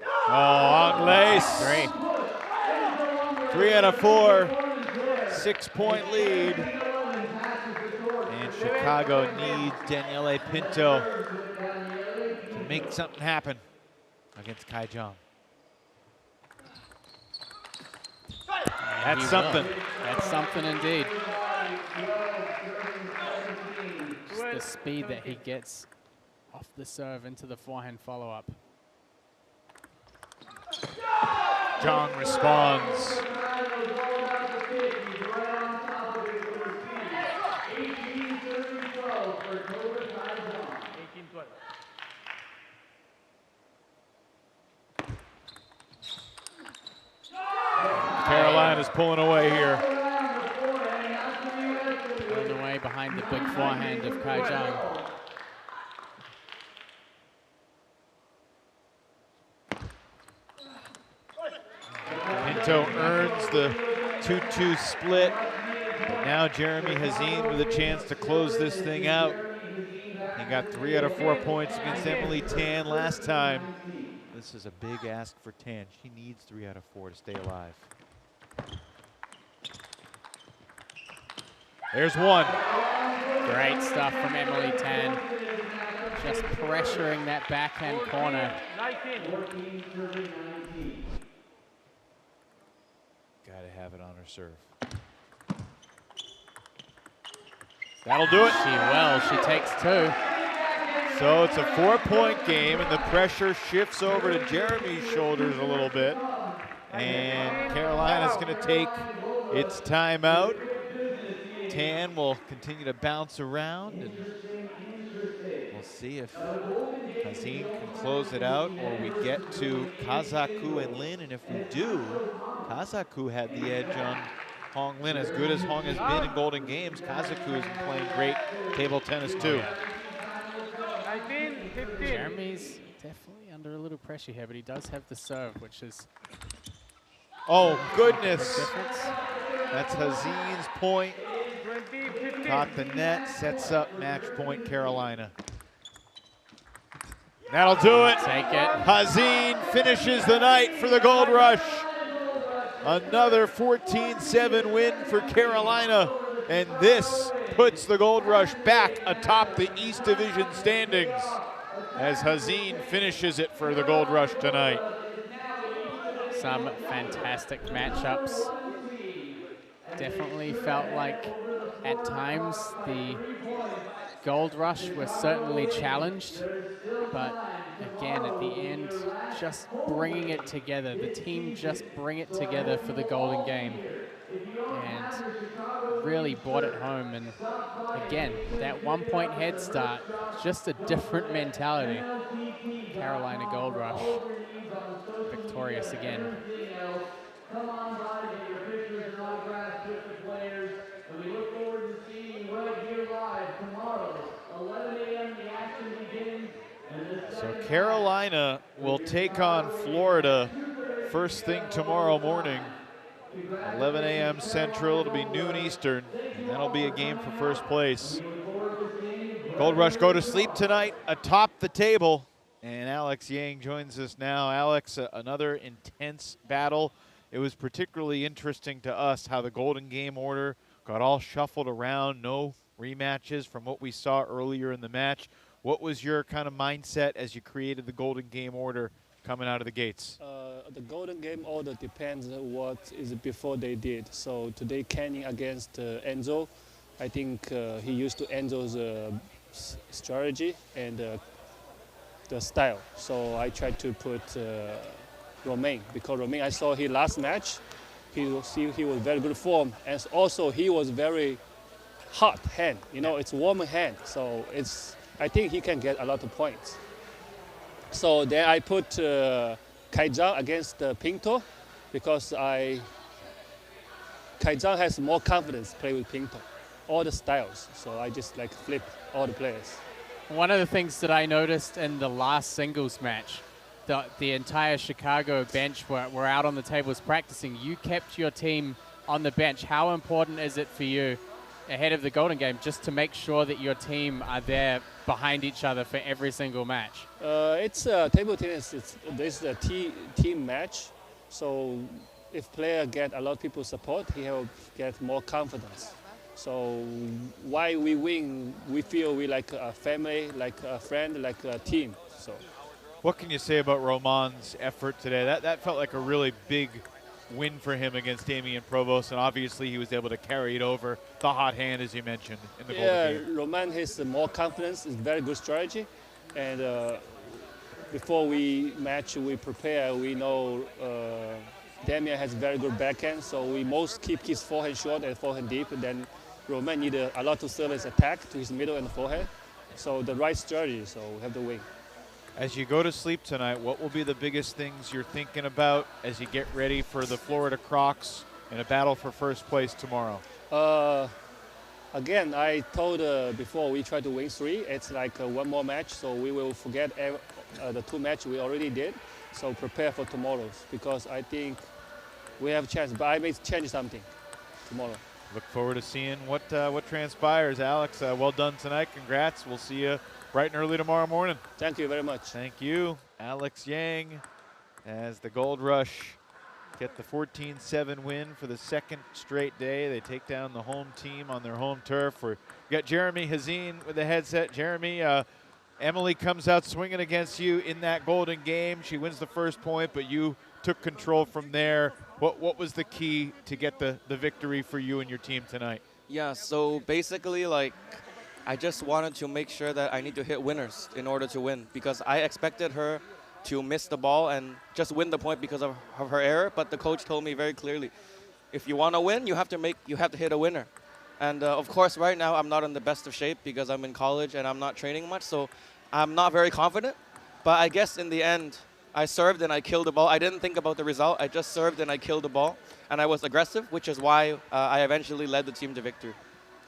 Oh, Angl.
Great.
3 out of 4. 6-point lead. And Chicago needs Daniele Pinto to make something happen against Jong. That's something.
That's something indeed. Just the speed that he gets off the serve into the forehand follow-up.
Jong responds. Carolina's pulling away here.
Pulling away behind the big forehand of Jong.
Pinto earns the 2-2 split. But now Jeremy Hazine with a chance to close this thing out. He got 3 out of 4 points against Emily Tan last time. This is a big ask for Tan. She needs 3 out of 4 to stay alive. There's one.
Great stuff from Emily Tan. Just pressuring that backhand corner.
19.
Gotta have it on her serve. That'll do it.
She will. She takes 2.
So it's a 4-point game, and the pressure shifts over to Jeremy's shoulders a little bit. And Carolina's going to take its timeout. Tan will continue to bounce around, and we'll see if Hine can close it out, or we get to Kaku and Lin. And if we do, Kaku had the edge on Hong Lin. As good as Hong has been in Golden Games, Kaku has been playing great table tennis too.
19, 15.
Jeremy's definitely under a little pressure here, but he does have the serve, which is
Oh goodness!
difference.
That's Hazine's point.
20, 15.
Caught the net, sets up match point Carolina. That'll do it.
Take it.
Hazine finishes the night for the Gold Rush. Another 14-7 win for Carolina, and this puts the Gold Rush back atop the East Division standings as Hazine finishes it for the Gold Rush tonight.
Some fantastic matchups. Definitely felt like at times the Gold Rush was certainly challenged, but again at the end, just bringing it together. The team just bring it together for the Golden Game and really brought it home. And again, that 1-point head start, just a different mentality. Carolina Gold Rush victorious again.
Come on by to get your pictures and autographs with the players. And we look forward to seeing you right here live tomorrow. 11 a.m. the action begins.
So Carolina will take on Florida first thing tomorrow morning. 11 a.m. Central, it'll be noon Eastern, and that'll be a game for first place. Gold Rush go to sleep tonight atop the table, and Alex Yang joins us now. Alex, another intense battle. It was particularly interesting to us how the Golden Game order got all shuffled around, no rematches from what we saw earlier in the match. What was your kind of mindset as you created the Golden Game order coming out of the gates?
The Golden Game order depends on what is before they did. So today, Kenny against Angl, I think he used to Angel's strategy and the style. So I tried to put Romain, because Romain, I saw his last match, he was very good form, and also he was very hot hand. You know, it's warm hand, so I think he can get a lot of points. So then I put Kaizhang against Pinto, because Kaizhang has more confidence play with Pinto, all the styles. So I just like flip all the players.
One of the things that I noticed in the last singles match, the entire Chicago bench were out on the tables practicing. You kept your team on the bench. How important is it for you ahead of the Golden Game just to make sure that your team are there behind each other for every single match?
It's table tennis. This is a team match. So if player get a lot of people support, he will get more confidence. So why we win, we feel we like a family, like a friend, like a team. So.
What can you say about Roman's effort today? That felt like a really big win for him against Damian Provost, and obviously he was able to carry it over the hot hand, as you mentioned, in the Golden Game.
Roman has more confidence. It's very good strategy. And before we match, we prepare. We know Damian has very good backhand, so we most keep his forehand short and forehand deep. And then Roman need a lot of service attack to his middle and forehand. So the right strategy, so we have to win.
As you go to sleep tonight, what will be the biggest things you're thinking about as you get ready for the Florida Crocs in a battle for first place tomorrow?
Again, I told before we try to win 3. It's like one more match, so we will forget the 2 matches we already did. So prepare for tomorrow's, because I think we have a chance, but I may change something tomorrow.
Look forward to seeing what transpires. Alex, well done tonight. Congrats. We'll see you bright and early tomorrow morning.
Thank you very much.
Thank you, Alex Yang, as the Gold Rush get the 14-7 win for the second straight day. They take down the home team on their home turf. We got Jeremy Hazine with the headset. Jeremy, Emily comes out swinging against you in that golden game. She wins the first point, but you took control from there. What was the key to get the victory for you and your team tonight?
Yeah, so basically, like, I just wanted to make sure that I need to hit winners in order to win, because I expected her to miss the ball and just win the point because of her error. But the coach told me very clearly, if you want to win, you have to hit a winner. And of course, right now I'm not in the best of shape because I'm in college and I'm not training much, so I'm not very confident. But I guess in the end, I served and I killed the ball. I didn't think about the result. I just served and I killed the ball, and I was aggressive, which is why I eventually led the team to victory.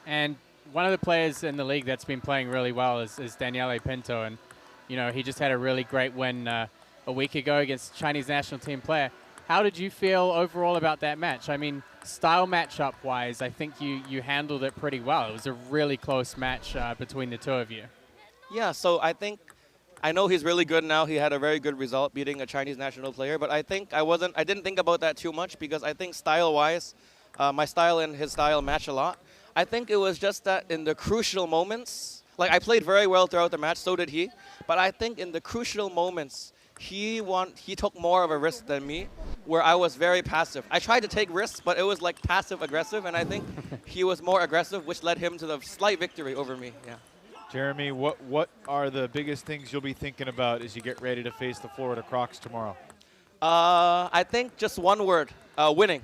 And one of the players in the league that's been playing really well is Daniele Pinto, and you know, he just had a really great win a week ago against Chinese national team player. How did you feel overall about that match? I mean, style matchup-wise, I think you handled it pretty well. It was a really close match between the two of you.
Yeah, so I know he's really good now. He had a very good result beating a Chinese national player, but I didn't think about that too much because I think style-wise, my style and his style match a lot. I think it was just that in the crucial moments, like I played very well throughout the match, so did he, but I think in the crucial moments, he took more of a risk than me, where I was very passive. I tried to take risks, but it was like passive-aggressive, and I think he was more aggressive, which led him to the slight victory over me. Yeah.
Jeremy, what are the biggest things you'll be thinking about as you get ready to face the Florida Crocs tomorrow?
I think just one word, winning.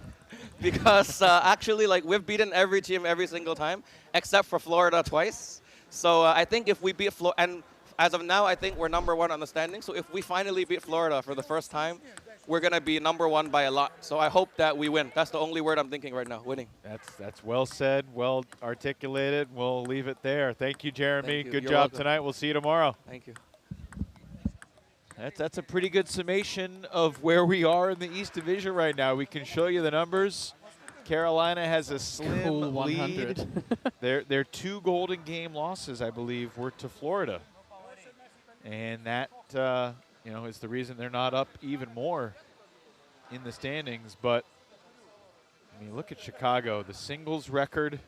Because actually, like, we've beaten every team every single time, except for Florida twice. So I think if we beat Florida, and as of now, I think we're #1 on the standing. So if we finally beat Florida for the first time, we're going to be #1 by a lot. So I hope that we win. That's the only word I'm thinking right now, winning.
That's well said, well articulated. We'll leave it there. Thank you, Jeremy.
Thank you.
Good
You're
job
welcome.
tonight. We'll see you tomorrow.
Thank you.
That's a pretty good summation of where we are in the East Division right now. We can show you the numbers. Carolina has a slim
Cool 100.
lead. Their 2 golden game losses, I believe, were to Florida. And that is the reason they're not up even more in the standings. But I mean, look at Chicago. The singles record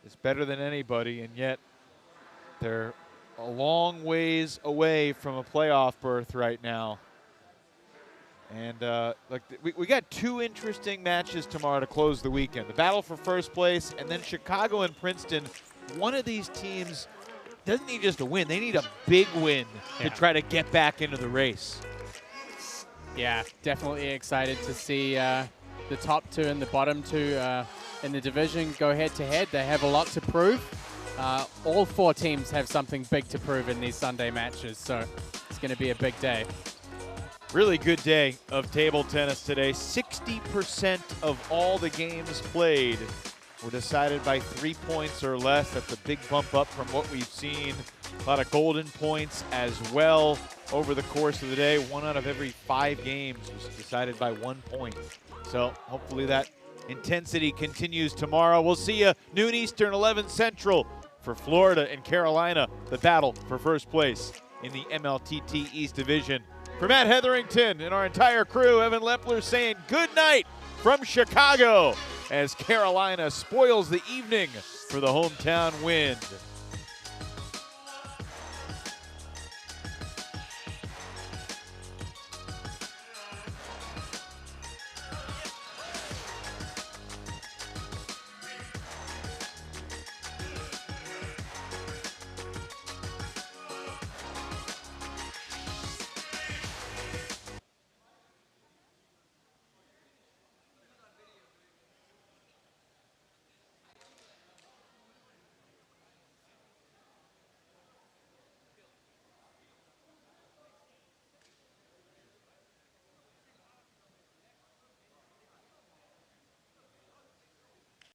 is better than anybody, and yet they're a long ways away from a playoff berth right now. And we got 2 interesting matches tomorrow to close the weekend. The battle for first place, and then Chicago and Princeton. One of these teams doesn't need just a win. They need a big win to try to get back into the race.
Yeah, definitely excited to see the top 2 and the bottom 2 in the division go head-to-head. They have a lot to prove. All 4 teams have something big to prove in these Sunday matches, so it's going to be a big day.
Really good day of table tennis today. 60% of all the games played were decided by 3 points or less. That's a big bump up from what we've seen. A lot of golden points as well over the course of the day. 1 out of every 5 games was decided by 1 point. So hopefully that intensity continues tomorrow. We'll see you noon Eastern, 11 Central for Florida and Carolina, the battle for first place in the MLTT East Division. For Matt Hetherington and our entire crew, Evan Lepler saying good night from Chicago as Carolina spoils the evening for the hometown win.